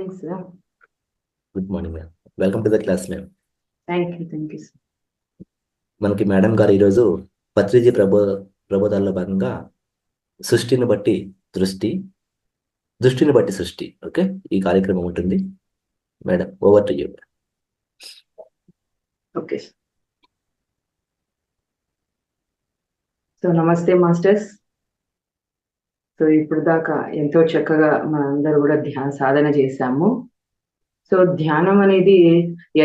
Morning sir. Good morning ma'am. Welcome to the class ma'am. Thank you sir. మనకి madam గారు ఈరోజు పత్రిజీ ప్రబోధాల్లో భాగంగా సృష్టిని బట్టి దృష్టి, దృష్టిని బట్టి సృష్టి, ఓకే, ఈ కార్యక్రమం ఉంటుంది. Madam, over to you. Okay sir. So నమస్తే మాస్టర్స్. సో ఇప్పుడు దాకా ఎంతో చక్కగా మనందరూ కూడా ధ్యాన సాధన చేశాము. సో ధ్యానం అనేది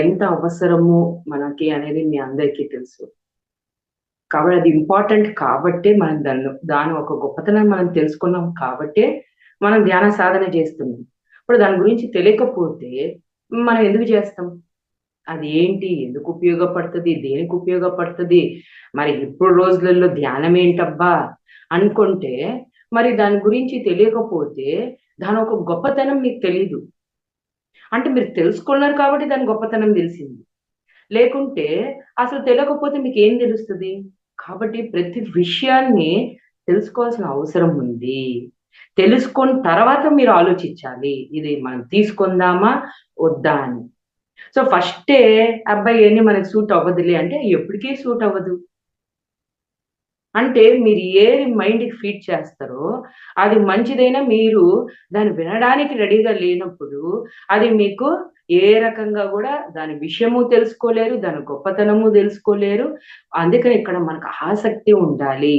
ఎంత అవసరము మనకి అనేది మీ అందరికీ తెలుసు. కాబట్టి అది ఇంపార్టెంట్ కాబట్టే మనం దాని ఒక గొప్పతనం మనం తెలుసుకున్నాం కాబట్టే మనం ధ్యాన సాధన చేస్తున్నాం. ఇప్పుడు దాని గురించి తెలియకపోతే మనం ఎందుకు చేస్తాం? అది ఏంటి, ఎందుకు ఉపయోగపడుతుంది, దేనికి ఉపయోగపడుతుంది, మరి ఇప్పుడు రోజులలో ధ్యానం ఏంటబ్బా అనుకుంటే మరి దాని గురించి తెలియకపోతే దాని ఒక గొప్పతనం మీకు తెలీదు. అంటే మీరు తెలుసుకున్నారు కాబట్టి దాని గొప్పతనం తెలిసింది. లేకుంటే అసలు తెలియకపోతే మీకు ఏం తెలుస్తుంది? కాబట్టి ప్రతి విషయాన్ని తెలుసుకోవాల్సిన అవసరం ఉంది. తెలుసుకున్న తర్వాత మీరు ఆలోచించాలి, ఇది మనం తీసుకుందామా వద్దా అని. సో ఫస్టే అబ్బాయి ఏంటి మనకి సూట్ అవ్వదులే అంటే ఎప్పటికీ సూట్ అవ్వదు. అంటే మీరు ఏది మైండ్కి ఫీడ్ చేస్తారో అది మంచిదైనా మీరు దాన్ని వినడానికి రెడీగా లేనప్పుడు అది మీకు ఏ రకంగా కూడా దాని విషయము తెలుసుకోలేరు, దాని గొప్పతనము తెలుసుకోలేరు. అందుకని ఇక్కడ మనకు ఆసక్తి ఉండాలి.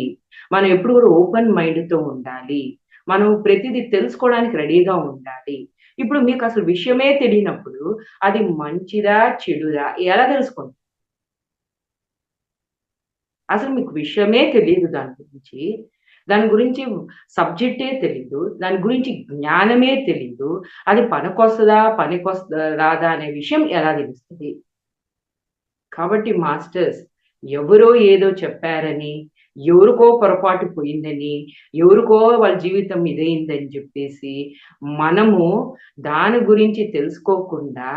మనం ఎప్పుడు కూడా ఓపెన్ మైండ్తో ఉండాలి. మనం ప్రతిదీ తెలుసుకోవడానికి రెడీగా ఉండాలి. ఇప్పుడు మీకు అసలు విషయమే తెలియనప్పుడు అది మంచిదా చెడుదా ఎలా తెలుసుకుంటారు? అసలు మీకు విషయమే తెలియదు దాని గురించి సబ్జెక్టే తెలీదు, దాని గురించి జ్ఞానమే తెలీదు. అది పనికొస్తుందా రాదా అనే విషయం ఎలా తెలుస్తుంది? కాబట్టి మాస్టర్స్ ఎవరో ఏదో చెప్పారని, ఎవరికో పొరపాటు పోయిందని, ఎవరికో వాళ్ళ జీవితం ఇదైందని చెప్పేసి మనము దాని గురించి తెలుసుకోకుండా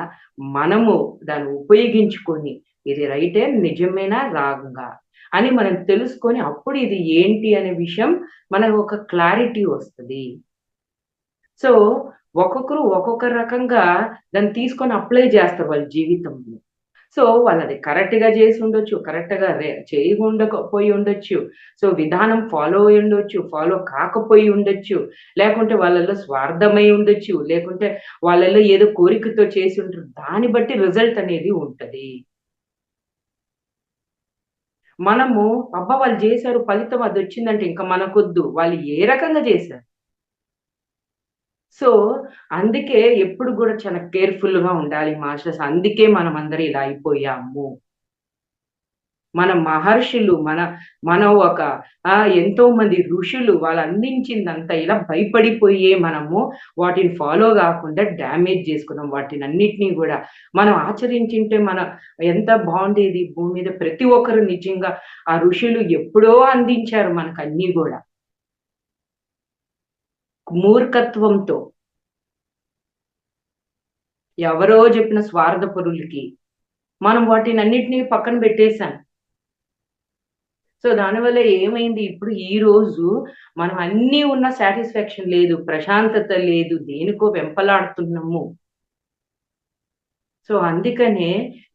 మనము దాన్ని ఉపయోగించుకొని ఇది రైటే, నిజమేనా, రాంగా అని మనం తెలుసుకొని అప్పుడు ఇది ఏంటి అనే విషయం మనకు ఒక క్లారిటీ వస్తుంది. సో ఒక్కొక్కరు ఒక్కొక్క రకంగా దాన్ని తీసుకొని అప్లై చేస్తారు వాళ్ళ జీవితంలో. సో వాళ్ళది కరెక్ట్గా చేసి ఉండొచ్చు, కరెక్ట్గా చేయకుండకపోయి ఉండొచ్చు. సో విధానం ఫాలో అయి ఉండొచ్చు, ఫాలో కాకపోయి ఉండొచ్చు, లేకుంటే వాళ్ళలో స్వార్థమై ఉండొచ్చు, లేకుంటే వాళ్ళలో ఏదో కోరికతో చేసి ఉంటారు. దాన్ని బట్టి రిజల్ట్ అనేది ఉంటది. మనము అబ్బా వాళ్ళు చేశారు, ఫలితం అది వచ్చిందంటే ఇంకా మనకొద్దు, వాళ్ళు ఏ రకంగా చేశారు. సో అందుకే ఎప్పుడు కూడా చాలా కేర్ఫుల్గా ఉండాలి మాస్టర్స్. అందుకే మనం అందరం ఇలా అయిపోయాము. మన మహర్షులు మన ఒక ఎంతో మంది ఋషులు వాళ్ళు అందించిందంతా ఇలా భయపడిపోయే మనము వాటిని ఫాలో కాకుండా డ్యామేజ్ చేసుకున్నాం. వాటిని అన్నిటినీ కూడా మనం ఆచరించింటే ఎంత బాగుండేది భూమి మీద. ప్రతి ఒక్కరు నిజంగా ఆ ఋషులు ఎప్పుడో అందించారు మనకు అన్నీ కూడా మూర్ఖత్వంతో. ఎవరో చెప్పిన స్వార్థపరులకి మనం వాటిని అన్నిటినీ పక్కన పెట్టేశాం. సో దానివల్ల ఏమైంది, ఇప్పుడు ఈ రోజు మనం అన్నీ ఉన్న సాటిస్ఫాక్షన్ లేదు, ప్రశాంతత లేదు, దేనికో వెంపలాడుతున్నాము. సో అందుకనే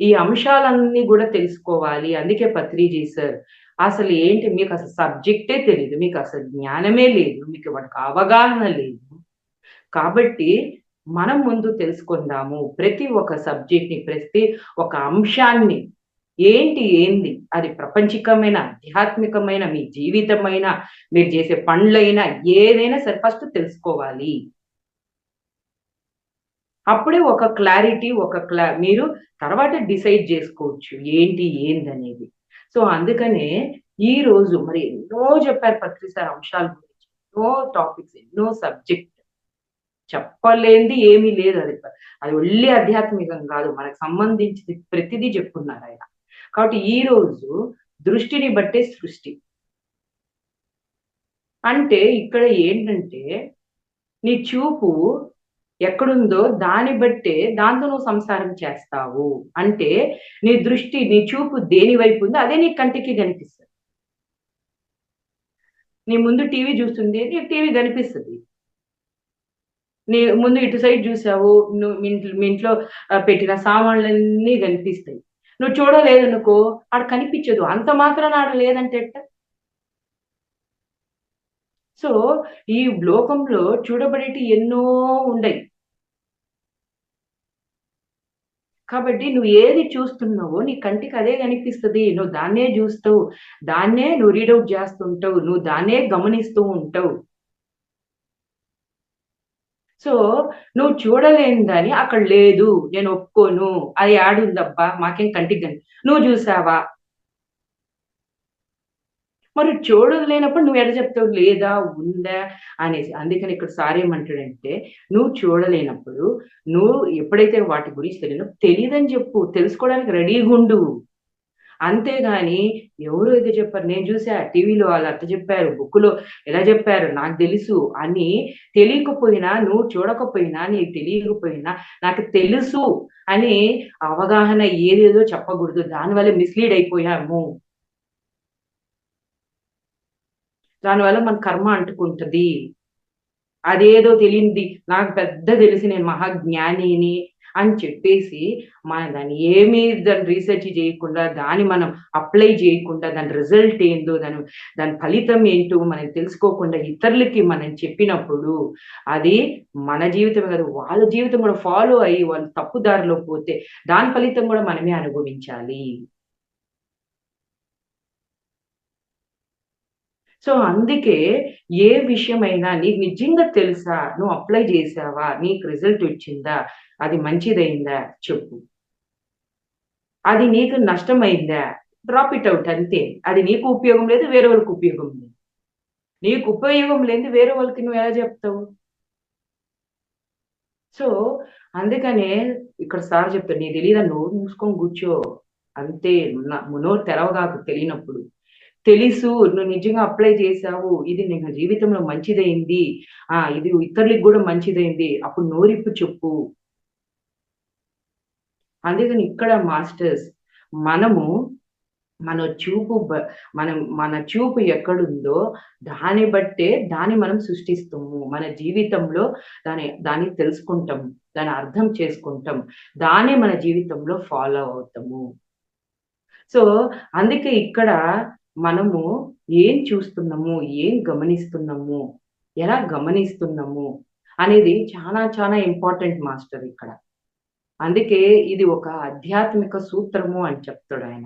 ఈ అంశాలన్నీ కూడా తెలుసుకోవాలి. అందుకే పత్రిజీ సార్ అసలు ఏంటి, మీకు అసలు సబ్జెక్టే తెలియదు, మీకు అసలు జ్ఞానమే లేదు, మీకు వాటికి అవగాహన లేదు. కాబట్టి మనం ముందు తెలుసుకుందాము ప్రతి ఒక్క సబ్జెక్ట్ని, ప్రతి ఒక అంశాన్ని. ఏంది అది ప్రపంచికమైన, ఆధ్యాత్మికమైన, మీ జీవితమైన, మీరు చేసే పనులైనా ఏదైనా సరే ఫస్ట్ తెలుసుకోవాలి. అప్పుడే ఒక క్లారిటీ మీరు తర్వాత డిసైడ్ చేసుకోవచ్చు ఏందనేది. సో అందుకనే ఈ రోజు మరి ఎన్నో చెప్పారు పత్రి సార్ అంశాల గురించి, ఎన్నో టాపిక్స్, ఎన్నో సబ్జెక్ట్. చెప్పలేంది ఏమీ లేదు. అది ఒళ్ళి ఆధ్యాత్మికం కాదు, మనకు సంబంధించింది ప్రతిదీ చెప్పుకున్నారు ఆయన. కాబట్టి ఈ రోజు దృష్టిని బట్టే సృష్టి అంటే ఇక్కడ ఏంటంటే నీ చూపు ఎక్కడుందో దాన్ని బట్టే దాంతో నువ్వు సంసారం చేస్తావు. అంటే నీ దృష్టి, నీ చూపు దేని వైపు ఉందో అదే నీ కంటికి కనిపిస్తుంది. నీ ముందు టీవీ చూస్తుంది, నీ టీవీ కనిపిస్తుంది. నీ ముందు ఇటు సైడ్ చూసావు, నువ్వు మీ ఇంట్లో పెట్టిన సామాన్లన్నీ కనిపిస్తాయి. నువ్వు చూడలేదనుకో ఆడ కనిపించదు. అంత మాత్రాన ఆడ లేదంటే ఎట్టా? సో, ఈ లోకంలో చూడబడేటియి ఎన్నో ఉండయి. కాబట్టి నువ్వు ఏది చూస్తున్నావో నీ కంటికి అదే కనిపిస్తది. నువ్వు దాన్నే జూస్తవు. దాన్నే నువ్వు రీడ్ ఔట్ జేస్తుంటావు. నువ్వు దాన్నే గమనిస్తూ ఉంటావు. సో, నువ్వు చూడలేని దాన్ని అక్కడ లేదు. నేను ఒప్పుకోను. అది యాడుందబ్బా! మాకేం కంటికి నువ్వు జూసావా? మరి చూడలేనప్పుడు నువ్వు ఎట్ట చెప్తావు? లేదా, ఉందా అనేసి. అందుకని ఇక్కడ సార్ ఏమంటాడంటే, నువ్వు చూడలేనప్పుడు, నువ్వు ఎప్పుడైతే వాటి గురించి తెలీదని చెప్పు. తెలుసుకోవడానికి రెడీగుండు. అంతేగాని ఎవరో ఏదో చెప్పారు. నేను చూసా టీవీలో ఆళ్ళు అట్ట చెప్పారు. బుక్కులో ఇలా చెప్పారు. నాకు తెలుసు అని తెలియకపోయినా, నువ్వు చూడకపోయినా, నీకు తెలియకపోయినా, నాకు తెలుసు అని అవగాహన ఏదేదో చెప్పకూడదు. దానివల్ల మిస్‌లీడ్ అయిపోయాము. దానివల్ల మన కర్మ అంటుకుంటది. అదేదో తెలియనిది నాకు పెద్ద తెలిసి నేను మహాజ్ఞానిని అని చెప్పేసి, మనం దాన్ని రీసెర్చ్ చేయకుండా, దాన్ని మనం అప్లై చేయకుండా, దాని రిజల్ట్ ఏందో, దాని ఫలితం ఏంటో మనం తెలుసుకోకుండా ఇతరులకి మనం చెప్పినప్పుడు, అది మన జీవితమే కాదు, వాళ్ళ జీవితం కూడా ఫాలో అయ్యి వాళ్ళు తప్పు దారిలో పోతే, దాని ఫలితం కూడా మనమే అనుభవించాలి. సో, అందుకే ఏ విషయమైనా నీకు నిజంగా తెలుసా? నువ్వు అప్లై చేశావా? నీకు రిజల్ట్ వచ్చిందా? అది మంచిదయిందా? చెప్పు. అది నీకు నష్టమైందా? డ్రాప్ ఇట్ ఔట్ అంతే. అది నీకు ఉపయోగం లేదు. వేరే వాళ్ళకి ఉపయోగం లేదు. నీకు ఉపయోగం లేనిది వేరే వాళ్ళకి నువ్వెలా చెప్తావు? సో, అందుకనే ఇక్కడ సార్ చెప్తాడు. "నీకు తెలీదా? నోరు మూసుకొని కూర్చో. అంతే. నోరు తెరవగాకు తెలియనప్పుడు. తెలుసు నువ్వు నిజంగా అప్లై చేశావు. ఇది నీకు జీవితంలో మంచిదయింది. ఇది ఇతరులకి గూడా మంచిదయింది. అప్పుడు నోరిప్పి చెప్పు." అందుకని ఇక్కడ మాస్టర్స్ మనము మన చూపు బ మన చూపు ఎక్కడుందో దాన్ని బట్టే దాన్ని మనం సృష్టిస్తాము. మన జీవితంలో దాన్ని తెలుసుకుంటాం. దాన్ని అర్థం చేసుకుంటాం. దాన్నే మన జీవితంలో ఫాలో అవుతాము. సో, అందుకే ఇక్కడ మనము ఏం చూస్తున్నాము, ఏం గమనిస్తున్నాము, ఎలా గమనిస్తున్నాము అనేది చాలా చాలా ఇంపార్టెంట్ మాస్టర్ ఇక్కడ. అందుకే ఇది ఒక ఆధ్యాత్మిక సూత్రము అని చెప్తాడాయన.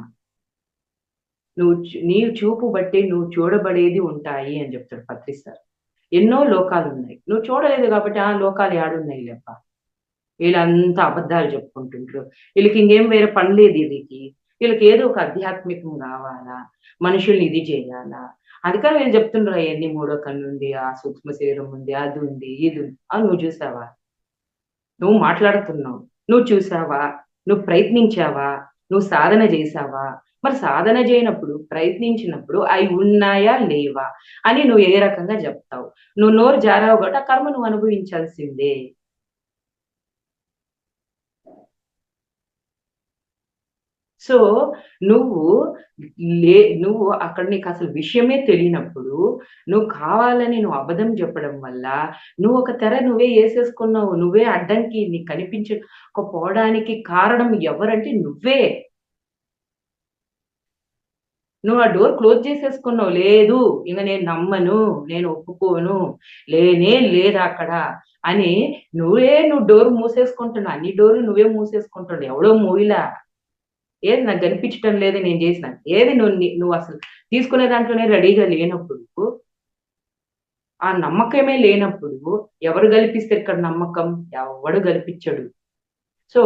నీ చూపు బట్టి నువ్వు చూడబడేది ఉంటాయి అని చెప్తాడు పత్రి సార్. ఎన్నో లోకాలున్నాయి. నువ్వు చూడలేదు కాబట్టి, లోకాలు ఏడున్నాయిలేబ్బా! వీళ్ళంతా అబద్ధాలు చెప్పుకుంటుండ్రు. ఈళ్ళకి ఇంకేం వేరే పని లేదు ఈళ్ళకి. వీళ్ళకి ఏదో ఒక ఆధ్యాత్మికం గావాలా, మనుషుల్ని ఇది జేయాలా. అందుకని వీళ్ళు చెప్తుండ్రు అయన్నీ మూడో కన్నుంది, ఆ సూక్ష్మ శరీరం ఉంది, అది ఉంది, ఇది ఉంది. నువ్వు చూసావా? నువ్వు మాట్లాడుతున్నావు. నువ్వు చూసావా? నువ్వు ప్రయత్నించావా? నువ్వు సాధన జేశావా? మరి సాధన జేయనప్పుడు, ప్రయత్నించినప్పుడు అయి ఉన్నాయా? లేవా? అని నువ్వు ఏ రకంగా జెప్తావు? నువ్వు నోరు జారావు కాబట్టి ఆ కర్మ నువ్వు అనుభవించాల్సిందే. సో, నువ్వు నువ్వు అక్కడ నీకసలు విషయమే తెలియనప్పుడు, నువ్వు అబద్ధం చెప్పడం వల్ల, ఒక తెర నువ్వే యేసేసుకున్నావు. నువ్వే అడ్డంకి నీకు కనిపించకపోవడానికి కారణం ఎవరంటే నువ్వే. నువ్వు ఆ డోర్ క్లోజ్ చేసేసుకున్నావు. లేదు, ఇంక నేను నమ్మను, నేను ఒప్పుకోను, లేనే లేదక్కడ అని నువ్వు డోర్ మూసేసుకుంటున్నావు. అన్ని డోర్‌లు నువ్వే మూసేసుకుంటున్నావు. ఎవడో మూయలా. ఏది నాకు కనిపించటం లేదు నేను చేసినా. ఏది నువ్వసలు తీసుకునే దాంట్లోనే రెడీగా లేనప్పుడు, ఆ నమ్మకమే లేనప్పుడు ఎవరు గలిపిస్తారు ఇక్కడ నమ్మకం? ఎవ్వడు గలిపిచ్చడు. సో,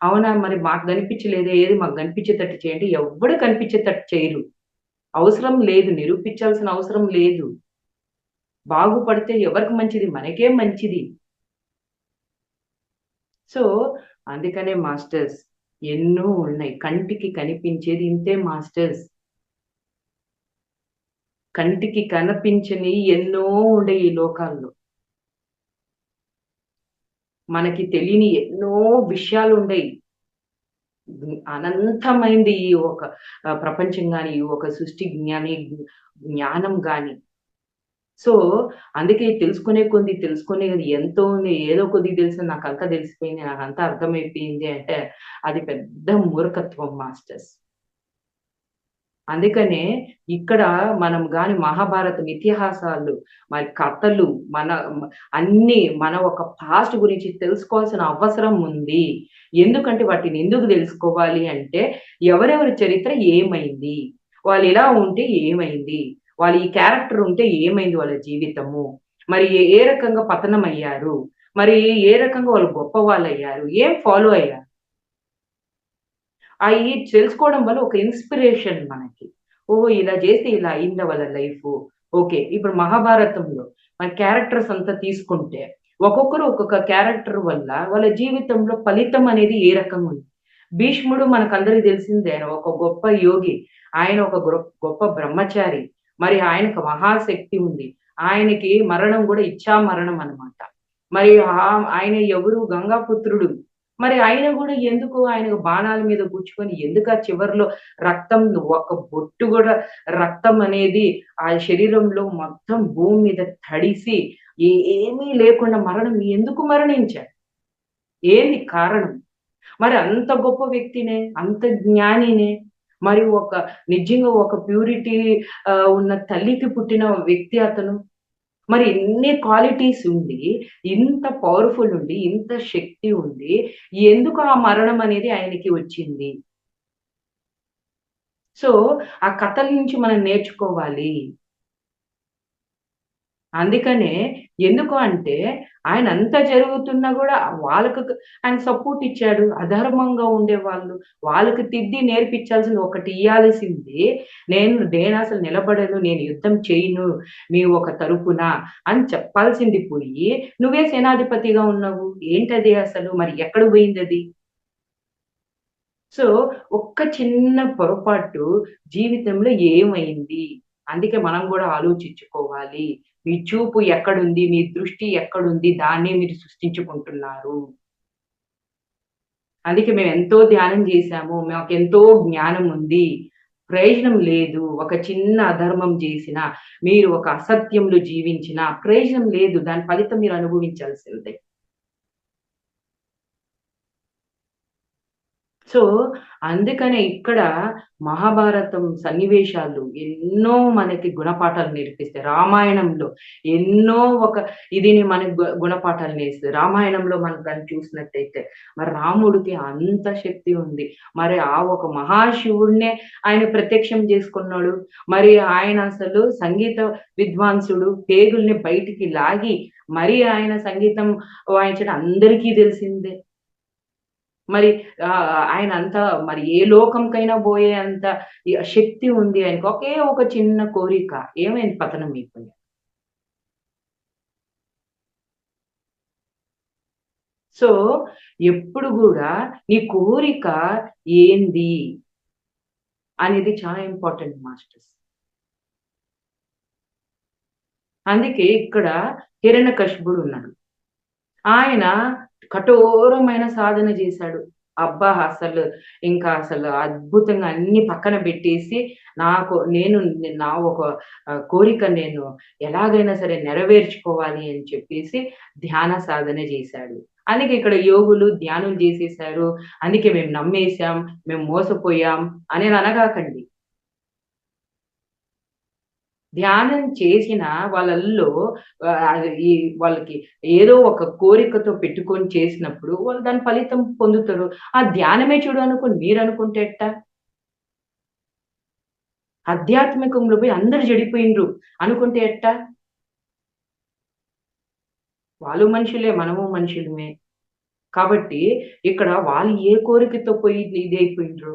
అవునా మరి మాకు గనిపించలేదే, ఏది మాకు గనిపించేటట్టు చేయండి. ఎవ్వడు కనిపించేటట్టు చేయరు. అవసరం లేదు. నిరూపించాల్సిన అవసరం లేదు. బాగుపడితే ఎవరికి మంచిది? మనకే మంచిది. సో, అందుకనే మాస్టర్స్ ఎన్నో ఉన్నాయి. కంటికి కనిపించేది ఇంతే మాస్టర్స్. కంటికి కనిపించనియి ఎన్నో ఉండయి ఈ లోకాల్లో. మనకి తెలియని ఎన్నో విషయాలుండయి. అనంతమైంది ఈ ఒక ప్రపంచం గాని, ఈ ఒక సృష్టి జ్ఞానం గాని. సో అందుకే తెలుసుకునే కొద్ది తెలుసుకునేది ఎంతో ఉంది. ఏదో కొద్దిగా తెలిసింది, నాకంతా తెలిసిపోయింది, నాకంతా అర్థమైపోయింది అంటే అది పెద్ద మూర్ఖత్వం మాస్టర్స్. అందుకనే ఇక్కడ మనం గాని మహాభారతం ఇతిహాసాలు, మరి కథలు, మన అన్నీ మన ఒక పాస్ట్ గురించి తెలుసుకోవాల్సిన అవసరం ఉంది. ఎందుకంటే వాటిని ఎందుకు తెలుసుకోవాలి అంటే, ఎవరెవరి చరిత్ర ఏమైంది? వాళ్ళు ఇలా ఉంటే ఏమైంది? వాళ్ళు ఈ క్యారెక్టర్ ఉంటే ఏమైంది వాళ్ళ జీవితము? మరి ఏ రకంగా పతనమయ్యారు? మరి ఏ రకంగా వాళ్ళు గొప్పవాళ్ళయ్యారు? ఏం ఫాలో అయ్యారు? అయి తెలుసుకోవడం వల్ల ఒక ఇన్‌స్పిరేషన్ మనకి. ఓహో! ఇలా చేస్తే ఇలా అయిందా వాళ్ళ లైఫు. ఓకే. ఇప్పుడు మహాభారతంలో మన క్యారెక్టర్స్ అంతా తీసుకుంటే, ఒక్కొక్కరు ఒక్కొక్క క్యారెక్టర్ వల్ల వాళ్ళ జీవితంలో ఫలితం అనేది ఏ రకంగా ఉంది. భీష్ముడు మనకందరికి తెలిసిందే. ఆయన ఒక గొప్ప యోగి. ఆయన ఒక గొప్ప బ్రహ్మచారి. మరి ఆయనకు మహాశక్తి ఉంది. ఆయనకి మరణం కూడా ఇచ్ఛా మరణం అన్నమాట. మరి ఆయన ఎవరు గంగాపుత్రుడు. మరి ఆయన గూడా ఎందుకు ఆయనకు బాణాల మీద గుచ్చుకొని ఎందుకు ఆ చివర్లో రక్తం ఒక బొట్టు గూడా రక్తం అనేది ఆ శరీరంలో మొత్తం భూమి మీద తడిసి ఏమీ లేకుండా ఎందుకు మరణించాడు? ఏంది కారణం? మరి అంత గొప్ప వ్యక్తినే, అంత జ్ఞానినే, మరి నిజంగా ఒక ప్యూరిటీ ఉన్న తల్లికి పుట్టిన వ్యక్తి అతను. మరి ఇన్ని క్వాలిటీస్ ఉండి, ఇంత పవర్‌ఫుల్ ఉండి, ఇంత శక్తి ఉండి, ఎందుకు ఆ మరణం అనేది ఆయనకి వచ్చింది? సో, ఆ కథల నుంచి మనం నేర్చుకోవాలి. అందుకనే ఎందుకు అంటే, ఆయనంత జరుగుతున్నా గూడా ఆయన సపోర్ట్ ఇచ్చాడు. అధర్మంగా ఉండేవాళ్ళు, వాళ్ళకి నేర్పించాల్సింది ఒకటి ఇయ్యాల్సింది. నేనసలు నిలబడను, నేను యుద్ధం చేయను మీ ఒక తరపున అని చెప్పాల్సింది పోయి, నువ్వే సేనాధిపతిగా ఉన్నావు. ఏంటది అసలు? మరి ఎక్కడ పోయిందది? సో, ఒక్క చిన్న పొరపాటు జీవితంలో ఏమైంది? అందుకే మనం గూడా ఆలోచించుకోవాలి. మీ చూపు ఎక్కడుంది? మీ దృష్టి ఎక్కడుంది? దాన్నే మీరు సృష్టించుకుంటున్నారు. అందుకే మేమెంతో ధ్యానం జేశాము. మాకెంతో జ్ఞానం ఉంది. ప్రయోజనం లేదు. ఒక చిన్న అధర్మం జేసినా, మీరు ఒక అసత్యంలో జీవించినా ప్రయోజనం లేదు. దాని ఫలితం మీరు అనుభవించాల్సిందే. సో, అందుకనే ఇక్కడ మహాభారతం సన్నివేశాలు ఎన్నో మనకి గుణపాఠాలు నేర్పిస్తాయి. రామాయణంలో ఎన్నో ఇదిని మనకు గుణపాఠాలు నేర్పిస్తాయి. రామాయణంలో మనం గాని చూసినట్టయితే, మరి రాముడికి అంత శక్తి ఉంది. మరి ఆ ఒక మహాశివుడినే ఆయన ప్రత్యక్షం చేసుకున్నాడు. మరి ఆయన అసలు సంగీత విద్వాంసుడు. పేగుల్ని బయటికి లాగి, మరి ఆయన సంగీతం వాయించడం అందరికీ తెలిసిందే. మరి ఆయనంత మరి ఏ లోకంకైనా బోయేంత శక్తి ఉంది ఆయనకి. ఒకే ఒక చిన్న కోరిక. ఏమైంది? పతనమైపోయాడు. సో, ఎప్పుడు గూడా నీ కోరిక ఏంది? అనేది చాలా ఇంపార్టెంట్ మాస్టర్స్. అందుకే ఇక్కడ హిరణ్యకశిపుడున్నాడు. ఆయన కఠోరమైన సాధన జేశాడు. అబ్బా! అసలు అద్భుతంగా అన్ని పక్కన బెట్టేసి, నా ఒక కోరిక నేను ఎలాగైనా సరే నెరవేర్చుకోవాలి అని చెప్పేసి ధ్యాన సాధన జేశాడు. అందుకే ఇక్కడ యోగులు ధ్యానం జేసేశారు. అందుకే మేము నమ్మేసాం, మేము మోసపోయాం అనేది అనగాకండి. ధ్యానం చేసిన వాళ్ళల్లో వాళ్ళకి ఏదో ఒక కోరికతో పెట్టుకొని చేసినప్పుడు వాళ్ళు దాని ఫలితం పొందుతారు. ఆ ధ్యానమే చెడు అనుకోని మీరనుకుంటే ఎట్టా? ఆధ్యాత్మికంలో పోయి అందరూ చెడిపోయిండ్రు అనుకుంటే ఎట్టా? వాళ్ళు మనుషులే, మనము మనుషులమే. కాబట్టి ఇక్కడ వాళ్ళు ఏ కోరికతో పోయి ఇదైపోయిండ్రు?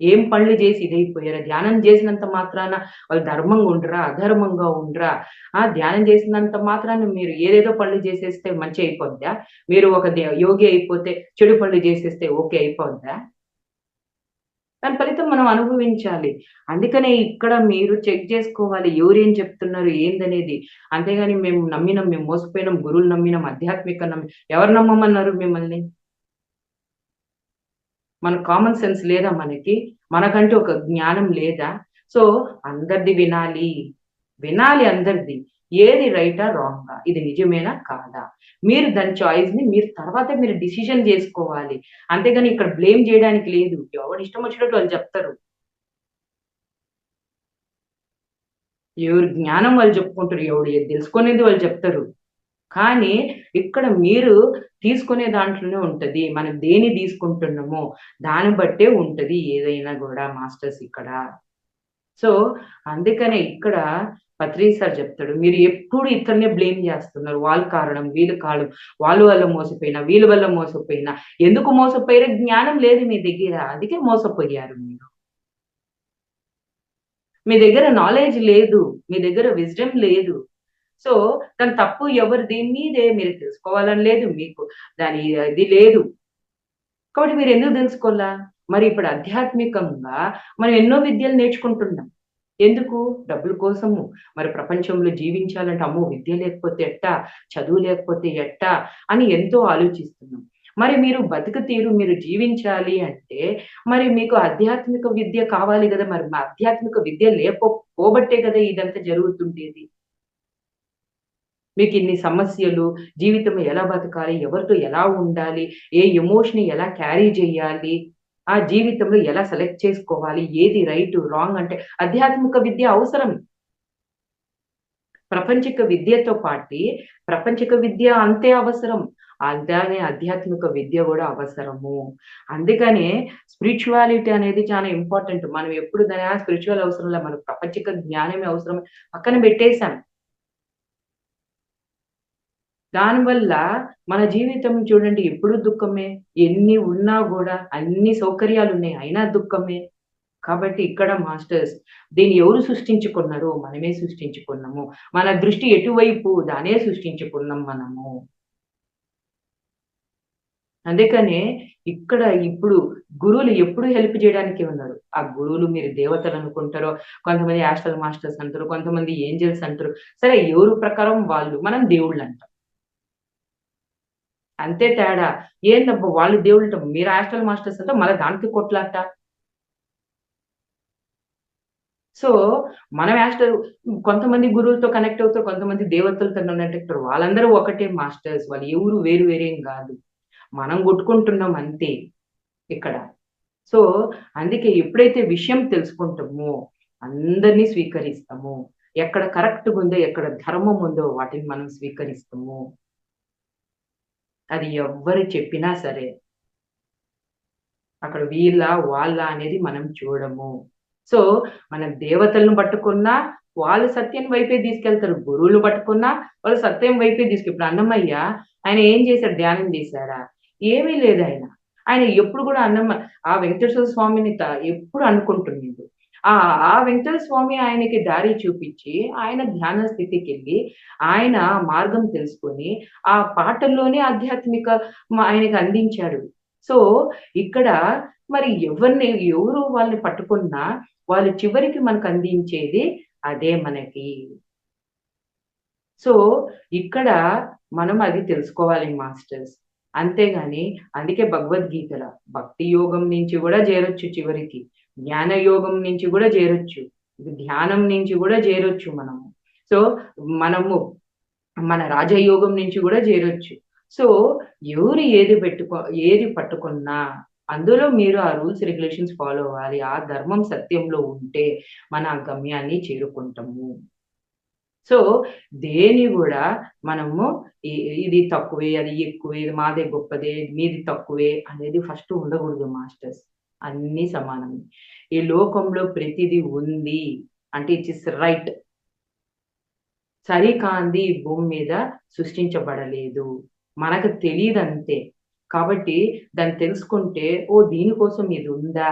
ఏం పనులు జేసి ఇదైపోయారు. ధ్యానం జేసినంత మాత్రాన వాళ్ళు ధర్మంగా ఉండరా? అధర్మంగా ఉండరా? ధ్యానం చేసినంత మాత్రాన మీరు ఏదేదో పనులు జేసేస్తే మంచి అయిపోద్దా? మీరు ఒక యోగి అయిపోతే చెడు పనులు జేసేస్తే ఓకే అయిపోద్దా? దాని ఫలితం మనం అనుభవించాలి. అందుకనే ఇక్కడ మీరు చెక్ జేసుకోవాలి. ఎవరేం చెప్తున్నారు ఏందనేది. అంతేగాని మేము నమ్మినాం, మేము మోసపోయినాం, గురువులు నమ్మినాం, ఎవరు నమ్మమన్నారు మిమ్మల్ని? కామన్ సెన్స్ లేదా మనకి? మనకంటూ ఒక జ్ఞానం లేదా? సో, అందరిది వినాలి. వినాలి అందరిది. ఏది రైటా రాంగా, ఇది నిజమేనా కాదా, మీరు దాని చాయిస్ ని మీరు తర్వాత మీరు డిసిషన్ చేసుకోవాలి. అంతేగాని ఇక్కడ బ్లేమ్ చేయడానికి లేదు. ఎవరి ఇష్టం వచ్చినట్టు వాళ్ళు చెప్తారు. ఎవరి జ్ఞానం వాళ్ళు చెప్పుకుంటారు. ఎవడు ఏది తెలుసుకునేది వాళ్ళు చెప్తారు. కానీ ఇక్కడ మీరు తీసుకునే దాంట్లోనే ఉంటది. మనం దేన్ని తీసుకుంటున్నామో దాన్ని బట్టే ఉంటది ఏదైనా గూడా మాస్టర్స్ ఇక్కడ. సో, అందుకనే ఇక్కడ పత్రి సార్ చెప్తాడు. మీరు ఎప్పుడు ఇతరులనే బ్లేమ్ జేస్తున్నారు. వాళ్ళు కారణం, వీళ్ళు కారణం, వాళ్ళు వల్ల మోసపోయినా, వీళ్ళ వల్ల మోసపోయినా. ఎందుకు మోసపోయారో జ్ఞానం లేదు మీ దగ్గర. అందుకే మోసపోయారు మీరు. మీ దగ్గర నాలెడ్జ్ లేదు. మీ దగ్గర విజ్డమ్ లేదు. సో, దాని తప్పు ఎవరిది? మీదే. మీరు తెలుసుకోవాలని లేదు. మీకు దాని ఇది లేదు. కాబట్టి మీరెందుకు దెలుసుకోలా? మరి ఇప్పుడు ఆధ్యాత్మికంగా మనం ఎన్నో విద్యలు నేర్చుకుంటున్నాం. ఎందుకు? డబ్బుల కోసము. మరి ప్రపంచంలో జీవించాలంటే అమ్మో! విద్య లేకపోతే ఎట్టా? చదువు లేకపోతే ఎట్టా? అని ఎంతో ఆలోచిస్తున్నాం. మరి మీరు బతుకు తీరు మీరు జీవించాలి అంటే, మరి మీకు ఆధ్యాత్మిక విద్య కావాలి గదా! మరి ఆధ్యాత్మిక విద్య పోబట్టే గదా! ఇదంతా జరుగుతుండేది. మీకిన్ని సమస్యలు, జీవితం ఎలా బతకాలి? ఎవరితో ఎలా ఉండాలి? ఏ ఎమోషన్‌ని ఎలా క్యారీ జేయాలి? ఆ జీవితంలో ఎలా సెలెక్ట్ చేసుకోవాలి? ఏది రైట్, రాంగ్ అంటే ఆధ్యాత్మిక విద్య అవసరం. ప్రపంచిక విద్యతో పాటి ప్రపంచిక విద్య అంతే అవసరం. అలానే ఆధ్యాత్మిక విద్య గూడా అవసరము. అందుకనే స్పిరిచువాలిటీ అనేది చాలా ఇంపార్టెంట్. మనం ఎప్పుడు దాని స్పిరిచువల్ అవసరంలా మనకు ప్రపంచిక జ్ఞానమే అవసరం పక్కన బెట్టేసాం. దానివల్ల మన జీవితం చూడండి ఎప్పుడు దుఃఖమే. ఎన్ని ఉన్నా గూడా అన్ని సౌకర్యాలున్నాయి. అయినా దుఃఖమే. కాబట్టి ఇక్కడ మాస్టర్స్ దీన్ని ఎవరు సృష్టించుకున్నారు? మనమే సృష్టించుకున్నాము. మన దృష్టి ఎటువైపు దాన్నే సృష్టించుకున్నాం మనము. అందుకనే ఇక్కడ ఇప్పుడు గురువులు ఎప్పుడు హెల్ప్ జేయడానికే ఉన్నారు. ఆ గురువులు మీరు దేవతలనుకుంటారో, కొంతమంది యాస్ట్రల్ మాస్టర్స్ అంటారు. కొంతమంది ఏంజెల్స్ అంటారు. సరే ఎవరి ప్రకారం వాళ్ళు. మనం దేవుళ్ళంటాం. అంతే తేడా. ఏందబ్బా! వాళ్ళు దేవుళ్ళంటాం. మీరు యాస్ట్రల్ మాస్టర్స్ అంటే మళ్ళా దానికి కొట్లాట. సో, మనం కొంతమంది గురువులతో కనెక్ట్ అవుతారు. కొంతమంది దేవతలతో కనెక్ట్ అవుతారు. వాళ్ళందరూ ఒకటే మాస్టర్స్. వాళ్ళు ఎవరు వేరు వేరేం గాదు. మనం కొట్టుకుంటున్నాం అంతే ఇక్కడ. సో, అందుకే ఎప్పుడైతే విషయం తెలుసుకుంటామో అందరిని స్వీకరిస్తాము. ఎక్కడ కరెక్ట్‌గుందో, ఎక్కడ ధర్మం ఉందో వాటిని మనం స్వీకరిస్తాము. అది ఎవ్వరు చెప్పినా సరే. అక్కడ వీళ్ళ, వాళ్ళ అనేది మనం చూడము. సో, మనం దేవతలను పట్టుకున్నా, వాళ్ళు సత్యం వైపే తీసుకెళ్తారు. గురువులు పట్టుకున్నా, వాళ్ళు సత్యం వైపే ఇప్పుడు అన్నమయ్య ఆయన ఏం చేశాడు? ధ్యానం చేశాడా? ఏమీ లేదాయన. ఆయన ఎప్పుడు కూడా ఆ వెంకటేశ్వర స్వామిని ఎప్పుడు అనుకుంటున్నాడు. ఆ! ఆ వెంకటేశ్వర స్వామి ఆయనకి దారి చూపిచ్చి, ఆయన ధ్యాన స్థితికెళ్ళి, ఆయన మార్గం తెలుసుకొని, ఆ పాటల్లోనే ఆధ్యాత్మిక ఆయనకి అందించాడు. సో, ఇక్కడ మరి ఎవరు వాళ్ళని పట్టుకున్నా, వాళ్ళు చివరికి మనకందించేది అదే మనకి. సో, ఇక్కడ మనం అది తెలుసుకోవాలి మాస్టర్స్. అంతేగాని అందుకే భగవద్గీతల భక్తి యోగం నుంచి గూడా జేరొచ్చు చివరికి. జ్ఞాన యోగం నుంచి గూడా జేరొచ్చు. ధ్యానం నుంచి గూడా జేరొచ్చు మనము. సో, మనము మన రాజయోగం నుంచి గూడా జేరొచ్చు. సో, ఎవరు ఏది పట్టుకున్నా అందులో మీరు ఆ రూల్స్, రెగ్యులేషన్స్ ఫాలో అవ్వాలి. ఆ ధర్మం సత్యంలో ఉంటే మన గమ్యాన్ని చేరుకుంటాము. సో, దేన్ని గూడా మనము ఇ ఇది తక్కువే, అది ఎక్కువే, ఇది మాదే గొప్పదే, మీది తక్కువే అనేది ఫస్ట్ ఉండగూడదు మాస్టర్స్. అన్నీ సమానమే. ఈ లోకంలో ప్రతిది ఉంది అంటే ఇట్ ఈస్ రైట్. సరికానిది ఈ భూమి మీద సృష్టించబడలేదు. మనకు తెలీదంతే. కాబట్టి దాన్ని తెలుసుకుంటే, ఓహ్! దీనికోసం ఇదుందా?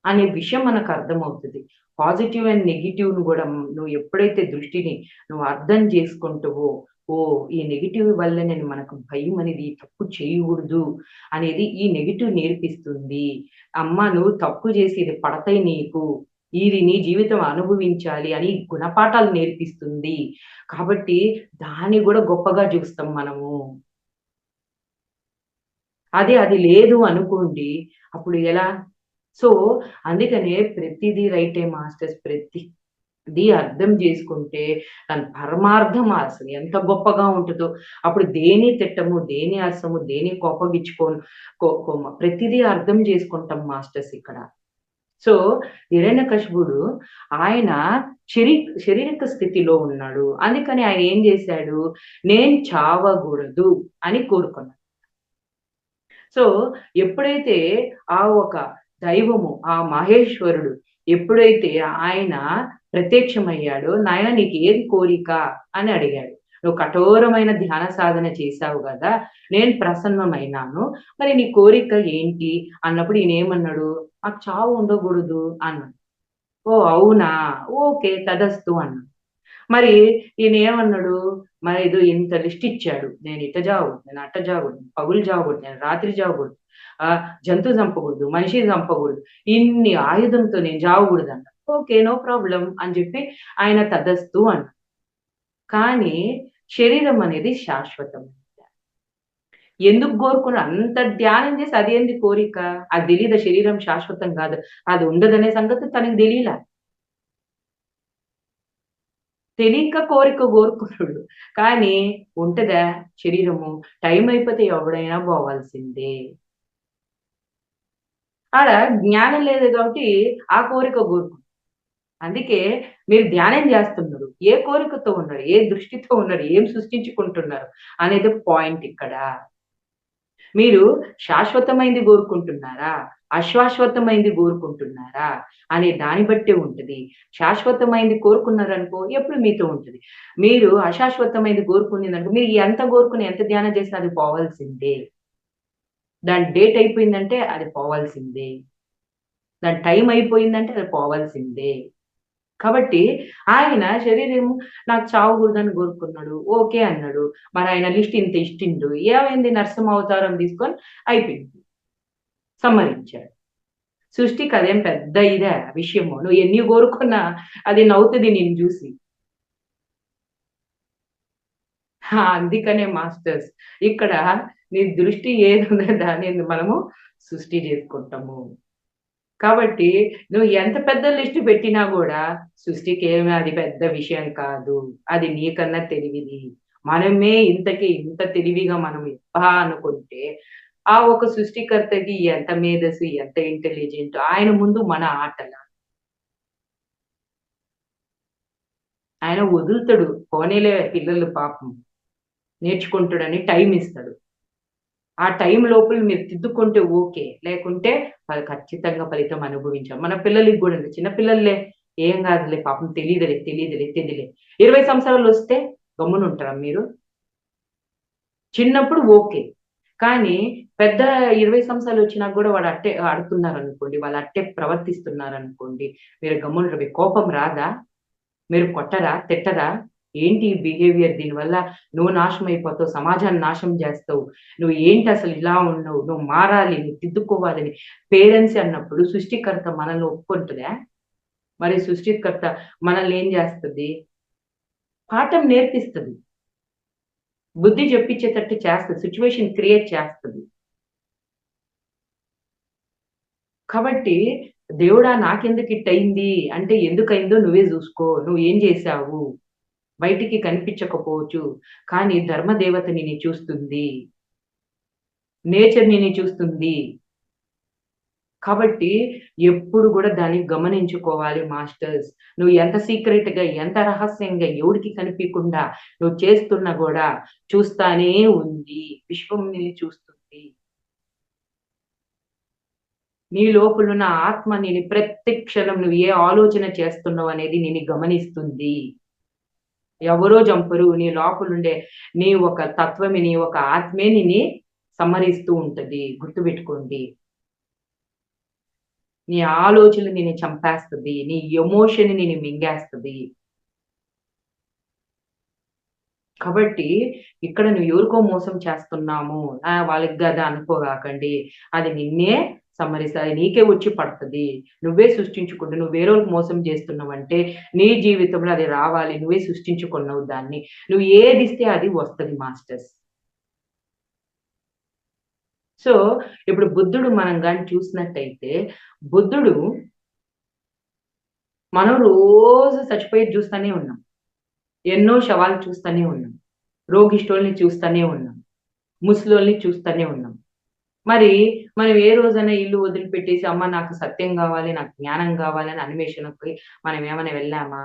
అనే విషయం మనకర్థమవుతది. పాజిటివ్ అండ్ నెగెటివ్‌ని గూడా నువ్వు ఎప్పుడైతే దృష్టిని నువ్వు అర్థం చేసుకుంటావో, ఓహ్! ఈ నెగెటివ్ వల్లనే మనకు భయం అనేది తప్పు చేయగూడదు అనేది ఈ నెగెటివ్ నేర్పిస్తుంది. అమ్మ నువ్వు తప్పు చేసి ఇది పడతాయి నీకు. ఇది నీ జీవితం అనుభవించాలి అని గుణపాఠాలు నేర్పిస్తుంది. కాబట్టి దాన్ని గూడా గొప్పగా జూస్తాం మనము. అదే అది లేదు అనుకోండి అప్పుడు ఎలా? సో, అందుకనే ప్రతిది రైటే మాస్టర్స్. అది అర్థం చేసుకుంటే దాని పరమార్థం అసలు ఎంత గొప్పగా ఉంటుందో. అప్పుడు దేని తిట్టము, దేని అసము, దేని కోపగించుకోను ప్రతిదీ అర్థం చేసుకుంటాం మాస్టర్స్ ఇక్కడ. సో, హిరణ్యకశిపుడు ఆయన శరీ శారీరక స్థితిలో ఉన్నాడు. అందుకని ఆయన ఏం జేశాడు? నేను చావగూడదు అని కోరుకున్నాడు. సో, ఎప్పుడైతే ఆ ఒక దైవము, ఆ మహేశ్వరుడు ఎప్పుడైతే ఆయన ప్రత్యక్షమయ్యాడో, "నాయనా నీకేది కోరిక?" అని అడిగాడు. "నువ్వు కఠోరమైన ధ్యాన సాధన చేశావు గదా! నేను ప్రసన్నమైనాను. మరి నీ కోరిక ఏంటి?" అన్నప్పుడు ఈయనేమన్నాడు? "నాకు చావు ఉండకూడదు" అన్నాడు. "ఓహ్! అవునా? ఓకే. తథస్తు" అన్నాడు. మరి ఈయనేమన్నాడు, మరి ఏదో ఇంత లిస్ట్ ఇచ్చాడు. నేను ఇట జావకూడదు, నేను అట్ట జావకూడదు, పగులు జావకూడదు, నేను రాత్రి జావకూడదు, జంతువు చంపకూడదు, మనిషి చంపకూడదు. ఇన్ని ఆయుధంతో నేను జావకూడదన్నాడు. ఓకే. నో ప్రాబ్లమ్ అని చెప్పి ఆయన తథస్తు అన్నాడు. కానీ శరీరం అనేది శాశ్వతం. ఎందుకు కోరుకున్నాడు? అంత ధ్యానం చేసి అదేంది కోరిక? అది తెలీదా శరీరం శాశ్వతం కాదు. అది ఉండదనే సంగతి తనకి తెలీలా. తెలియక కోరిక కోరుకున్నాడు. కానీ ఉంటదా శరీరము? టైం అయిపోతే ఎవడైనా పోవాల్సిందే. ఆడ జ్ఞానం లేదు కాబట్టి ఆ కోరిక కోరుకున్నాడు. అందుకే మీరు ధ్యానం చేస్తున్నారు. ఏ కోరికతో ఉన్నారు? ఏ దృష్టితో ఉన్నారు? ఏం సృష్టించుకుంటున్నారు? అనేది పాయింట్ ఇక్కడ. మీరు శాశ్వతమైంది గోరుకుంటున్నారా? అశాశ్వతమైంది గోరుకుంటున్నారా? అనే దాన్ని బట్టే ఉంటది. శాశ్వతమైంది కోరుకున్నారనుకో ఎప్పుడు మీతో ఉంటది. మీరు అశాశ్వతమైంది గోరుకునేదనుకో మీరు ఎంత గోరుకుని ఎంత ధ్యానం చేసినా అది పోవాల్సిందే. దాని డేట్ అయిపోయిందంటే అది పోవాల్సిందే. దాని టైం అయిపోయిందంటే అది పోవాల్సిందే. కాబట్టి ఆయన శరీరము నాకు చావకూడదని కోరుకున్నాడు. ఓకే అన్నాడు. మరి ఆయన లిస్ట్ ఇంత ఇచ్చిండు. ఏమైంది నరసింహ అవతారం తీసుకొని అయిపోయింది. సంహరించాడు. సృష్టికి అదేం పెద్ద ఇదా విషయము. నువ్వు ఎన్ని కోరుకున్నా అది నవ్వుతది నిన్ను జూసి. అందుకనే మాస్టర్స్ ఇక్కడ నీ దృష్టి ఏదున్నదో దాన్ని మనము సృష్టి జేసుకుంటాము. కాబట్టి నువ్వు ఎంత పెద్ద లిస్ట్ పెట్టినా గూడా సృష్టికేమి అది పెద్ద విషయం కాదు. అది నీకన్నా తెలివిది. మనమే ఇంతకి ఇంత తెలివిగా మనం అనుకుంటే, ఆ ఒక సృష్టికర్తకి ఎంత మేధస్సు, ఎంత ఇంటెలిజెంట్ ఆయన ముందు మన ఆటల. ఆయన వదులుతాడు. పోనీలే పిల్లలు పాపం నేర్చుకుంటాడని టైమ్ ఇస్తాడు. ఆ టైమ్ లోపల మీరు దిద్దుకుంటే ఓకే. లేకుంటే అది ఖచ్చితంగా ఫలితం అనుభవించాం. మన పిల్లలకి గూడా అండి. చిన్న పిల్లల్లే ఏం గాదులే పాపం తెలీదులే, తెలీదులే, తెలీదులే. 20 సంవత్సరాలొస్తే గమ్మునుంటారా మీరు? చిన్నప్పుడు ఓకే. కానీ పెద్ద 20 సంవత్సరాలొచ్చినా గూడా వాడు అట్టే ఆడుతున్నారనుకోండి, వాళ్ళు అట్టే ప్రవర్తిస్తున్నారనుకోండి, మీరు గమ్మునుంటారా? మీకు కోపం రాదా? మీరు కొట్టరా? తిట్టరా? ఏంటి ఈ బిహేవియర్ దీనివల్ల నువ్వు నాశనం అయిపోతావు. సమాజాన్ని నాశనం జేస్తావు. నువ్వు ఏంటసలు ఇలా ఉన్నావు? నువ్వు మారాలి. నువ్వు దిద్దుకోవాలని పేరెంట్సే అన్నప్పుడు సృష్టికర్త మనల్ని ఒప్పుకుంటదా? మరి సృష్టికర్త మనల్ని ఏం జేస్తది? పాఠం నేర్పిస్తది. బుద్ధి జెప్పించేటట్టు చేస్తది. సిట్యుయేషన్ క్రియేట్ చేస్తది. కాబట్టి దేవుడా నాకెందుకు ఇట్టయింది? అంటే ఎందుకయిందో నువ్వే జూసుకో. నువ్వేం జేశావు? బయటికి కనిపించకపోవచ్చు. కానీ ధర్మదేవత నిన్ను చూస్తుంది. నేచర్ నిన్ను చూస్తుంది. కాబట్టి ఎప్పుడు గూడా దాన్ని గమనించుకోవాలి మాస్టర్స్. నువ్వు ఎంత సీక్రెట్‌గా, ఎంత రహస్యంగా ఎవడికి కనిపియకుండా నువ్వు చేస్తున్నా గూడా చూస్తానే ఉంది. విశ్వం నిన్ను చూస్తుంది. నీ లోపలున్న ఆత్మ నిన్ను ప్రతి క్షణం నువ్వు ఏ ఆలోచన చేస్తున్నావనేది నిన్ను గమనిస్తుంది. ఎవరో జంపరు. నీ లోపలుండే నీ ఒక తత్వమే, నీ ఒక ఆత్మే నిన్ని సంహరిస్తూ ఉంటది. గుర్తుపెట్టుకోండి. నీ ఆలోచనలు నిన్ను చంపేస్తది. నీ ఎమోషన్ నిన్ను మింగేస్తది. కాబట్టి ఇక్కడ నువ్వు ఎవరికో మోసం చేస్తున్నాము. వాళ్ళకి గదా అనుకోగాకండి. అది నిన్నే సంహరిస్తది. అది నీకే వచ్చి పడతది. నువ్వే సృష్టించుకుంటే నువ్వు వేరోళ్ళకి మోసం చేస్తున్నావంటే నీ జీవితంలో అది రావాలి. నువ్వే సృష్టించుకున్నావు దాన్ని. నువ్వు ఏదిస్తే అది వస్తది మాస్టర్స్. సో, ఇప్పుడు బుద్ధుడు మనం గాని చూసినట్టయితే, బుద్ధుడు మనం రోజు చచ్చిపోయేది చూస్తూనే ఉన్నాం. ఎన్నో శవాలు చూస్తూనే ఉన్నాం. రోగిష్ఠుల్ని చూస్తూనే ఉన్నాం. ముసలోళ్ళని చూస్తూనే ఉన్నాం. మరి మనం ఏ రోజైనా ఇల్లు వదిలిపెట్టేసి, అమ్మ నాకు సత్యం గావాలి, నాకు జ్ఞానం గావాలి అని అన్వేషణకి మనం ఏమైనా వెళ్ళామా?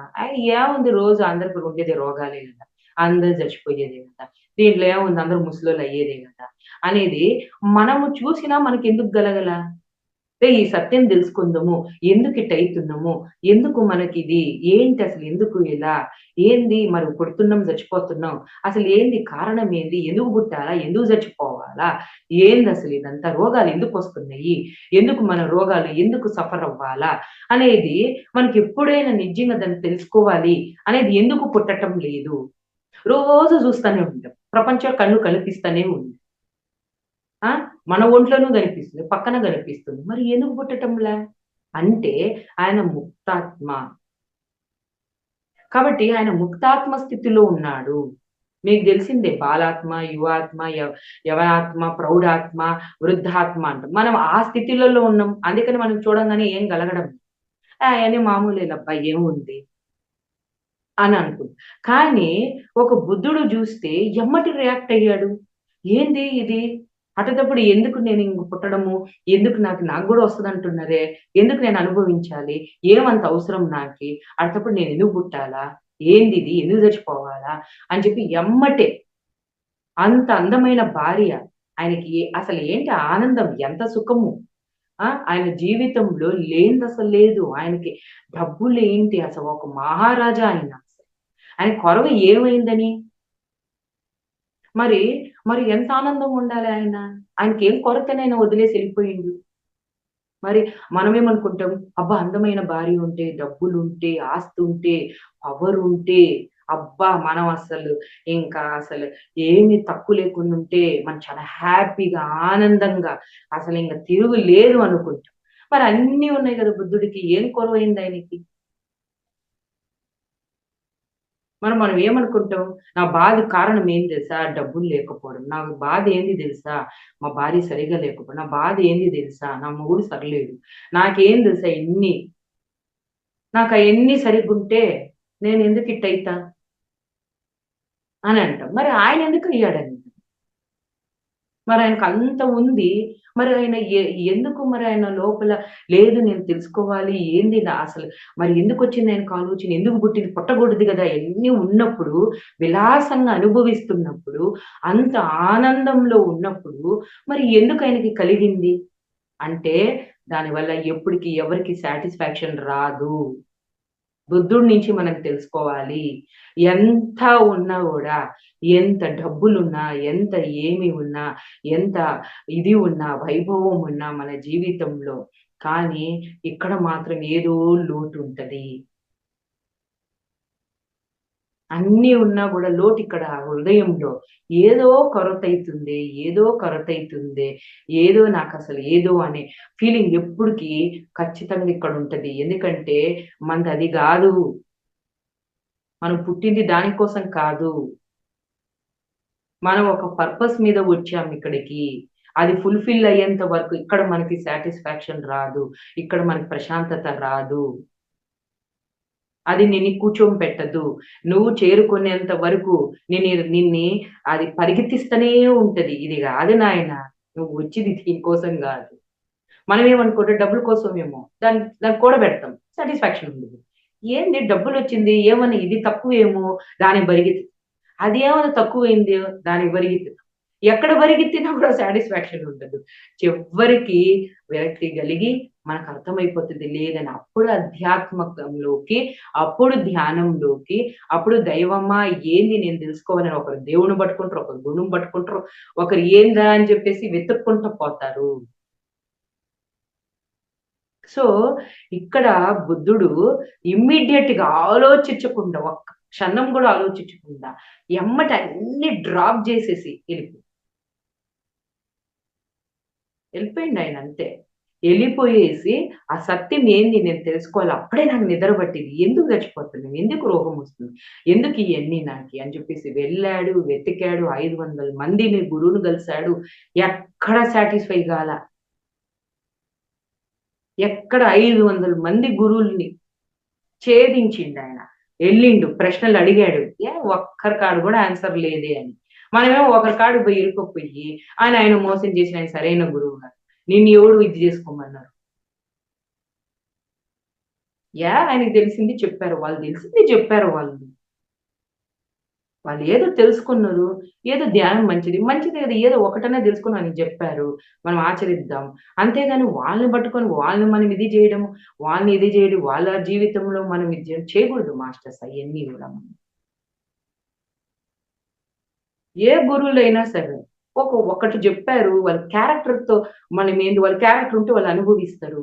ఏముంది, రోజు అందరికి ఉండేది రోగాలే గదా! అందరూ చచ్చిపోయేదే గదా! దీంట్లో ఏముంది, అందరూ ముసలోళ్ళు అయ్యేదే గదా! అనేది మనము చూసినా మనకెందుకు గలగల? ఈ సత్యం తెలుసుకుందాము. ఎందుకు ఇట్టయితున్నాము? ఎందుకు మనకిది? ఏంటి అసలు, ఎందుకు ఇలా? ఏంది మరి పుడుతున్నాం, చచ్చిపోతున్నాం. అసలు ఏంది కారణం ఏంది? ఎందుకు పుట్టాలా? ఎందుకు చచ్చిపోవాలా? ఏందసలు ఇదంతా? రోగాలు ఎందుకొస్తున్నాయి? ఎందుకు మన రోగాలు ఎందుకు సఫర్ అవ్వాలా? అనేది మనకెప్పుడైనా నిజంగా దాన్ని తెలుసుకోవాలి అనేది ఎందుకు పుట్టటం లేదు? రోజు చూస్తూనే ఉంటాం. ప్రపంచం కళ్ళు కనిపిస్తూనే ఉంది. ఆ! మన ఒంట్లోనూ గనిపిస్తుంది. పక్కన గనిపిస్తుంది. మరి ఎందుకు పుట్టటంలా? అంటే ఆయన ముక్తాత్మ. కాబట్టి ఆయన ముక్తాత్మ స్థితిలో ఉన్నాడు. మీకు తెలిసిందే బాలాత్మ, యువాత్మ, యవనాత్మ, ప్రౌఢాత్మ, వృద్ధాత్మ అంటాం. మనం ఆ స్థితిలలో ఉన్నాం. అందుకని మనం చూడంగానే ఏం గలగడం. అయన్నీ మామూలేలబ్బా ఏముంది అని అనుకుంటాం. కానీ ఒక బుద్ధుడు జూస్తే ఎమ్మటే రియాక్ట్ అయ్యాడు. ఏంది ఇది? అట్టటప్పుడు ఎందుకు నేను ఇంక పుట్టడము? ఎందుకు నాకు గూడా వస్తదంటున్నారే? ఎందుకు నేను అనుభవించాలి? ఏమంత అవసరం నాకి? అట్టప్పుడు నేనెందుకు పుట్టాలా? ఏందిది? ఎందుకు చచ్చిపోవాలా? అని చెప్పి ఎమ్మటే అంత అందమైన భార్య, ఆయనకి అసలు ఏంటి ఆనందం? ఎంత సుఖము? ఆయన జీవితంలో లేనిదసలు లేదు. ఆయనకి డబ్బులేంటి, అసలు ఒక మహారాజా ఆయన. ఆయన కొరవ ఏమైందని? మరి, మరి ఎంత ఆనందంగా ఉండాలి ఆయన? ఆయనకేం కొరతనైనా వదిలేసి ఎళ్ళిపోయిండు. మరి మనమేమనుకుంటాం, అబ్బా! అందమైన భార్య ఉంటే, డబ్బులుంటే, ఆస్తుంటే, పవరుంటే, అబ్బా! మనం అసలు ఇంకా అసలు ఏమి తక్కువ లేకుండా ఉంటే, మనం చాలా హ్యాపీగా, ఆనందంగా అసలింక తిరుగులేదు అనుకుంటాం. మరి అన్నీ ఉన్నాయి గదా బుద్ధుడికి. ఏం కొరవైంది ఆయనకి? మనం ఏమనుకుంటాం? నా బాధ కారణం ఏం తెలుసా? డబ్బులు లేకపోవడం. నా బాధ ఏంది తెలుసా? మా భార్య సరిగ్గా లేకపోవడం. నా బాధ ఏంది తెలుసా? నా మొగుడు సరిలేడు. నాకేం తెలుసా ఇన్ని? నాకయన్నీ సరిగ్గుంటే నేనెందుకు ఇట్టయితా? అని అంటాం. మరి ఆయనెందుకయ్యాడని? మరాయనకంత ఉంది. మరి ఆయన ఎందుకు మరి ఆయన లోపల లేదు, నేను తెలుసుకోవాలి. ఏంది అసలు మరి ఎందుకొచ్చింది ఆయనకు ఆలోచన? ఎందుకు పుట్టింది? పుట్టకూడదు గదా! ఇయన్నీ ఉన్నప్పుడు, విలాసంగా అనుభవిస్తున్నప్పుడు, అంత ఆనందంలో ఉన్నప్పుడు, మరి ఎందుకు ఆయనకి కలిగింది? అంటే దానివల్ల ఎప్పటికి ఎవరికీ సాటిస్ఫాక్షన్ రాదు. బుద్ధుడి నుంచి మనం తెలుసుకోవాలి. ఎంత ఉన్నా గూడా, ఎంత డబ్బులున్నా, ఎంత ఏమి ఉన్నా, ఎంత ఇది ఉన్నా, వైభవం ఉన్నా మన జీవితంలో, కానీ ఇక్కడ మాత్రం ఏదో లోటుంటది. అన్నీ ఉన్నా గూడా లోటిక్కడ హృదయంలో ఏదో కొరతైతుంది, ఏదో కొరతైతుంది, ఏదో నాకసలు ఏదో అనే ఫీలింగ్ ఎప్పుడికి ఖచ్చితంగా ఇక్కడుంటది. ఎందుకంటే మనదది గాదు. మనం పుట్టింది దానికోసం కాదు. మనం ఒక పర్పస్ మీద వచ్చాం ఇక్కడికి. అది ఫుల్‌ఫిల్ అయ్యేంత వరకు ఇక్కడ మనకి సాటిస్ఫాక్షన్ రాదు. ఇక్కడ మనకి ప్రశాంతత రాదు. అది నిన్ను కూర్చోంపెట్టదు. నువ్వు చేరుకునేంత వరకు నిన్ని అది పరిగెత్తిస్తనే ఉంటది. ఇది గాదు నాయనా, నువ్వు వచ్చింది దీనికోసం గాదు. మనమేమనుకుంటాం డబ్బుల కోసమేమో. దాన్ని కూడబెడతాం. సాటిస్ఫాక్షన్ ఉండదు. ఏంది డబ్బులొచ్చింది, ఏమన్నా ఇది తక్కువేమో దానికి అదేమన్నా తక్కువైంది దానికి పరిగెత్తుతాం. ఎక్కడ పరిగెత్తినా కూడా సాటిస్ఫాక్షన్ ఉండదు. చివ్వరికి విరక్తి కలిగి మనకర్థమైపోతది లేదని. అప్పుడు అధ్యాత్మకంలోకి, అప్పుడు ధ్యానంలోకి, అప్పుడు దైవమా ఏంది నేను తెలుసుకోవాలని ఒకరు దేవుడిని పట్టుకుంటారు, ఒకరు గురువుని పట్టుకుంటారు, ఒకరు ఏందా అని చెప్పేసి వెతుక్కుంటూ పోతారు. సో, ఇక్కడ బుద్ధుడు ఇమ్మీడియేట్‌గా ఆలోచించకుండా, ఒక్క క్షణం గూడా ఆలోచించకుండా, ఎమ్మటే అన్నీ డ్రాప్ జేసేసి ఎళ్ళిపోయిండాయన అంతే. ఎళ్ళిపోయేసి ఆ సత్యం ఏంది నేను తెలుసుకోవాలి. అప్పుడే నాకు నిద్ర పట్టింది. ఎందుకు చచ్చిపోతున్నాను? ఎందుకు రోగమొస్తుంది? ఎందుకు ఇయన్నీ నాకి? అని చెప్పేసి వెళ్ళాడు, వెతికాడు, 500 మందిని గురువుని కలిసాడు. ఎక్కడ సాటిస్ఫై గాల. ఎక్కడ 500 మంది గురువుల్ని. ఛేదించిండు ఆయన. వెళ్ళిండు, ప్రశ్నలు అడిగాడు. ఒక్కరి కాడు కూడా ఆన్సర్ లేదే అని. మనమేమో ఒకరి కాడు పోయి ఇరుక్కుపోయి ఆయన మోసం చేసిన ఆయన సరైన గురువు గారు. నిన్ను ఎవడు ఇది చేసుకోమన్నారు? ఆయనకి తెలిసింది చెప్పారు వాళ్ళు, తెలిసింది చెప్పారు వాళ్ళు. వాళ్ళు ఏదో తెలుసుకున్నారు, ఏదో ధ్యానం మంచిది కదా, ఏదో ఒకటనే తెలుసుకుని అని చెప్పారు, మనం ఆచరిద్దాం. అంతేగాని వాళ్ళని పట్టుకొని వాళ్ళని మనం ఇది చేయడం, వాళ్ళని ఇది చేయడం, వాళ్ళ జీవితంలో మనం ఇది చేయకూడదు మాస్టర్స్. అవన్నీ కూడా ఏ గురువులైనా సరే ఒకటి చెప్పారు, వాళ్ళ క్యారెక్టర్తో మనం ఏంటి, వాళ్ళ క్యారెక్టర్ ఉంటే వాళ్ళు అనుభవిస్తారు.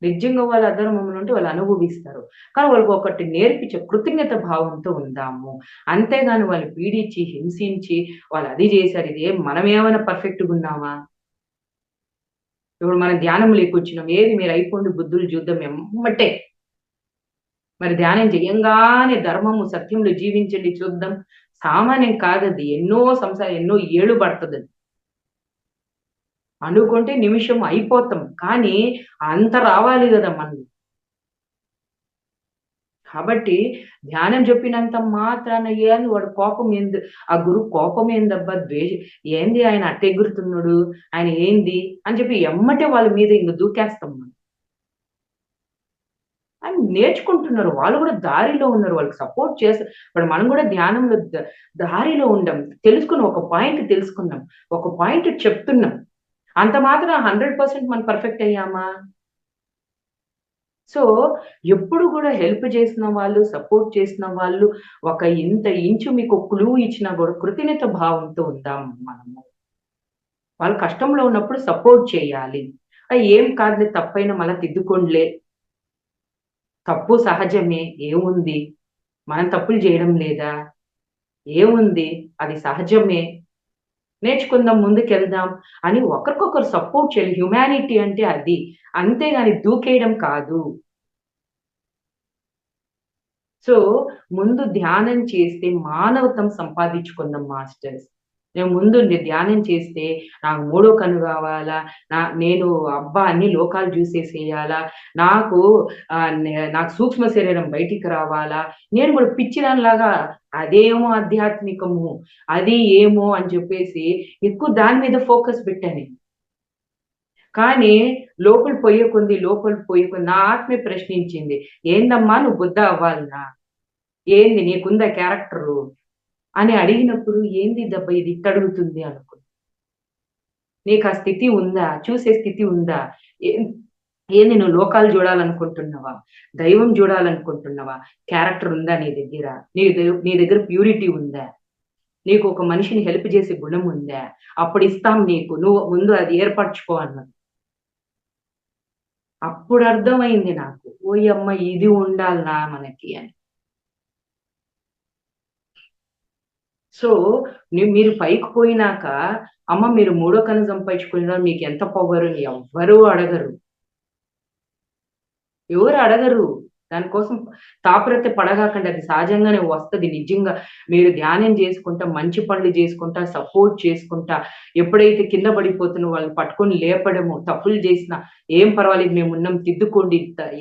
నిజంగా వాళ్ళ అధర్మం ఉంటే వాళ్ళు అనుభవిస్తారు. కానీ వాళ్ళకి ఒకటి నేర్పించే కృతజ్ఞత భావంతో ఉందాము. అంతేగాని వాళ్ళు పీడించి, హింసించి వాళ్ళు అది చేశారు, ఇది మనం ఏమైనా పర్ఫెక్ట్‌గా ఉన్నామా? ఇప్పుడు మనం ధ్యానంలోకి కూర్చున్నాం. ఏది మీరు అయిపోండి బుద్ధులు చూద్దాం ఎమ్మటే. మరి ధ్యానం చేయంగానే ధర్మము, సత్యంలో జీవించండి చూద్దాం. సామాన్యం కాదది. ఎన్నో ఏళ్ళు పడతదది. అనుకుంటే నిమిషం అయిపోతాం. కానీ అంత రావాలి గదా మనకి. కాబట్టి ధ్యానం చెప్పినంత మాత్రాన వాడు కోపం ఆ గురువు కోపం ఏందబ్బా, ఏంది ఆయన అట్ట ఎగురుతున్నాడు, ఆయన ఏంది అని చెప్పి ఎమ్మటే వాళ్ళ మీద ఇంక దూకేస్తాం మనం. ఆయన నేర్చుకుంటున్నారు, వాళ్ళు కూడా దారిలో ఉన్నారు, వాళ్ళకి సపోర్ట్ చేస్తారు. ఇప్పుడు మనం కూడా ధ్యానంలో దారిలో ఉండం, ఒక పాయింట్ తెలుసుకున్నాం, ఒక పాయింట్ చెప్తున్నాం. అంత మాత్రం 100% మనం పర్ఫెక్ట్ అయ్యామా? సో, ఎప్పుడు కూడా హెల్ప్ చేసిన వాళ్ళు, సపోర్ట్ చేసిన వాళ్ళు, ఒక ఇంచు మీకు క్లూ ఇచ్చినా కూడా కృతజ్ఞత భావంతో ఉందాం మనము. వాళ్ళు కష్టంలో ఉన్నప్పుడు సపోర్ట్ చేయాలి. ఏం కాదులే, తప్పైనా మళ్ళా దిద్దుకోండిలే. తప్పు సహజమే, ఏముంది? మనం తప్పులు చేయడం లేదా? ఏముంది? అది సహజమే. నేర్చుకుందాం, ముందుకెళ్దాం అని ఒకరికొకరు సపోర్ట్ చేయాలి. హ్యుమానిటీ అంటే అది. అంతేగాని దూకేయడం కాదు. సో, ముందు ధ్యానం చేస్తే మానవత్వం సంపాదించుకుందాం మాస్టర్స్. నేను ముందు ధ్యానం చేస్తే నాకు మూడో కన్ను కావాలా? నేను అబ్బా! అన్ని లోకాలు చూసేసేయాలా? నాకు నాకు సూక్ష్మ శరీరం బయటికి రావాలా? నేను కూడా పిచ్చిదానిలాగా అదేమో ఆధ్యాత్మికము, అది ఏమో అని చెప్పేసి ఎక్కువ దాని మీద ఫోకస్ పెట్టా నేను. కానీ లోపల పోయే కొద్ది నా ఆత్మే ప్రశ్నించింది. ఏందమ్మా నువ్వు బుద్ధ అవ్వాలనా? ఏంది నీకుందా క్యారెక్టరు? అని అడిగినప్పుడు ఏంది దబ్బా ఇది ఇట్టడుగుతుంది అనుకున్నా. నీకు ఆ స్థితి ఉందా? చూసే స్థితి ఉందా? ఏంది నువ్వు లోకాలు చూడాలనుకుంటున్నావా? దైవం చూడాలనుకుంటున్నావా? క్యారెక్టర్ ఉందా నీ దగ్గర? నీ దగ్గర ప్యూరిటీ ఉందా? నీకు ఒక మనిషిని హెల్ప్ చేసే గుణం ఉందా? అప్పుడు ఇస్తాం నీకు. నువ్వు ముందు అది ఏర్పరచుకో అన్నది. అప్పుడు అర్థమైంది నాకు. ఓయమ్మ ఇది ఉండాలినా మనకి అని. సో, మీరు పైకి పోయినాక, అమ్మ మీరు మూడో కన్ను సంపాదించుకున్నారు, మీకు ఎంత పవర్ అని ఎవ్వరూ అడగరు. ఎవరు అడగరు. దానికోసం తాపత్రయ పడగాకండి. అది సహజంగానే వస్తది. నిజంగా మీరు ధ్యానం చేసుకుంటా, మంచి పనులు చేసుకుంటా, సపోర్ట్ చేసుకుంటా, ఎప్పుడైతే కింద పడిపోతున్నో వాళ్ళని పట్టుకొని లేపడము, తప్పులు చేసినా ఏం పర్వాలేదు మేమున్నాం దిద్దుకోండి,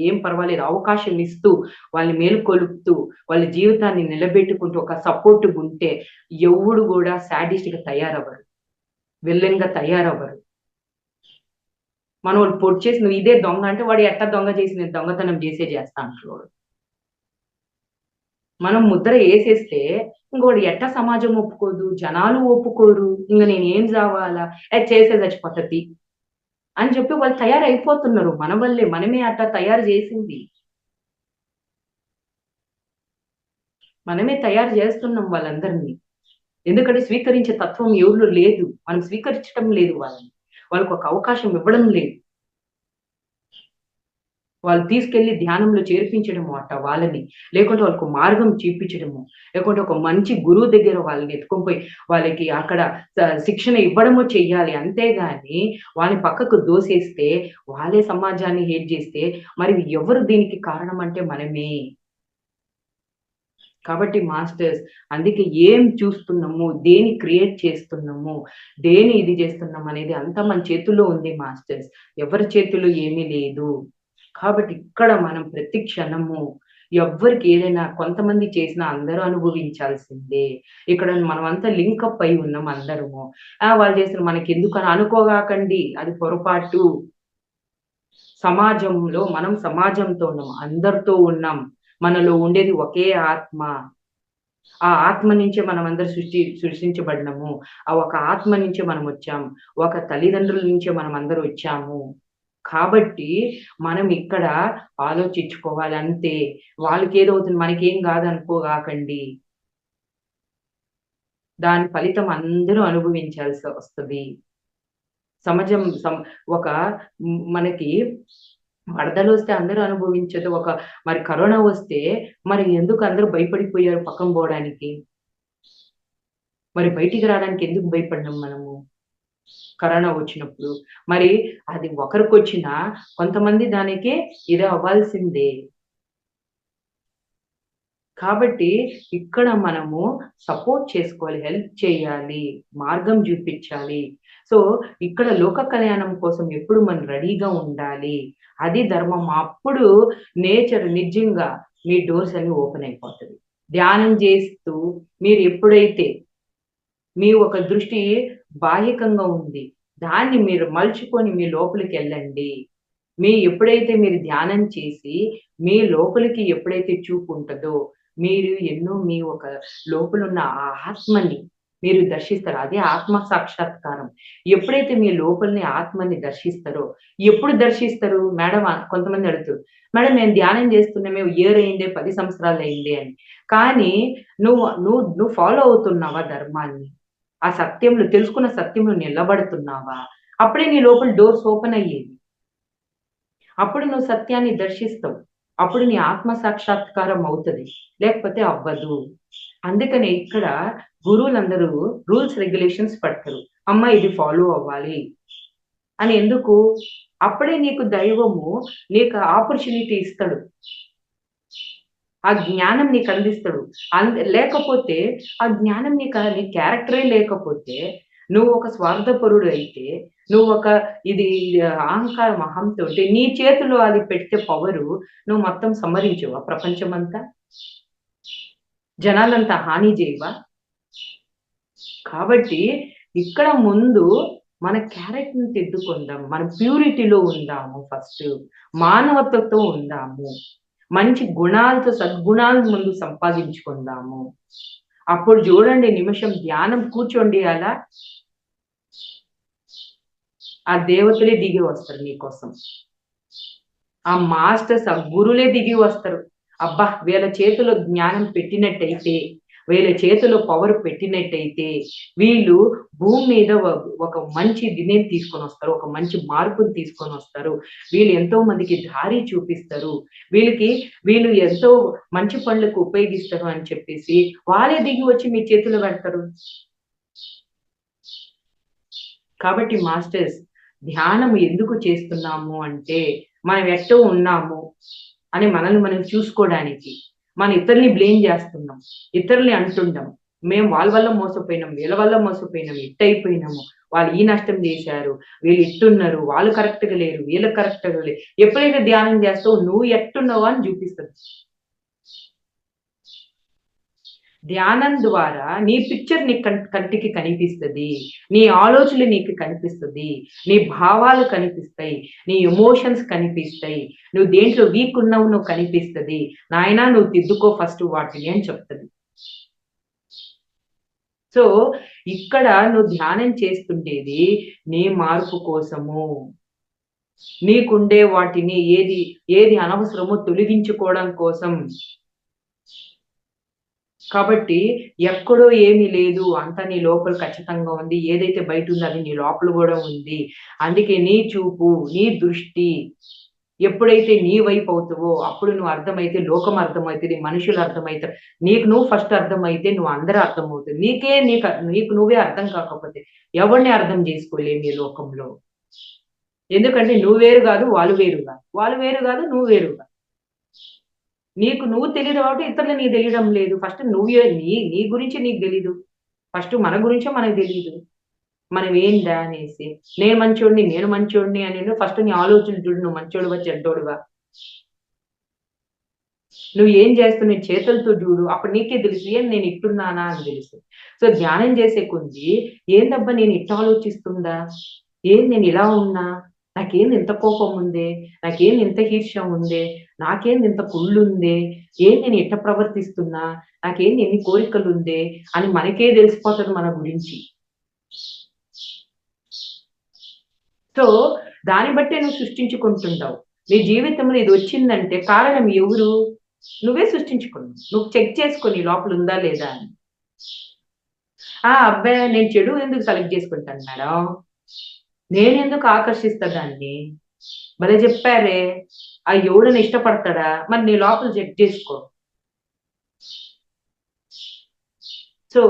ఏం పర్వాలేదు అవకాశం ఇస్తూ, వాళ్ళని మేలుకొలుపుతూ, వాళ్ళ జీవితాన్ని నిలబెట్టుకుంటూ ఒక సపోర్ట్‌గా ఉంటే ఎవడు కూడా సాడిస్ట్‌గా తయారవ్వరు. విలన్‌గా తయారవ్వరు. మనోళ్ళు పొడి చేసి నువ్వు ఇదే దొంగ అంటే వాడు ఎట్టా దొంగ చేసి నేను దొంగతనం చేస్తా అంటాడు వాడు. మనం ముద్ర ఏసేస్తే ఇంకోటి ఎట్టా సమాజం ఒప్పుకోదు, జనాలు ఒప్పుకోరు. ఇంక నేనేం జావాలా? చేసే చచ్చిపోతది అని చెప్పి వాళ్ళు తయారైపోతున్నారు. మన వల్లే, మనమే అట్టా తయారు చేసింది. మనమే తయారు చేస్తున్నాం వాళ్ళందరిని. ఎందుకంటే స్వీకరించే తత్వం ఎవరిలో లేదు. మనం స్వీకరించటం లేదు వాళ్ళని. వాళ్ళకొక అవకాశం ఇవ్వడం లేదు. వాళ్ళు తీసుకెళ్ళి ధ్యానంలో చేర్పించడము అట్ట వాళ్ళని. లేకుంటే వాళ్ళకు మార్గం చూపించడము. లేకుంటే ఒక మంచి గురువు దగ్గర వాళ్ళని ఎత్తుకొని పోయి వాళ్ళకి అక్కడ శిక్షణ ఇవ్వడము చెయ్యాలి. అంతేగాని వాళ్ళని పక్కకు దోసేస్తే, వాళ్ళే సమాజాన్ని హేట్ చేస్తే మరి ఎవరు దీనికి కారణం అంటే మనమే. కాబట్టి మాస్టర్స్ అందుకే ఏం చూస్తున్నాము, దేన్ని క్రియేట్ చేస్తున్నాము, ఇది చేస్తున్నాం అనేది అంతా మన చేతుల్లో ఉంది మాస్టర్స్. ఎవరి చేతుల్లో ఏమీ లేదు. కాబట్టి ఇక్కడ మనం ప్రతి క్షణము ఎవ్వరికి ఏదైనా కొంతమంది చేసినా అందరూ అనుభవించాల్సిందే. ఇక్కడ మనమంతా లింకప్ అయి ఉన్నాం అందరము. వాళ్ళు చేసిన మనకెందుకని అనుకోగాకండి. అది పొరపాటు. సమాజంలో మనం సమాజంతో ఉన్నాం. అందరితో ఉన్నాం. మనలో ఉండేది ఒకే ఆత్మ. ఆ ఆత్మ నుంచే మనమందరం సృష్టించబడినము. ఆ ఒక ఆత్మ నుంచే మనమొచ్చాం. ఒక తల్లిదండ్రుల నుంచే మనమందరం వచ్చాము. కాబట్టి మనం ఇక్కడ ఆలోచించుకోవాలి అంతే. వాళ్ళకేదవుతుంది మనకేం కాదనుకోగాకండి. దాని ఫలితం అందరూ అనుభవించాల్సి వస్తది. సమాజం ఒక మనకి వరదలొస్తే అందరూ అనుభవించదు. మరి కరోనా వస్తే మరి ఎందుకు అందరూ భయపడిపోయారు పక్కన పోవడానికి? మరి బయటికి రావడానికి ఎందుకు భయపడినాం మనము? కరోనా వచ్చినప్పుడు. మరి అది ఒకరికొచ్చినా కొంతమంది దానికి ఇది అవ్వాల్సిందే. కాబట్టి ఇక్కడ మనము సపోర్ట్ చేసుకోవాలి. హెల్ప్ చేయాలి. మార్గం చూపించాలి. సో, ఇక్కడ లోక కళ్యాణం కోసం ఎప్పుడు మనం రెడీగా ఉండాలి. అది ధర్మం. అప్పుడు నేచర్ నిజంగా మీ డోర్స్ అన్ని ఓపెన్ అయిపోతది. ధ్యానం చేస్తూ మీరు ఎప్పుడైతే మీ ఒక దృష్టి బాహ్యకంగా ఉంది. దాన్ని మీరు మలుచుకొని మీ లోపలికెళ్ళండి. ఎప్పుడైతే మీరు ధ్యానం చేసి, మీ లోపలికి ఎప్పుడైతే చూపు ఉంటదో, మీరు ఎన్నో మీ ఒక లోపలున్న ఆ ఆత్మని మీరు దర్శిస్తారు. అదే ఆత్మ సాక్షాత్కారం. ఎప్పుడైతే మీ లోపలిని ఆత్మని దర్శిస్తారో, ఎప్పుడు దర్శిస్తారు? మేడం కొంతమంది అడుగుతారు. మేడం నేను ధ్యానం చేస్తున్నా మేము ఇయర్ అయిందే, 10 సంవత్సరాలయిందే అని. కానీ నువ్వు నువ్వు నువ్వు ఫాలో అవుతున్నావా ధర్మాన్ని? ఆ సత్యంలో తెలుసుకున్న సత్యంలో నిలబడుతున్నావా? అప్పుడే నీ లోపల డోర్స్ ఓపెన్ అయ్యేవి. అప్పుడు నువ్వు సత్యాన్ని దర్శిస్తావు. అప్పుడు నీ ఆత్మ సాక్షాత్కారం అవుతది. లేకపోతే అవ్వదు. అందుకనే ఇక్కడ గురువులందరూ రూల్స్, రెగ్యులేషన్స్ పెడతారు. అమ్మ ఇది ఫాలో అవ్వాలి అని. ఎందుకు? అప్పుడే నీకు దైవము నీకు ఆపర్చునిటీ ఇస్తాడు. ఆ జ్ఞానం నీకు అందిస్తాడు. లేకపోతే ఆ జ్ఞానం నీ క్యారెక్టరే లేకపోతే, నువ్వు ఒక స్వార్థపరుడు అయితే, నువ్వు ఒక ఇది అహంకారం అహంతో ఉంటే, నీ చేతిలో అది పెడితే పవరు నువ్వు మొత్తం సంహరించవా ప్రపంచమంతా? జనాలంతా హాని చేయవా? కాబట్టి ఇక్కడ ముందు మన క్యారెక్టర్‌ని దిద్దుకుందాం. మనం ప్యూరిటీలో ఉందాము ఫస్ట్. మానవత్వతో ఉందాము. మంచి గుణాలతో సద్గుణాలను ముందు సంపాదించుకుందాము. అప్పుడు చూడండి నిమిషం ధ్యానం కూర్చోండి అలా. ఆ దేవతలే దిగి వస్తారు నీకోసం. ఆ మాస్టర్స్, ఆ గురులే దిగి వస్తారు. అబ్బా! వీళ్ళ చేతిలో జ్ఞానం పెట్టినట్టయితే, వీళ్ళ చేతిలో పవర్ పెట్టినట్టయితే, వీళ్ళు భూమి మీద ఒక మంచి దీన్ని తీసుకొనొస్తారు. ఒక మంచి మార్పుని తీసుకొనొస్తారు. వీళ్ళు ఎంతో మందికి దారి చూపిస్తారు. వీళ్ళు ఎంతో మంచి పనులకు ఉపయోగిస్తారు అని చెప్పేసి, వాళ్ళే దిగి వచ్చి మీ చేతిలో పెడతారు. కాబట్టి మాస్టర్స్, ధ్యానం ఎందుకు చేస్తున్నాము అంటే, మనం ఎట్టో ఉన్నాము అని మనల్ని మనం చూసుకోవడానికి. మనం ఇతరుల్ని బ్లేమ్ చేస్తున్నాం. ఇతరుల్ని అంటుంటాం. మేము వాళ్ళ వల్ల మోసపోయినాం, వీళ్ళ వల్ల మోసపోయినాం, ఇట్టయిపోయినాము. వాళ్ళు ఈ నష్టం చేశారు, వీళ్ళు ఇట్టున్నారు, వాళ్ళు కరెక్ట్‌గా లేరు, వీళ్ళు కరెక్ట్‌గా లేరు. ఎప్పుడైతే ధ్యానం చేస్తావో నువ్వు ఎట్టున్నావో అని చూపిస్తది. ధ్యానం ద్వారా నీ పిక్చర్ నీ కంటికి కనిపిస్తది. నీ ఆలోచనలు నీకు కనిపిస్తది. నీ భావాలు కనిపిస్తాయి. నీ ఎమోషన్స్ కనిపిస్తాయి. నువ్వు దేంట్లో వీక్ ఉన్నావు నువ్వు కనిపిస్తది. నాయనా నువ్వు తిద్దుకో ఫస్ట్ వాటిని అని చెప్తది. సో, ఇక్కడ నువ్వు ధ్యానం చేస్తుండేది నీ మార్పు కోసము. నీకుండే వాటిని ఏది అనవసరమో తొలగించుకోవడం కోసం. కాబట్టి ఎక్కడో ఏమీ లేదు. అంతా నీ లోపల ఖచ్చితంగా ఉంది. ఏదైతే బయటుందో అది నీ లోపల గూడా ఉంది. అందుకే నీ చూపు, నీ దృష్టి ఎప్పుడైతే నీ వైపు అవుతావో, అప్పుడు నువ్వు అర్థమైతే లోకం అర్థమైతది. మనుషులు అర్థమైతారు. నీకు నువ్వు ఫస్ట్ అర్థమైతే నువ్వు అందరూ అర్థమవుతది. నీకు నువ్వే అర్థం కాకపోతే ఎవరిని అర్థం చేసుకోలేము ఈ లోకంలో. ఎందుకంటే నువ్వు వేరు గాదు, వాళ్ళు వేరు గాదు. వాళ్ళు వేరు గాదు, నువ్వు వేరు గాదు. నీకు నువ్వు తెలీదు కాబట్టి ఇతరులు నీకు తెలియడం లేదు. ఫస్ట్ నువ్వే నీ గురించి నీకు తెలీదు. ఫస్ట్ మన గురించే మనకు తెలీదు. మనం ఏందా అనేసి. నేను మంచోడిని అని ఫస్ట్ నీ ఆలోచనలు చూడు. నువ్వు మంచోడివా? చెడ్డోడివా? నువ్వు ఏం చేస్తావు, నీ చేతులతో చూడు, అప్పుడు నీకే తెలుసు ఏం నేను ఇట్టున్నానా అని తెలుసు. సో ధ్యానం చేసే కొద్ది ఏందబ్బా నేను ఇట్ట ఆలోచిస్తుందా, ఏం నేను ఇలా ఉన్నా, నాకేంది ఇంత కోపం ఉందే, నాకేంది ఇంత ఈర్ష్యం ఉందే, నాకేంది ఇంత కుళ్ళు ఉందే, ఏం నేను ఇట్ట ప్రవర్తిస్తున్నా, నాకేంది ఎన్ని కోరికలు ఉందే అని మనకే తెలిసిపోతుంది మన గురించి. సో దాన్ని బట్టే నువ్వు సృష్టించుకుంటుంటావు. నీ జీవితంలో ఇది వచ్చిందంటే కారణం ఎవరు? నువ్వే సృష్టించుకున్నావు. నువ్వు చెక్ చేసుకొని లోపల ఉందా లేదా అని. అబ్బాయి నేను చెడు ఎందుకు సెలెక్ట్ చేసుకుంటాను మేడం, నేనెందుకు ఆకర్షిస్తా దాన్ని? భలే చెప్పారే, ఎవడని ఇష్టపడతాడా? మరి నీ లోపల చెక్ చేసుకో. సో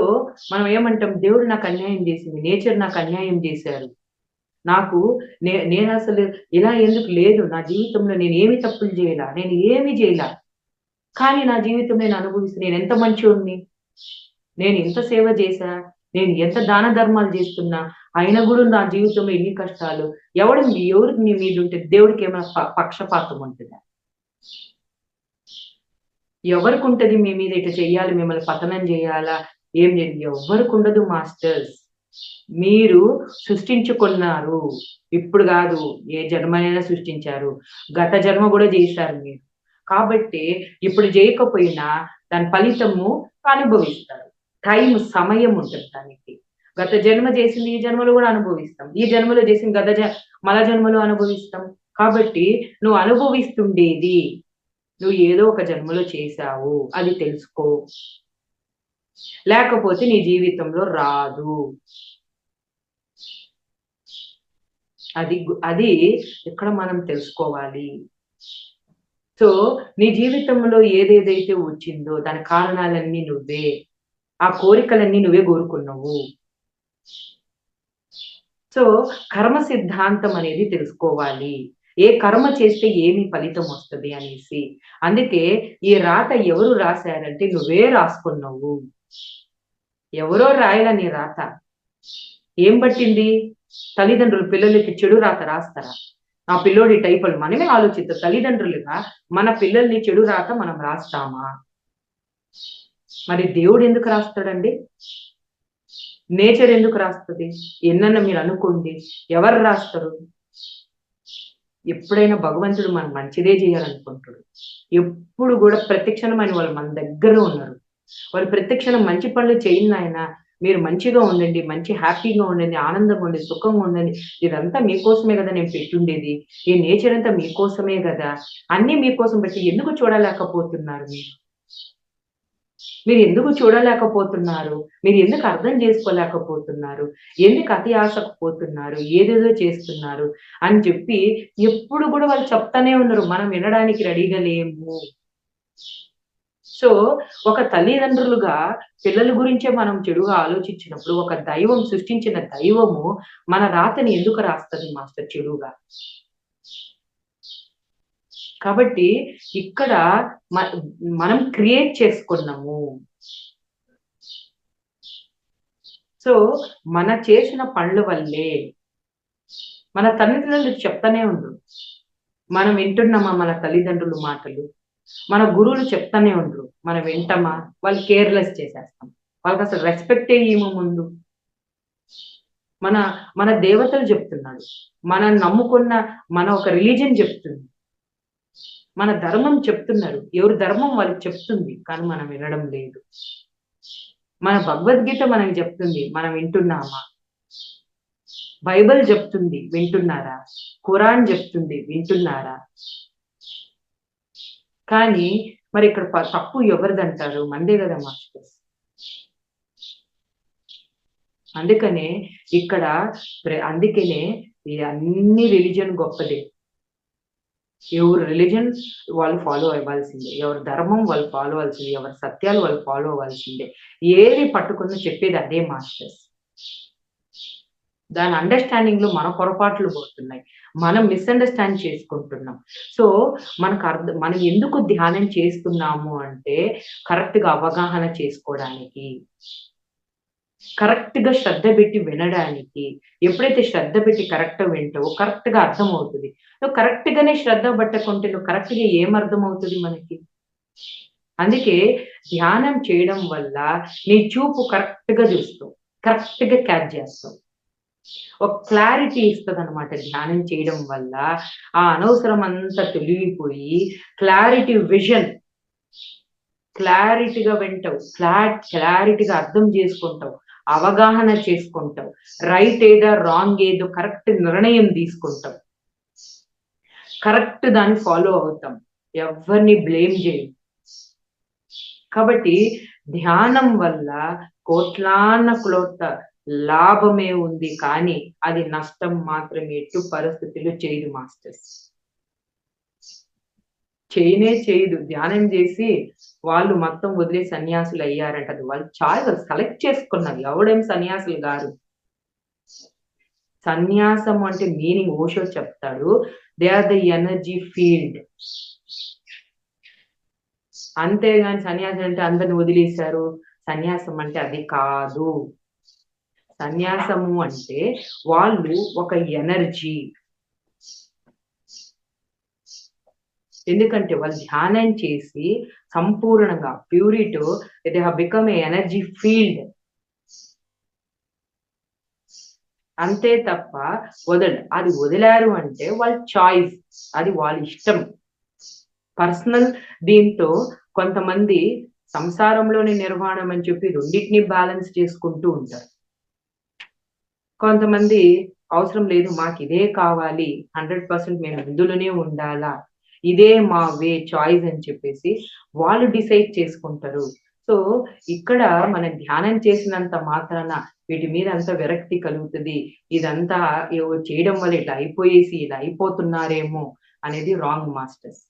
మనం ఏమంటాం, దేవుడు నాకు అన్యాయం చేసింది, నేచర్ నాకు అన్యాయం చేశారు, నాకు నేను అసలు ఇలా ఎందుకు లేదు, నా జీవితంలో నేను ఏమి తప్పులు చేయాల, నేను ఏమి చేయాల, కానీ నా జీవితం నేను అనుభవిస్తే నేను ఎంత మంచివాడిని, నేను ఎంత సేవ చేశా, నేను ఎంత దాన ధర్మాలు చేస్తున్నా, అయినా కూడా నా జీవితంలో ఎన్ని కష్టాలు. ఎవరికి నీ మీద ఉంటే దేవుడికి ఏమైనా పక్షపాతం ఉంటుందా? ఎవరికి ఉంటది మీ మీద ఇట్లా చెయ్యాలి, మిమ్మల్ని పతనం చేయాలా, ఏం చేయాలి? ఎవరికి ఉండదు మాస్టర్స్. మీరు సృష్టించుకున్నారు, ఇప్పుడు కాదు, ఏ జన్మనైనా సృష్టించారు, గత జన్మ కూడా చేశారు మీరు. కాబట్టి ఇప్పుడు చేయకపోయినా దాని ఫలితము అనుభవిస్తారు. సమయం ఉంటుంది దానికి. గత జన్మ చేసింది ఈ జన్మలో కూడా అనుభవిస్తాం, ఈ జన్మలో చేసింది మల జన్మలో అనుభవిస్తాం. కాబట్టి నువ్వు అనుభవిస్తుండేది నువ్వు ఏదో ఒక జన్మలో చేశావు, అది తెలుసుకో, లేకపోతే నీ జీవితంలో రాదు. అది ఇక్కడ మనం తెలుసుకోవాలి. సో నీ జీవితంలో ఏదేదైతే వచ్చిందో దాని కారణాలన్నీ నువ్వే, ఆ కోరికలన్నీ నువ్వే కోరుకున్నావు. సో కర్మ సిద్ధాంతం అనేది తెలుసుకోవాలి, ఏ కర్మ చేస్తే ఏమి ఫలితం వస్తుంది అనేసి. అందుకే ఈ రాత ఎవరు రాశారంటే నువ్వే రాసుకున్నావు, ఎవరో రాయలా నీ రాత. ఏం పట్టింది? తల్లిదండ్రులు పిల్లలకి చెడు రాత రాస్తారా? ఆ పిల్లోడి టైపులు మనమే ఆలోచిద్దాం. తల్లిదండ్రులుగా మన పిల్లల్ని చెడు రాత మనం రాస్తామా? మరి దేవుడు ఎందుకు రాస్తాడండి? నేచర్ ఎందుకు రాస్తుంది? ఎన్నన్నా మీరు అనుకోండి, ఎవరు రాస్తారు? ఎప్పుడైనా భగవంతుడు మనం మంచిదే చేయాలనుకుంటాడు. ఎప్పుడు కూడా ప్రత్యక్షణమైన వాళ్ళు మన దగ్గర ఉన్నారు. వాళ్ళు ప్రత్యక్షణం మంచి పనులు చేయండి ఆయన, మీరు మంచిగా ఉండండి, మంచి హ్యాపీగా ఉండండి, ఆనందంగా ఉండండి, సుఖంగా ఉండండి, ఇదంతా మీకోసమే కదా నేను పెట్టుండేది, ఈ నేచర్ అంతా మీకోసమే కదా, అన్నీ మీకోసం పెట్టి ఎందుకు చూడలేకపోతున్నారు? మీరు ఎందుకు చూడలేకపోతున్నారు? మీరు ఎందుకు అర్థం చేసుకోలేకపోతున్నారు? ఎందుకు అతి ఆశకు పోతున్నారు? ఏదేదో చేస్తున్నారు అని చెప్పి ఎప్పుడు కూడా వాళ్ళు చెప్తానే ఉన్నారు, మనం వినడానికి రెడీగా లేము. సో ఒక తల్లిదండ్రులుగా పిల్లల గురించే మనం చెడుగా ఆలోచించినప్పుడు ఒక దైవం సృష్టించిన దైవము మన రాతని ఎందుకు రాస్తుంది మాస్టర్ చెడుగా? కాబట్టి ఇక్కడ మనం క్రియేట్ చేసుకున్నాము. సో మన చేసిన పనుల వల్లే మన తల్లిదండ్రులు చెప్తానే ఉండరు, మనం వింటున్నామా మన తల్లిదండ్రుల మాటలు? మన గురువులు చెప్తానే ఉండరు, మనం వింటామా? వాళ్ళు కేర్లెస్ చేసేస్తాం, వాళ్ళకి అసలు రెస్పెక్టే ఏమో ముందు. మన మన దేవతలు చెప్తున్నాడు, మనం నమ్ముకున్న మన ఒక రిలీజన్ చెప్తుంది, మన ధర్మం చెప్తున్నారు, ఎవరి ధర్మం వాళ్ళకి చెప్తుంది, కానీ మనం వినడం లేదు. మన భగవద్గీత మనకి చెప్తుంది, మనం వింటున్నామా? బైబిల్ చెప్తుంది, వింటున్నారా? ఖురాన్ చెప్తుంది, వింటున్నారా? కానీ మరి ఇక్కడ తప్పు ఎవరిదంటారు? మందే కదా మాస్టర్స్. అందుకనే ఇక్కడ అందుకనే ఈ అన్ని రిలీజన్ గొప్పదే, ఎవరు రిలీజన్ వాళ్ళు ఫాలో అవ్వాల్సిందే, ఎవరి ధర్మం వాళ్ళు ఫాలో అవ్వాల్సిందే, ఎవరి సత్యాలు వాళ్ళు ఫాలో అవ్వాల్సిందే. ఏది పట్టుకుని చెప్పేది అదే మాస్టర్స్. దాని అండర్స్టాండింగ్ లో మన పొరపాట్లు పోతున్నాయి, మనం మిస్అండర్స్టాండ్ చేసుకుంటున్నాం. సో మనం ఎందుకు ధ్యానం చేస్తున్నాము అంటే కరెక్ట్ గా అవగాహన చేసుకోవడానికి. కరెక్ట్ గా శ్రద్ధ పెట్టి వినడానికి. ఎప్పుడైతే శ్రద్ధ పెట్టి కరెక్ట్ వింటావో కరెక్ట్ గా అర్థం అవుతుంది. నువ్వు కరెక్ట్ గానే శ్రద్ధ పట్టకుంటే నువ్వు కరెక్ట్ గా ఏం అర్థం అవుతుంది మనకి? అందుకే ధ్యానం చేయడం వల్ల నీ చూపు కరెక్ట్ గా చూస్తావు, కరెక్ట్ గా క్యాచ్ చేస్తావు, ఒక క్లారిటీ ఇస్తదనమాట. ధ్యానం చేయడం వల్ల ఆ అనవసరం అంతా తొలగిపోయి క్లారిటీ విజన్, క్లారిటీగా వింటావు, క్లారిటీగా అర్థం చేసుకుంటావు, అవగాహన చేసుకుంటావు, రైట్ ఏదో రాంగ్ ఏదో కరెక్ట్ నిర్ణయం తీసుకుంటాం, కరెక్ట్ దాన్ని ఫాలో అవుతాం, ఎవరిని బ్లేమ్ చేయం. కాబట్టి ధ్యానం వల్ల కోట్ల లాభమే ఉంది, కానీ అది నష్టం మాత్రమే ఎటు పరిస్థితులు చేయదు మాస్టర్స్. చేయదు. ధ్యానం చేసి వాళ్ళు మొత్తం వదిలే సన్యాసులు అయ్యారంట. అది వాళ్ళు చాయిస్ సెలెక్ట్ చేసుకున్నారు, ఎవడేం సన్యాసులు గారు. సన్యాసం అంటే మీనింగ్ ఓషో చెప్తాడు, they are the energy field. అంతేగాని సన్యాసం అంటే అందరిని వదిలేశారు, సన్యాసం అంటే అది కాదు. సన్యాసము అంటే వాళ్ళు ఒక ఎనర్జీ. ఎందుకంటే వాళ్ళు ధ్యానం చేసి సంపూర్ణంగా purity, they have become a energy field. అంతే తప్ప అది వదిలారు అంటే వాళ్ళ చాయిస్, అది వాళ్ళ ఇష్టం, పర్సనల్. దీంతో కొంతమంది సంసారంలోని నిర్వాణం అని చెప్పి రెండింటిని బ్యాలెన్స్ చేసుకుంటూ ఉంటారు. కొంతమంది అవసరం లేదు, మాకు ఇదే కావాలి, 100% మేము ఇందులోనే ఉండాలా, ఇదే మా వే చాయిస్ అని చెప్పేసి వాళ్ళు డిసైడ్ చేసుకుంటారు. సో ఇక్కడ మనం ధ్యానం చేసినంత మాత్రాన వీటి మీద అంత విరక్తి కలుగుతుంది, ఇదంతా చేయడం వల్ల ఇట్లా అయిపోయేసి ఇలా అయిపోతున్నారేమో అనేది రాంగ్ మాస్టర్స్.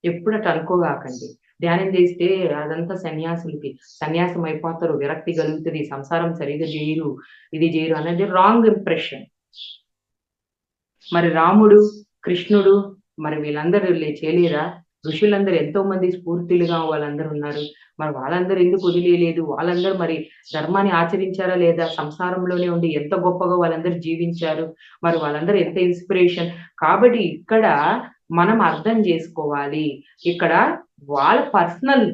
ఎప్పుడు అట్లా అనుకోగాకండి. ధ్యానం చేస్తే అదంతా సన్యాసులకి సన్యాసం అయిపోతారు, విరక్తి కలుగుతుంది, సంసారం సరిగా చేయరు, ఇది చేయరు అనేది రాంగ్ ఇంప్రెషన్. మరి రాముడు, కృష్ణుడు మరి వీళ్ళందరూ చేయలేరా? ఋషులందరూ ఎంతో మంది స్ఫూర్తిలుగా వాళ్ళందరూ ఉన్నారు. మరి వాళ్ళందరూ ఎందుకు వదిలేయలేదు? వాళ్ళందరూ మరి ధర్మాన్ని ఆచరించారా లేదా? సంసారంలోనే ఉండి ఎంత గొప్పగా వాళ్ళందరూ జీవించారు. మరి వాళ్ళందరూ ఎంత ఇన్స్పిరేషన్. కాబట్టి ఇక్కడ మనం అర్థం చేసుకోవాలి, ఇక్కడ వాళ్ళ పర్సనల్,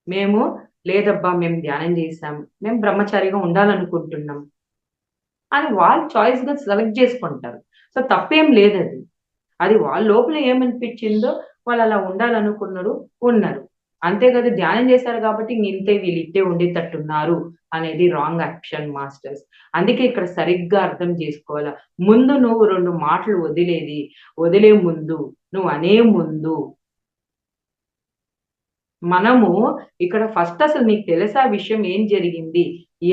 మేము లేదబ్బా మేము ధ్యానం చేసాం, మేము బ్రహ్మచారిగా ఉండాలనుకుంటున్నాం అని వాళ్ళు చాయిస్ గా సెలెక్ట్ చేసుకుంటారు. సో తప్పేం లేదు అది. అది వాళ్ళ లోపల ఏమనిపించిందో వాళ్ళు అలా ఉండాలనుకున్నారు, ఉన్నారు. అంతే కదా, ధ్యానం చేశారు కాబట్టి ఇంతే వీళ్ళు ఇట్టే ఉండేటట్టున్నారు అనేది రాంగ్ యాక్షన్ మాస్టర్స్. అందుకే ఇక్కడ సరిగ్గా అర్థం చేసుకోవాలా. ముందు నువ్వు 2 మాటలు వదిలే ముందు, నువ్వు అనే ముందు మనము ఇక్కడ ఫస్ట్ అసలు నీకు తెలుసా విషయం ఏం జరిగింది,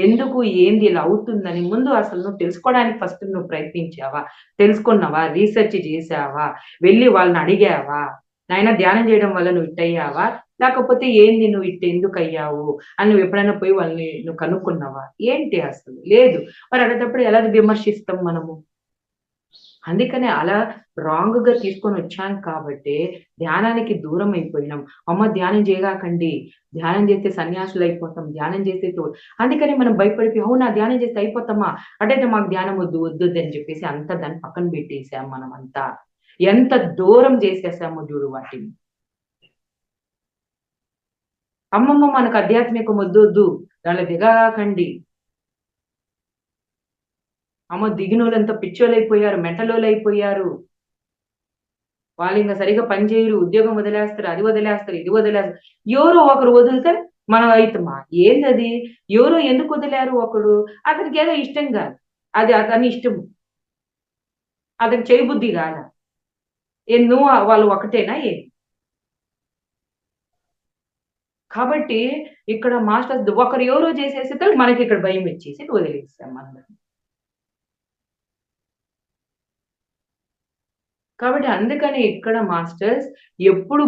ఎందుకు ఏంది ఇలా అవుతుందని ముందు అసలు నువ్వు తెలుసుకోవడానికి ఫస్ట్ నువ్వు ప్రయత్నించావా? తెలుసుకున్నావా? రీసెర్చ్ చేసావా? వెళ్ళి వాళ్ళని అడిగావా? నాయన ధ్యానం చేయడం వల్ల నువ్వు ఇట్టయ్యావా? లేకపోతే ఏంది నువ్వు ఎందుకు అయ్యావు అని నువ్వు ఎప్పుడైనా పోయి వాళ్ళని నువ్వు కనుక్కున్నావా? ఏంటి అసలు లేదు. మరి అడేటప్పుడు ఎలా విమర్శిస్తాం మనము? అందుకనే అలా రాంగ్ గా తీసుకొని వచ్చాం కాబట్టి ధ్యానానికి దూరం అయిపోయినాం. అమ్మ ధ్యానం చేయగాకండి, ధ్యానం చేస్తే సన్యాసులు అయిపోతాం, ధ్యానం చేస్తే అందుకని మనం భయపడిపోయి అవునా ధ్యానం చేస్తే అయిపోతామా, అంటే మాకు ధ్యానం వద్దు అని చెప్పేసి అంతా దాన్ని పక్కన పెట్టేసాం. మనం అంతా ఎంత దూరం చేసేసామో చూడు వాటిని. అమ్మమ్మ మనకు ఆధ్యాత్మికం వద్దు, దానిలో దిగాకండి. అమ్మ దిగినోళ్ళంతా పిచ్చోళ్ళైపోయారు, మెంటలోళ్ళైపోయారు. వాళ్ళు ఇంకా సరిగా పని చేయరు, ఉద్యోగం వదిలేస్తారు, అది వదిలేస్తారు, ఇది వదిలేస్తారు. ఎవరో ఒకరు వదిలితే మనం అవుతామా? ఏందది? ఎవరో ఎందుకు వదిలేరు? ఒకడు అతనికి ఏదో ఇష్టం కాదు, అది అతని ఇష్టము, అతనికి చేయబుద్ధి కాద. నువ్వు వాళ్ళు ఒకటేనా కాబట్టి ఇక్కడ మాస్టర్స్ ఒకరు ఎవరో చేసేస్తే మనకి ఇక్కడ భయం ఇచ్చేసి వదిలేస్తాం అందరం. కాబట్టి అందుకని ఇక్కడ మాస్టర్స్ ఎప్పుడు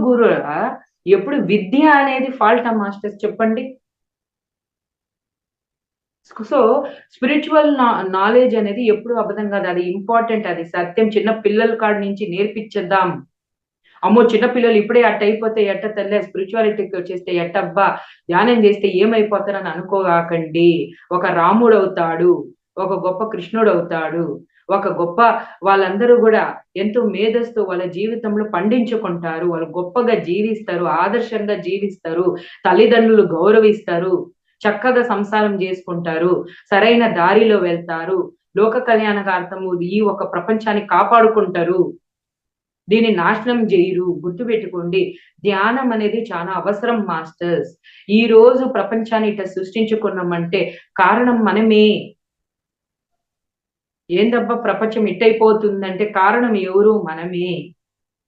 ఎప్పుడు విద్య అనేది ఫాల్ట్ మాస్టర్స్ చెప్పండి. సో స్పిరిచువల్ నాలెడ్జ్ అనేది ఎప్పుడు అబద్ధం కాదు, అది ఇంపార్టెంట్, అది సత్యం. చిన్న పిల్లల కాడి నుంచి నేర్పించేద్దాం. అమ్మో చిన్నపిల్లలు ఇప్పుడే అట్ట అయిపోతే ఎట్ట తల్లే, స్పిరిచువాలిటీకి వచ్చేస్తే ఎట్టబ్బా, ధ్యానం చేస్తే ఏమైపోతారని అనుకోకండి. ఒక రాముడు అవుతాడు, ఒక గొప్ప కృష్ణుడు అవుతాడు, ఒక గొప్ప వాళ్ళందరూ కూడా ఎంతో మేధస్సు వాళ్ళ జీవితంలో పండించుకుంటారు, వాళ్ళు గొప్పగా జీవిస్తారు, ఆదర్శంగా జీవిస్తారు, తల్లిదండ్రులు గౌరవిస్తారు, చక్కగా సంసారం చేసుకుంటారు, సరైన దారిలో వెళ్తారు, లోక కళ్యాణార్థము ఈ ఒక ప్రపంచాన్ని కాపాడుకుంటారు, దీన్ని నాశనం చేయరు. గుర్తుపెట్టుకోండి, ధ్యానం అనేది చాలా అవసరం మాస్టర్స్. ఈ రోజు ప్రపంచాన్ని ఇట్లా సృష్టించుకున్నామంటే కారణం మనమే. ఏందబ్బా ప్రపంచం ఇట్టయిపోతుందంటే కారణం ఎవరు? మనమే.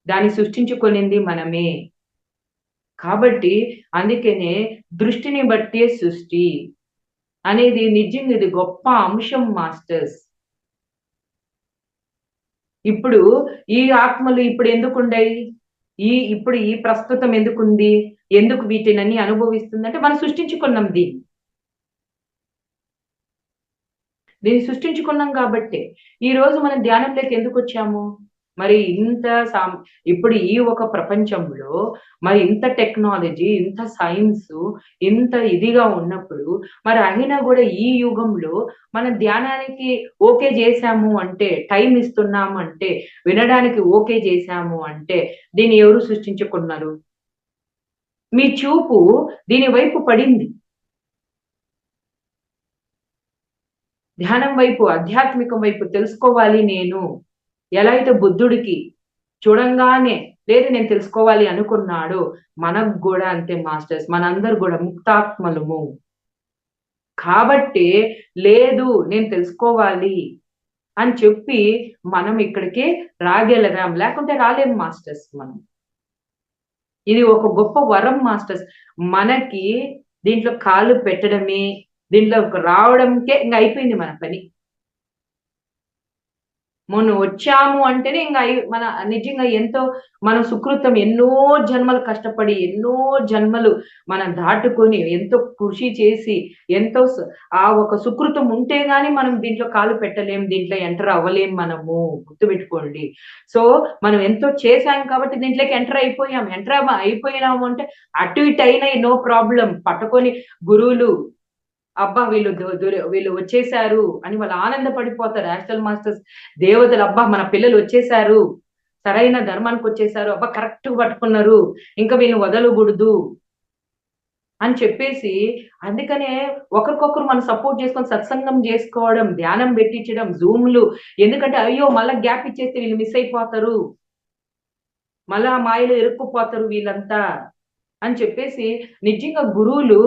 దాన్ని సృష్టించుకొనింది మనమే. కాబట్టి అందుకనే దృష్టిని బట్టే సృష్టి అనేది నిజంగా ఇది గొప్ప అంశం మాస్టర్స్. ఇప్పుడు ఈ ఆత్మలు ఇప్పుడు ఎందుకుండయి? ఇప్పుడు ఈ ప్రస్తుతం ఎందుకుంది? ఎందుకు వీటినన్నీ అనుభవిస్తుందంటే మనం సృష్టించుకున్నాం దీన్ని. దీన్ని సృష్టించుకున్నాం కాబట్టే. ఈరోజు మనం ధ్యానంలోకి ఎందుకొచ్చాము? మరి ఇంత ఇప్పుడు ఈ ఒక ప్రపంచంలో మరి ఇంత టెక్నాలజీ, ఇంత సైన్సు, ఇంత ఇదిగా ఉన్నప్పుడు మరి అయినా గూడా ఈ యుగంలో మనం ధ్యానానికి ఓకే జేశాము అంటే, టైం ఇస్తున్నాము అంటే, వినడానికి ఓకే జేశాము అంటే, దీన్ని ఎవరు సృష్టించుకున్నారు? మీ చూపు దీని వైపు పడింది. ధ్యానం వైపు, ఆధ్యాత్మికం వైపు తెలుసుకోవాలి నేను. ఎలా అయితే బుద్ధుడికి చూడంగానే లేదు నేను తెలుసుకోవాలి అనుకున్నాడో, మనకు గూడా అంతే మాస్టర్స్. మనందరూ గూడా ముక్తాత్మలము. కాబట్టి లేదు నేను తెలుసుకోవాలి అని చెప్పి మనం ఇక్కడికి రాగలిగాం. లేకుంటే రాలేం మాస్టర్స్ మనం. ఇది ఒక గొప్ప వరం మాస్టర్స్. మనకి దీంట్లో కాలు పెట్టడమే, దీంట్లోకి రావడంకే ఇంక అయిపోయింది మన పని. మొన్న వచ్చాము అంటేనే ఇంక మన నిజంగా ఎంతో మన సుకృతం ఎన్నో జన్మలు కష్టపడి, ఎన్నో జన్మలు మనం దాటుకొని, ఎంతో కృషి చేసి, ఎంతో ఆ ఒక సుకృతం ఉంటే గాని మనం దీంట్లో కాలు పెట్టలేం. దీంట్లో ఎంటర్ అవ్వలేం మనము. గుర్తుపెట్టుకోండి. సో, మనం ఎంతో చేశాం కాబట్టి దీంట్లోకి ఎంటర్ అయిపోయాం. అయిపోయినాము అంటే అటు ఇటు అయినాయి నో ప్రాబ్లమ్. పట్టుకొని గురువులు అబ్బా! వీళ్ళు వచ్చేసారు అని వాళ్ళు ఆనందపడిపోతారు. యాస్ట్రల్ మాస్టర్స్ దేవతలు అబ్బా! మన పిల్లలు వచ్చేసారు. సరైన ధర్మానికొచ్చేసారు. అబ్బా! కరెక్ట్‌గా పట్టుకున్నారు. ఇంక వీళ్ళని వదలగూడదు అని చెప్పేసి అందుకనే ఒకరికొకరు మనం సపోర్ట్ చేసుకొని సత్సంగం జేసుకోవడం, ధ్యానం పెట్టించడం, జూమ్‌లు ఎందుకంటే అయ్యో! మళ్ళా గ్యాప్ ఇచ్చేస్తే వీళ్ళు మిస్ అయిపోతారు. మళ్ళా మాయలో ఇరుక్కుపోతారు వీళ్ళంతా అని చెప్పేసి నిజంగా గురువులు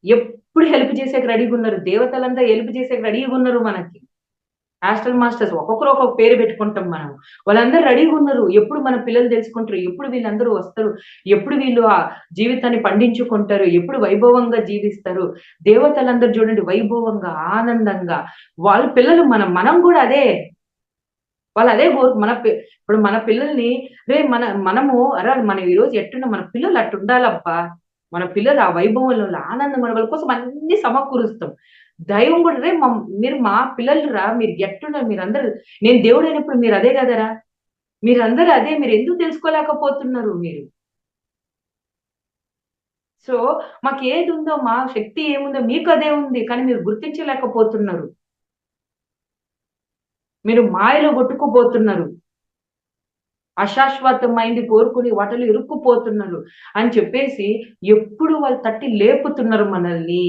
ఎప్పుడు హెల్ప్ చేసేకి రెడీగున్నారు. దేవతలంతా హెల్ప్ చేసేకి రెడీగున్నారు మనకి. యాస్ట్రల్ మాస్టర్స్ ఒక్కొక్కరు ఒక్కొక్క పేరు పెట్టుకుంటాం మనం. వాళ్ళందరూ రెడీగున్నారు. ఎప్పుడు మన పిల్లలు తెలుసుకుంటారు, ఎప్పుడు వీళ్ళందరూ వస్తారు, ఎప్పుడు వీళ్ళు ఆ జీవితాన్ని పండించుకుంటారు, ఎప్పుడు వైభవంగా జీవిస్తారు. దేవతలందరూ చూడండి వైభవంగా, ఆనందంగా వాళ్ళ పిల్లలు మనం గూడా అదే. వాళ్ళు అదే ఇప్పుడు మన పిల్లల్ని మనము మనం ఈరోజు ఎట్టున్నాం మన పిల్లలు అట్టుండాలబ్బా! మన పిల్లలు ఆ వైభవంలో ఆనందం వాళ్ళ కోసం అన్నీ సమకూరుస్తాం. దైవం గూడా మీరు మా పిల్లలురా మీరు ఎట్టున్నారు మీరందరూ నేను దేవుడైనప్పుడు మీరు అదే గదరా! మీరందరూ అదే మీరెందుకు తెలుసుకోలేకపోతున్నారు మీరు? సో, మాకేదుందో మా శక్తి ఏముందో మీకు అదే ఉంది. కానీ మీరు గుర్తించలేకపోతున్నారు. మీరు మాయలో కొట్టుకుపోతున్నారు. అశాశ్వతమైంది కోరుకుని వాటిలో ఇరుక్కుపోతున్నారు అని చెప్పేసి ఎప్పుడు వాళ్ళు తట్టి లేపుతున్నారు మనల్ని.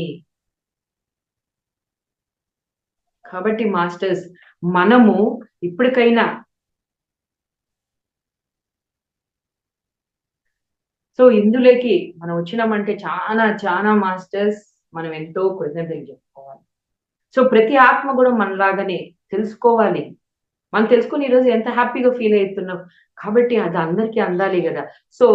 కాబట్టి మాస్టర్స్ మనము ఇప్పటికైనా సో ఇందులోకి మనం వచ్చినామంటే చానా మాస్టర్స్ మనం ఎంతో కృతజ్ఞతలు చెప్పుకోవాలి. సో ప్రతి ఆత్మ కూడా మనలాగానే తెలుసుకోవాలి. మనం తెలుసుకొని ఈరోజు ఎంత హ్యాపీగా ఫీల్ అయితున్నాం. కాబట్టి అది అందరికీ అందాలి గదా! సో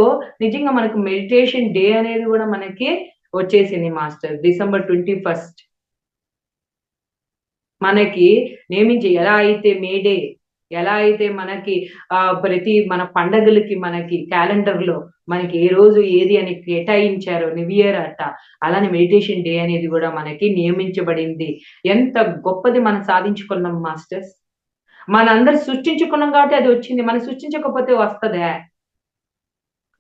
నిజంగా మనకు మెడిటేషన్ డే అనేది గూడా మనకి వచ్చేసింది మాస్టర్. డిసెంబర్ 21 మనకి నియమించి ఎలా అయితే మే డే, ఎలా అయితే మనకి ప్రతి మన పండగలకి మనకి క్యాలెండర్‌లో మనకి ఏ రోజు ఏది అని కేటాయించారో న్యూ ఇయర్ అట్ట, అలానే మెడిటేషన్ డే అనేది గూడా మనకి నియమించబడింది. ఎంత గొప్పది మనం సాధించుకున్నాం మాస్టర్స్. మనందరం సృష్టించుకున్నాం కాబట్టి అది వచ్చింది. మనం సృష్టించకపోతే వస్తదా?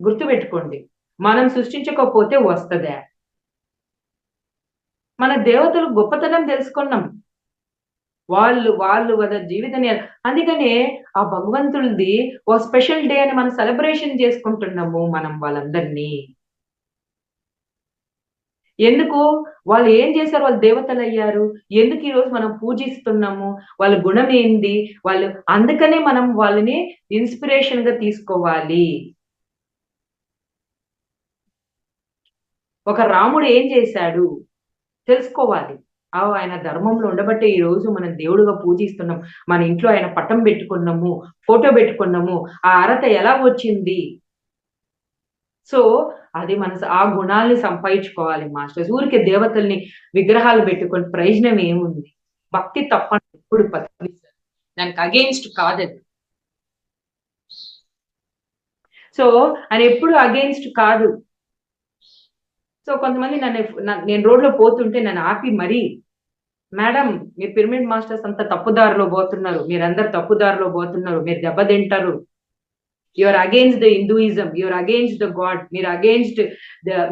గుర్తుపెట్టుకోండి. మనం సృష్టించకపోతే వస్తదా? మన దేవతలు గొప్పతనం తెలుసుకున్నాం. వాళ్ళు వాళ్ళు వాళ్ళ జీవితాన్ని అందుకనే ఆ భగవంతుడిది ఓ స్పెషల్ డే అని మనం సెలబ్రేషన్ చేసుకుంటున్నాము మనం వాళ్ళందరినీ. ఎందుకు? వాళ్ళు ఏం చేశారు? వాళ్ళు దేవతలయ్యారు. ఎందుకు ఈరోజు మనం పూజిస్తున్నాము? వాళ్ళ గుణం ఏంది? వాళ్ళు అందుకనే మనం వాళ్ళని ఇన్‌స్పిరేషన్‌గా తీసుకోవాలి. ఒక రాముడు ఏం చేశాడు? తెలుసుకోవాలి. ఆయన ధర్మంలో ఉండబట్టే ఈరోజు మనం దేవుడుగా పూజిస్తున్నాం. మన ఇంట్లో ఆయన పటం పెట్టుకున్నాము, ఫోటో పెట్టుకున్నాము. ఆ అర్హత ఎలా వచ్చింది? సో, అది మన ఆ గుణాల్ని సంపాదించుకోవాలి మాస్టర్స్. ఊరికే దేవతల్ని విగ్రహాలు పెట్టుకొని ప్రయోజనం ఏముంది? భక్తి తప్పని ఎప్పుడు పట్టించరు. దానికి అగెయిన్స్ట్ కాదది. సో, ఆయన ఎప్పుడు అగెయిన్స్ట్ కాదు. సో, కొంతమంది నేను రోడ్‌లో పోతుంటే నన్ను ఆపి మరీ, "మేడం మీరు పిరమిడ్ మాస్టర్స్ అంతా తప్పు దారిలో పోతున్నారు. మీరందరూ తప్పు దారిలో పోతున్నారు. మీరు దెబ్బతింటారు. You are against the Hinduism. You are against the God. మీరు అగెయిన్స్ట్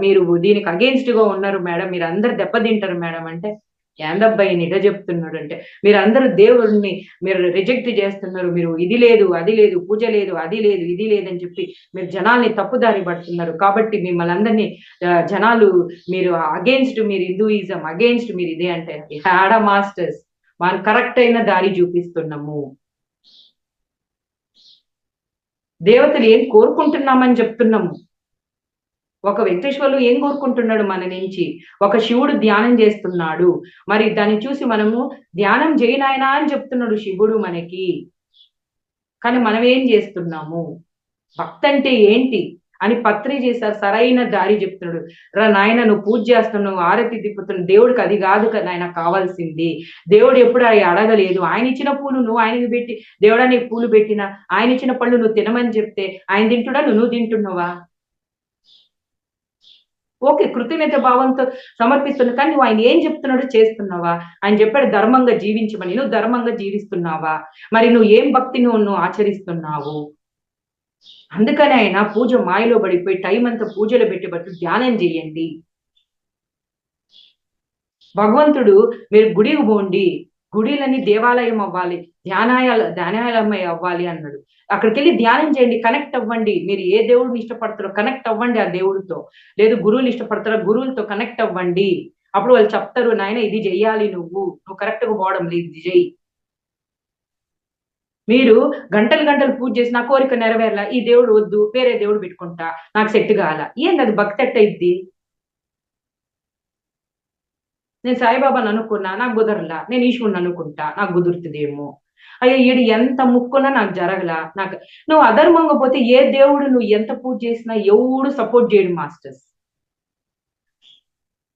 మీరు దీనికి అగెయిన్స్ట్‌గా ఉన్నారు మేడం. మీరందరూ దెబ్బతింటారు మేడం" అంటే, ఏందబ్బా ఈయన ఇట చెప్తున్నాడంటే, మీరందరూ దేవుడిని మీరు రిజెక్ట్ చేస్తున్నారు. మీరు ఇది లేదు, అది లేదు, పూజ లేదు, అది లేదు, ఇది లేదని చెప్పి మీరు జనాల్ని తప్పుదారి పడుతున్నారు. కాబట్టి మిమ్మల్ని అందరిని జనాలు మీరు అగెయిన్స్ట్ మీరు హిందూయిజం, అగెయిన్స్ట్ మీరు ఇదే అంటే, యాడ మాస్టర్స్ మనం కరెక్ట్ అయిన దారి చూపిస్తున్నాము. దేవతలు ఏం కోరుకుంటున్నామని చెప్తున్నాము. ఒక వెంకటేశ్వర్లు ఏం కోరుకుంటున్నాడు మన నుంచి? ఒక శివుడు ధ్యానం చేస్తున్నాడు. మరి దాన్ని చూసి మనము ధ్యానం చేయి నాయనా అని చెప్తున్నాడు శివుడు మనకి. కానీ మనం ఏం చేస్తున్నాము? భక్తంటే ఏంటి? అని పత్రి చేశారు సరైన దారి చెప్తున్నాడు. రా నాయన నువ్వు పూజ చేస్తున్నావు, ఆరతి తిప్పుతున్నావు. దేవుడికి అది కాదు నాయన కావాల్సింది. దేవుడు ఎప్పుడు అవి అడగలేదు. ఆయన ఇచ్చిన పూలు నువ్వు ఆయనకి పెట్టి దేవుడా నీకు పూలు పెట్టినా, ఆయన ఇచ్చిన పళ్ళు నువ్వు తినమని చెప్తే ఆయన తింటుడా నువ్వు తింటున్నావా? ఓకే. కృతజ్ఞత భావంతో సమర్పిస్తున్నా. కానీ నువ్వు ఆయన ఏం చెప్తున్నాడో చేస్తున్నావా? ఆయన చెప్పాడు ధర్మంగా జీవించమని. నువ్వు ధర్మంగా జీవిస్తున్నావా? మరి నువ్వు ఏం భక్తి నువ్వు ఆచరిస్తున్నావు? అందుకనే ఆయన పూజ మాయలో పడిపోయి టైం అంతా పూజలో పెట్టేబట్టు ధ్యానం చేయండి. భగవంతుడు మీరు గుడికి పోండి. గుడిలన్నీ దేవాలయం అవ్వాలి. ధ్యానాలయమై అవ్వాలి అన్నాడు. అక్కడికెళ్ళి ధ్యానం చేయండి. కనెక్ట్ అవ్వండి. మీరు ఏ దేవుడిని ఇష్టపడతారో కనెక్ట్ అవ్వండి ఆ దేవుడితో. లేదు గురువుని ఇష్టపడతారో గురువులతో కనెక్ట్ అవ్వండి. అప్పుడు వాళ్ళు చెప్తారు నాయన ఇది చెయ్యాలి నువ్వు. నువ్వు కరెక్ట్‌గా పోవడం లేదు. ఇది చెయ్యి. మీరు గంటలు గంటలు పూజ చేసి నా కోరిక నెరవేరలా. ఈ దేవుడు వద్దు. వేరే దేవుడు పెట్టుకుంటా. నాకు సెట్ కాలా. ఏందది భక్తి ఎట్టయిద్ది? నేను సాయిబాబాని అనుకున్నా. నాకు కుదరలా. నేను ఈశ్వరుడిని అనుకుంటా. నాకు కుదురుతదేమో. అయ్యో! ఈడు ఎంత మొక్కున్నా నాకు జరగలా. నువ్వు అధర్మంగా పోతే ఏ దేవుడు నువ్వు ఎంత పూజ చేసినా ఎవడు సపోర్ట్ చేయడు మాస్టర్స్.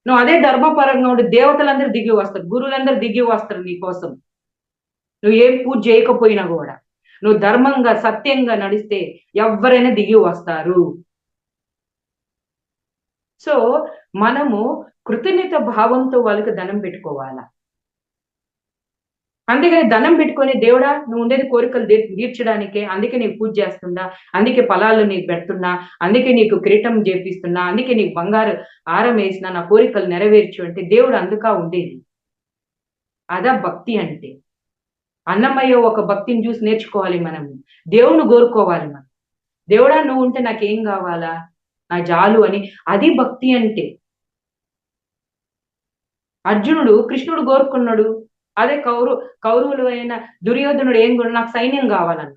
నువ్వు అదే ధర్మపరంగా ఉండి దేవతలందరూ దిగి వస్తారు. గురువులందరూ దిగి వస్తారు నీ కోసం. నువ్వు ఏం పూజ చేయకపోయినా గూడా. నువ్వు ధర్మంగా, సత్యంగా నడిస్తే ఎవ్వరైనా దిగి వస్తారు. సో, మనము కృతజ్ఞత భావంతో వాళ్ళకి దండం పెట్టుకోవాలా. అంతేగాని దండం పెట్టుకొని దేవుడా నువ్వు ఉండేది కోరికలు తీర్చడానికే. అందుకే నీకు పూజ చేస్తున్నా. అందుకే ఫలాలు నీకు పెడుతున్నా. అందుకే నీకు కిరీటం చేపిస్తున్నా. అందుకే నీకు బంగారు హారం వేసినా. నా కోరికలు నెరవేర్చు అంటే దేవుడు అందుకా ఉండేది. అదా భక్తి అంటే. అన్నమయ్య ఒక భక్తిని చూసి నేర్చుకోవాలి మనము. దేవుడిని కోరుకోవాలి మనం. దేవుడా నువ్వు ఉంటే నాకేం కావాలా? నా జాలు అని అది భక్తి అంటే. అర్జునుడు కృష్ణుడు కోరుకున్నాడు. అదే కౌరవులు అయిన దుర్యోధనుడు ఏం కూడా నాకు సైన్యం కావాలన్న.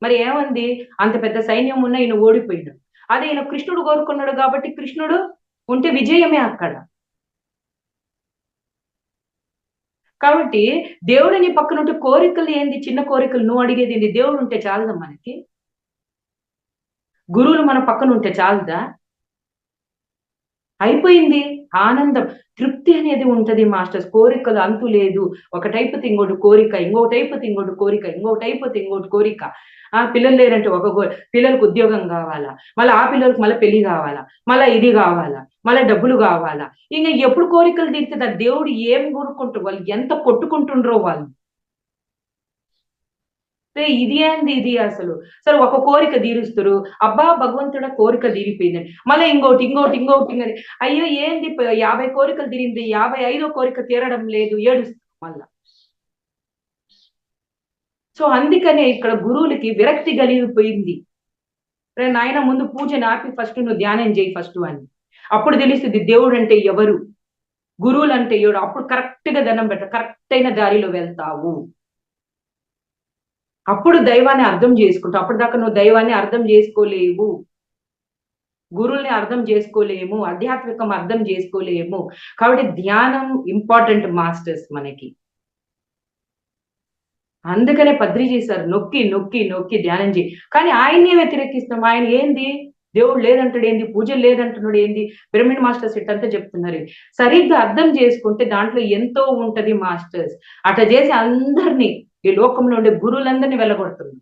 మరి ఏమంది? అంత పెద్ద సైన్యం ఉన్న ఈయన ఓడిపోయినాడు. అదే ఈయన కృష్ణుడు కోరుకున్నాడు కాబట్టి కృష్ణుడు ఉంటే విజయమే అక్కడ. కాబట్టి దేవుడు నీ పక్కన ఉంటే కోరికలు ఏంది? చిన్న కోరికలు నువ్వు అడిగేది ఏంది? దేవుడు ఉంటే చాలదా మనకి? గురువులు మన పక్కన ఉంటే చాలదా? అయిపోయింది. ఆనందం, తృప్తి అనేది ఉంటది మాస్టర్స్. కోరికలు అంతు లేదు. ఒకటైపోతే ఇంకోటి కోరిక, ఇంకోటైపోతే ఇంకోటి కోరిక, ఇంకోటైపోతే ఇంకోటి కోరిక. పిల్లలు లేరంటే పిల్లలకు ఉద్యోగం కావాలా, మళ్ళా ఆ పిల్లలకు మళ్ళా పెళ్లి కావాలా, మళ్ళా ఇది కావాలా, మళ్ళా డబ్బులు కావాలా. ఇంక ఎప్పుడు కోరికలు తీరుతదా? దేవుడు ఏం కోరుకుంటారు? వాళ్ళు ఎంత కొట్టుకుంటుండ్రో వాళ్ళు. ఇది ఏంది ఇది అసలు. సరే ఒక కోరిక తీరుస్తారు, అబ్బా భగవంతుడా కోరిక తీరిపోయిందని, మళ్ళీ ఇంకోటి ఇంకోటి ఇంకోటి అని, అయ్యో ఏంది 50 కోరికలు తీరింది, 55వ కోరిక తీరడం లేదు, ఏడుస్తారు మళ్ళా. సో అందుకనే ఇక్కడ గురువులకి విరక్తి కలిగిపోయింది. రే నాయన ముందు పూజ నాపి ఫస్ట్ నువ్వు ధ్యానం చేయి ఫస్ట్ అని. అప్పుడు తెలుస్తుంది దేవుడు అంటే ఎవరు, గురువులు అంటే ఎవరు. అప్పుడు కరెక్ట్ గా దండం పెట్ట, కరెక్ట్ అయిన దారిలో వెళ్తావు. అప్పుడు దైవాన్ని అర్థం చేసుకుంటావు. అప్పుడు దాకా నువ్వు దైవాన్ని అర్థం చేసుకోలేవు, గురువుల్ని అర్థం చేసుకోలేము, ఆధ్యాత్మికం అర్థం చేసుకోలేము. కాబట్టి ధ్యానం ఇంపార్టెంట్ మాస్టర్స్ మనకి. అందుకనే పత్రిజీ సార్ నొక్కి నొక్కి నొక్కి ధ్యానం చేయి. కానీ ఆయన్నే వ్యతిరేకిస్తాం. ఆయన ఏంది దేవుడు లేదంటాడు ఏంది, పూజలు లేదంటున్నాడు ఏంది, పిరమిడ్ మాస్టర్స్ ఇట్టంతా చెప్తున్నారు. సరిగ్గా అర్థం చేసుకుంటే దాంట్లో ఎంతో ఉంటది మాస్టర్స్. అట్లా చేసి అందరినీ, ఈ లోకంలో ఉండే గురువులందరినీ వెళ్ళగొడుతున్నారు.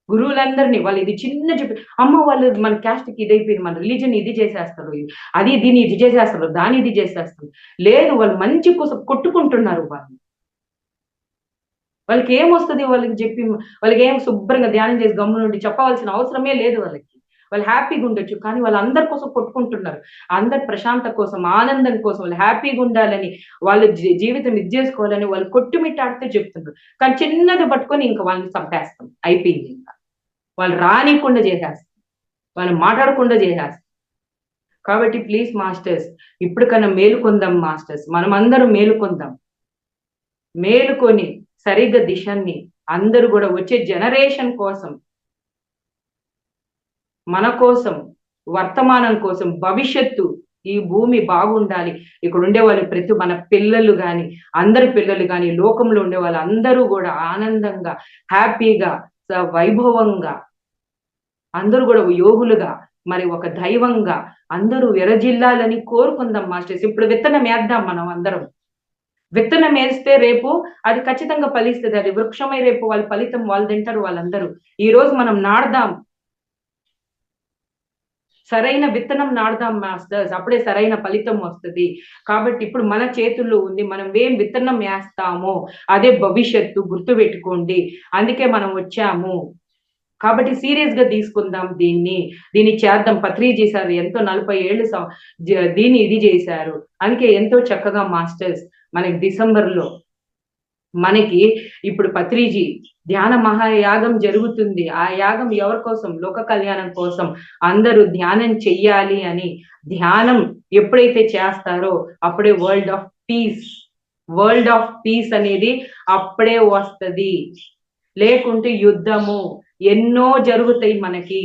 గురువులందరినీ వాళ్ళు ఇది చిన్న చెప్పి, అమ్మ వాళ్ళు మన క్యాస్ట్ కి ఇదైపోయింది, మన రిలీజన్ ఇది చేసేస్తారు, అది దీన్ని ఇది చేసేస్తారు, దాన్ని ఇది చేసేస్తారు. లేదు, వాళ్ళు మంచి కోసం కొట్టుకుంటున్నారు. వాళ్ళకి ఏమొస్తుంది, వాళ్ళకి చెప్పి వాళ్ళకి ఏం శుభ్రంగా ధ్యానం చేసి గమ్మున నుండి చెప్పవలసిన అవసరమే లేదు వాళ్ళకి. వాళ్ళు హ్యాపీగా ఉండొచ్చు, కానీ వాళ్ళు అందరి కోసం కొట్టుకుంటున్నారు. అందరి ప్రశాంతత కోసం, ఆనందం కోసం, వాళ్ళు హ్యాపీగా ఉండాలని, వాళ్ళ జీవితం ఇది చేసుకోవాలని వాళ్ళు కొట్టుమిట్టాడితే చెప్తున్నారు. కానీ చిన్నది పట్టుకొని ఇంకా వాళ్ళని చంపేస్తాం, అయిపోయింది. ఇంకా వాళ్ళు రానికుండా చేసేస్తాం, వాళ్ళు మాట్లాడకుండా చేసేస్తాం. కాబట్టి ప్లీజ్ మాస్టర్స్, ఇప్పటికన్నా మేలుకొందాం మాస్టర్స్, మనం అందరం మేలుకొందాం. మేలుకొని సరిగ్గా దిశని అందరూ కూడా వచ్చే జనరేషన్ కోసం, మన కోసం, వర్తమానం కోసం, భవిష్యత్తు, ఈ భూమి బాగుండాలి. ఇక్కడ ఉండే వాళ్ళు ప్రతి మన పిల్లలు కానీ, అందరి పిల్లలు కానీ, లోకంలో ఉండే వాళ్ళు అందరూ కూడా ఆనందంగా, హ్యాపీగా, వైభవంగా, అందరూ కూడా యోగులుగా, మరి ఒక దైవంగా అందరూ విరజిల్లాలని కోరుకుందాం మాస్టర్స్. ఇప్పుడు విత్తనం వేద్దాం మనం అందరం. విత్తనం వేస్తే రేపు అది ఖచ్చితంగా ఫలిస్తుంది. అది వృక్షమై రేపు వాళ్ళ ఫలితం వాళ్ళు తింటారు వాళ్ళందరూ. ఈ రోజు మనం నాడదాం, సరైన విత్తనం నాడదాం మాస్టర్స్, అప్పుడే సరైన ఫలితం వస్తుంది. కాబట్టి ఇప్పుడు మన చేతుల్లో ఉంది, మనం ఏం విత్తనం వేస్తామో అదే భవిష్యత్తు, గుర్తు పెట్టుకోండి. అందుకే మనం వచ్చాము. కాబట్టి సీరియస్ గా తీసుకుందాం దీన్ని చేద్దాం. పత్రిజీ సార్ ఎంతో 40 ఏళ్ళు దీన్ని ఇది చేశారు. అందుకే ఎంతో చక్కగా మాస్టర్స్ మనకి డిసెంబర్లో మనకి ఇప్పుడు పత్రిజీ ధ్యాన మహాయాగం జరుగుతుంది. ఆ యాగం ఎవరి కోసం, లోక కళ్యాణం కోసం. అందరూ ధ్యానం చెయ్యాలి అని, ధ్యానం ఎప్పుడైతే చేస్తారో అప్పుడే వరల్డ్ ఆఫ్ పీస్ అనేది అప్పుడే వస్తుంది. లేకుంటే యుద్ధము ఎన్నో జరుగుతాయి మనకి,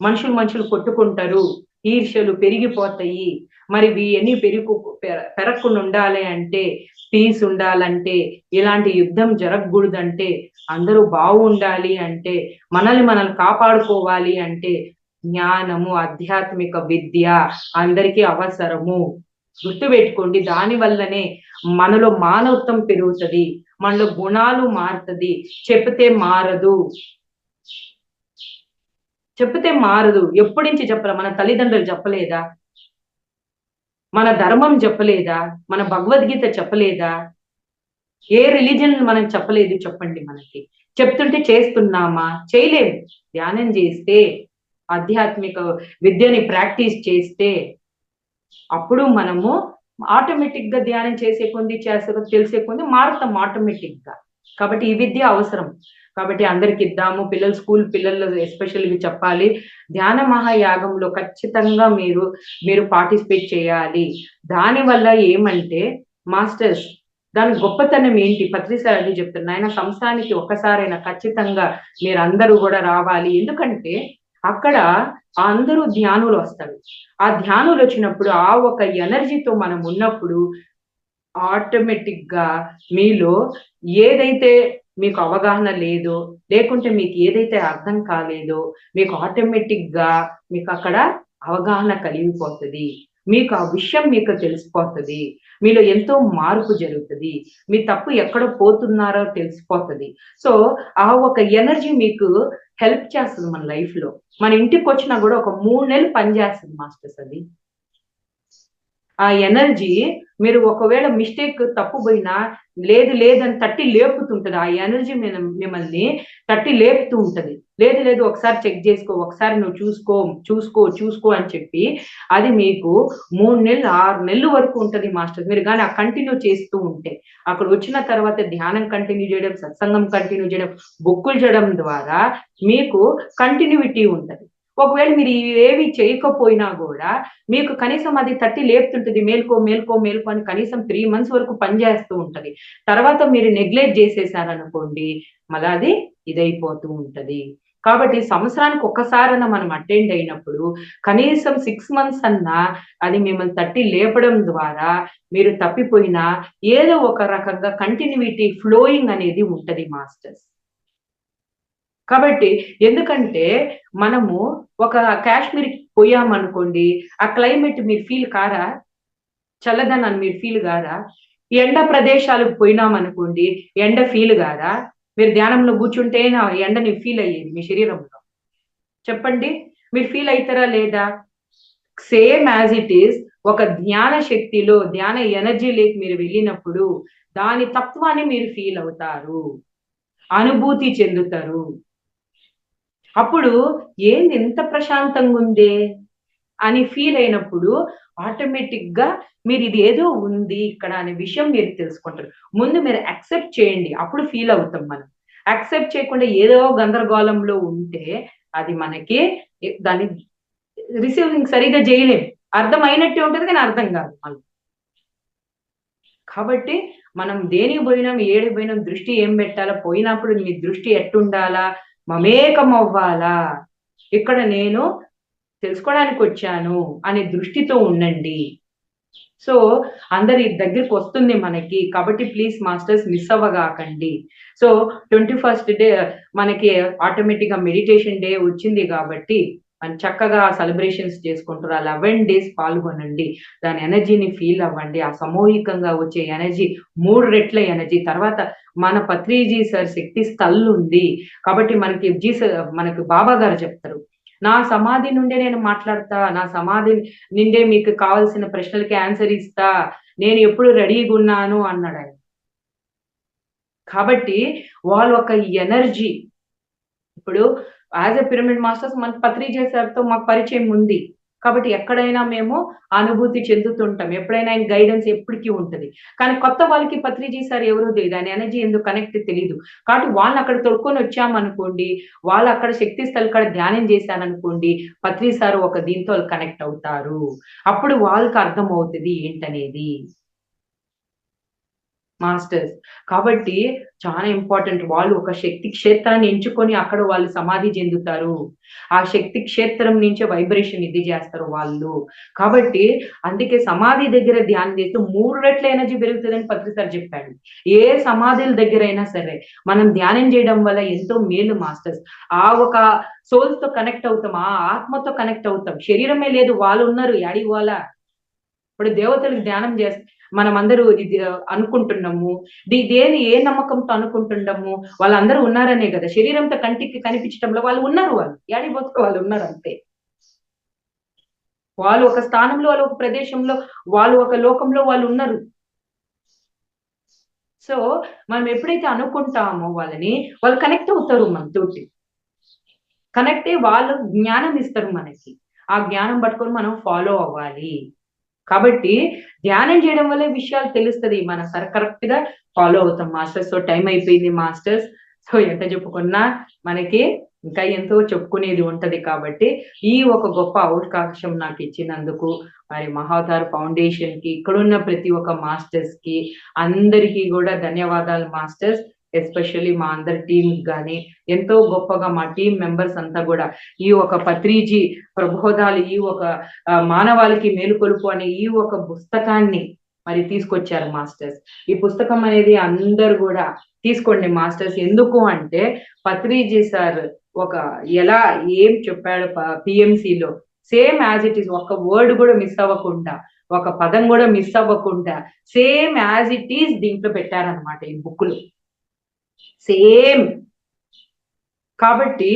మనుషులు కొట్టుకుంటారు, ఈర్ష్యలు పెరిగిపోతాయి. మరి ఇవన్నీ పెరగకుండా ఉండాలి అంటే, పీస్ ఉండాలంటే, ఇలాంటి యుద్ధం జరగకూడదంటే, అందరూ బాగుండాలి అంటే, మనల్ని కాపాడుకోవాలి అంటే జ్ఞానము, ఆధ్యాత్మిక విద్య అందరికీ అవసరము. గుర్తుపెట్టుకోండి. దాని వల్లనే మనలో మానవత్వం పెరుగుతుంది, మనలో గుణాలు మారుతుంది. చెప్తే మారదు. ఎప్పటి నుంచి చెప్పరా? మన తల్లిదండ్రులు చెప్పలేదా? మన ధర్మం చెప్పలేదా? మన భగవద్గీత చెప్పలేదా? ఏ రిలీజన్ మనం చెప్పలేదు చెప్పండి. మనకి చెప్తుంటే చేస్తున్నామా? చేయలేము. ధ్యానం చేస్తే, ఆధ్యాత్మిక విద్యని ప్రాక్టీస్ చేస్తే అప్పుడు మనము ఆటోమేటిక్ గా ధ్యానం చేసే కొంది, తెలిసే కొంది మారుతాం ఆటోమేటిక్ గా. కాబట్టి ఈ విద్య అవసరం. కాబట్టి అందరికి ఇద్దాము. స్కూల్ పిల్లలు ఎస్పెషల్గా చెప్పాలి. ధ్యాన మహాయాగంలో ఖచ్చితంగా మీరు పార్టిసిపేట్ చేయాలి. దానివల్ల ఏమంటే మాస్టర్స్, దాని గొప్పతనం ఏంటి? పత్రి సార్ అది చెప్తున్నారు, ఆయన సంవత్సరానికి ఒక్కసారైనా ఖచ్చితంగా మీరు అందరూ కూడా రావాలి. ఎందుకంటే అక్కడ అందరూ ధ్యానులు వస్తారు. ఆ ధ్యానులు వచ్చినప్పుడు ఆ ఒక ఎనర్జీతో మనం ఉన్నప్పుడు ఆటోమేటిక్ గా మీలో ఏదైతే మీకు అవగాహన లేదో, లేకుంటే మీకు ఏదైతే అర్థం కాలేదో, మీకు ఆటోమేటిక్ గా మీకు అక్కడ అవగాహన కలిగిపోతుంది. మీకు ఆ విషయం మీకు తెలిసిపోతుంది. మీలో ఎంతో మార్పు జరుగుతుంది. మీ తప్పు ఎక్కడ పోతున్నారో తెలిసిపోతుంది. సో ఆ ఒక ఎనర్జీ మీకు హెల్ప్ చేస్తుంది మన లైఫ్ లో. మన ఇంటికి వచ్చినా కూడా ఒక 3 నెలలు పనిచేస్తుంది మాస్టర్స్. అది ఆ ఎనర్జీ మీరు ఒకవేళ మిస్టేక్ తప్పు పోయినా లేదు లేదని తట్టి లేపుతుంటది. ఆ ఎనర్జీ మిమ్మల్ని తట్టి లేపుతూ ఉంటది. లేదు లేదు ఒకసారి చెక్ చేసుకో, ఒకసారి నువ్వు చూసుకో అని చెప్పి అది మీకు 3 నెలలు 6 నెలలు వరకు ఉంటది మాస్టర్. మీరు కానీ ఆ కంటిన్యూ చేస్తూ ఉంటే అక్కడ వచ్చిన తర్వాత ధ్యానం కంటిన్యూ చేయడం, సత్సంగం కంటిన్యూ చేయడం, బుక్కులు చేయడం ద్వారా మీకు కంటిన్యూటీ ఉంటది. ఒకవేళ మీరు ఏవి చేయకపోయినా కూడా మీకు కనీసం అది తట్టి లేపుతుంటది. మేల్కో అని కనీసం 3 మంత్స్ వరకు పనిచేస్తూ ఉంటది. తర్వాత మీరు నెగ్లెక్ట్ చేసేసారనుకోండి మళ్ళీ అది ఇదైపోతూ ఉంటది. కాబట్టి సంవత్సరానికి ఒక్కసారన్నా మనం అటెండ్ అయినప్పుడు కనీసం 6 మంత్స్ అన్నా అది మిమ్మల్ని తట్టి లేపడం ద్వారా మీరు తప్పిపోయినా ఏదో ఒక రకంగా కంటిన్యూటీ ఫ్లోయింగ్ అనేది ఉంటది మాస్టర్స్. కాబట్టి ఎందుకంటే మనము ఒక కాశ్మీర్‌కి పోయామనుకోండి, ఆ క్లైమేట్ మీరు ఫీల్ కారా? చల్లదనాన్ని మీరు ఫీల్ గారా? ఎండ ప్రదేశాలకు పోయినామనుకోండి, ఎండ ఫీల్ గారా? మీరు ధ్యానంలో కూర్చుంటే ఎండని ఫీల్ అయ్యేది మీ శరీరంలో. చెప్పండి. మీరు ఫీల్ అయితారా లేదా? సేమ్ యాజ్ ఇట్ ఈస్ ఒక ధ్యాన శక్తిలో, ధ్యాన ఎనర్జీలోకి మీరు వెళ్ళినప్పుడు దాని తత్వాన్ని మీరు ఫీల్ అవుతారు. అనుభూతి చెందుతారు. అప్పుడు ఏంది ఇంత ప్రశాంతంగా ఉందే అని ఫీల్ అయినప్పుడు ఆటోమేటిక్‌గా మీరు ఇది ఏదో ఉంది ఇక్కడ అనే విషయం మీరు తెలుసుకుంటారు. ముందు మీరు యాక్సెప్ట్ చేయండి. అప్పుడు ఫీల్ అవుతాం మనం. యాక్సెప్ట్ చేయకుండా ఏదో గందరగోళంలో ఉంటే అది మనకి దాన్ని రిసీవింగ్ సరిగ్గా చేయలేం. అర్థమైనట్టే ఉంటది కానీ అర్థం కాదు మళ్ళీ. కాబట్టి మనం దేనికి పోయినాం, ఏడికి పోయినాం, దృష్టి ఏం పెట్టాలా, పోయినప్పుడు మీ దృష్టి ఎట్టుండాలా, మమేకం అవ్వాలా. ఇక్కడ నేను తెలుసుకోవడానికి వచ్చాను అనే దృష్టితో ఉండండి. సో అందరి దగ్గరికి వస్తుంది మనకి. కాబట్టి ప్లీజ్ మాస్టర్స్ మిస్ అవ్వగాకండి. సో 21st డే మనకి ఆటోమేటిక్‌గా మెడిటేషన్ డే వచ్చింది కాబట్టి చక్కగా సెలబ్రేషన్స్ చేసుకుంటారు. ఆ 11 డేస్ పాల్గొనండి. దాని ఎనర్జీని ఫీల్ అవ్వండి. ఆ సమూహికంగా వచ్చే ఎనర్జీ 3 రెట్ల ఎనర్జీ. తర్వాత మన పత్రిజీ సార్ శక్తి స్థల్ ఉంది. కాబట్టి మనకి బాబా గారు చెప్తారు. నా సమాధి నుండే నేను మాట్లాడతా. నా సమాధి నిండే మీకు కావాల్సిన ప్రశ్నలకి ఆన్సర్ ఇస్తా. నేను ఎప్పుడు రెడీగున్నాను అన్నాడాయన. కాబట్టి వాళ్ళ ఒక ఎనర్జీ ఇప్పుడు యాజ్ ఎ పిరమిడ్ మాస్టర్స్ మనకు పత్రిజీ సార్‌తో మాకు పరిచయం ఉంది. కాబట్టి ఎక్కడైనా మేము అనుభూతి చెందుతుంటాం. ఎప్పుడైనా ఆయన గైడెన్స్ ఎప్పటికి ఉంటది. కానీ కొత్త వాళ్ళకి పత్రిజీ సార్ ఎవరో తెలీదు. ఆయన ఎనర్జీ ఎందుకు కనెక్ట్ తెలీదు. కాబట్టి వాళ్ళని అక్కడ తొడుక్కొని వచ్చామనుకోండి, వాళ్ళు అక్కడ శక్తి స్థల్ కాడ ధ్యానం చేశారనుకోండి, పత్రి సార్ ఒక దీంతో కనెక్ట్ అవుతారు. అప్పుడు వాళ్ళకి అర్థమవుతది ఏంటనేది. మాస్టర్స్. కాబట్టి చాలా ఇంపార్టెంట్. వాళ్ళు ఒక శక్తి క్షేత్రాన్ని ఎంచుకొని అక్కడ వాళ్ళు సమాధి చెందుతారు. ఆ శక్తి క్షేత్రం నుంచే వైబ్రేషన్ ఇది చేస్తారు వాళ్ళు. కాబట్టి అందుకే సమాధి దగ్గర ధ్యానం చేస్తే 3 రెట్ల ఎనర్జీ పెరుగుతదని పత్రి సార్ చెప్పాడు. ఏ సమాధుల దగ్గరైనా సరే మనం ధ్యానం చేయడం వల్ల ఎంతో మేలు మాస్టర్స్. ఆ ఒక సోల్స్‌తో కనెక్ట్ అవుతాం. ఆ ఆత్మతో కనెక్ట్ అవుతాం. శరీరమే లేదు వాళ్ళున్నారు యాడికి పోలా. ఇప్పుడు దేవతలకు ధ్యానం మనమందరూ ఇది అనుకుంటున్నాము. దేని ఏ నమ్మకంతో అనుకుంటున్నాము? వాళ్ళందరూ ఉన్నారనే కదా! శరీరంతో కంటికి కనిపించటంలో వాళ్ళు ఉన్నారు వాళ్ళు. యాడికి పోతారు వాళ్ళు ఉన్నారు అంతే. వాళ్ళు ఒక స్థానంలో, వాళ్ళు ఒక ప్రదేశంలో, వాళ్ళు ఒక లోకంలో వాళ్ళు ఉన్నారు. సో, మనం ఎప్పుడైతే అనుకుంటామో వాళ్ళని, వాళ్ళు కనెక్ట్ అవుతారు మనతోటి. కనెక్ట్ అయ్యి వాళ్ళు జ్ఞానం ఇస్తారు మనకి. ఆ జ్ఞానం పట్టుకొని మనం ఫాలో అవ్వాలి. కాబట్టి ధ్యానం చేయడం వల్లే విషయాలు తెలుస్తది. మనం కరెక్ట్‌గా ఫాలో అవుతాం మాస్టర్స్. సో టైం అయిపోయింది మాస్టర్స్. సో ఎంత చెప్పుకున్నా మనకి ఇంకా ఎంతో చెప్పుకునేది ఉంటది కాబట్టి, ఈ ఒక గొప్ప అవకాశం నాకిచ్చినందుకు మరి మహావతార్ ఫౌండేషన్‌కి, ఇక్కడున్న ప్రతి ఒక్క మాస్టర్స్‌కి అందరికీ గూడా ధన్యవాదాలు మాస్టర్స్. ఎస్పెషల్లీ మా అందరి టీమ్‌కి గాని, ఎంతో గొప్పగా మా టీమ్ మెంబర్స్ అంతా గూడా ఈ ఒక పత్రిజీ ప్రబోధాలు, ఈ ఒక మానవాళికి మేలుకొలుపు అనే ఈ ఒక పుస్తకాన్ని మరి తీసుకొచ్చారు మాస్టర్స్. ఈ పుస్తకం అనేది అందరూ గూడా తీసుకోండి మాస్టర్స్. ఎందుకు అంటే పత్రిజీ సార్ ఎలా ఏం చెప్పాడు PMCలో సేమ్ యాజ్ ఇట్ ఈస్ ఒక్క వర్డ్ గూడా మిస్ అవ్వకుండా, ఒక పదం గూడా మిస్ అవ్వకుండా సేమ్ యాజ్ ఇట్ ఈస్ దీంట్లో పెట్టారన్నమాట ఈ బుక్‌లో. సేమ్. కాబట్టి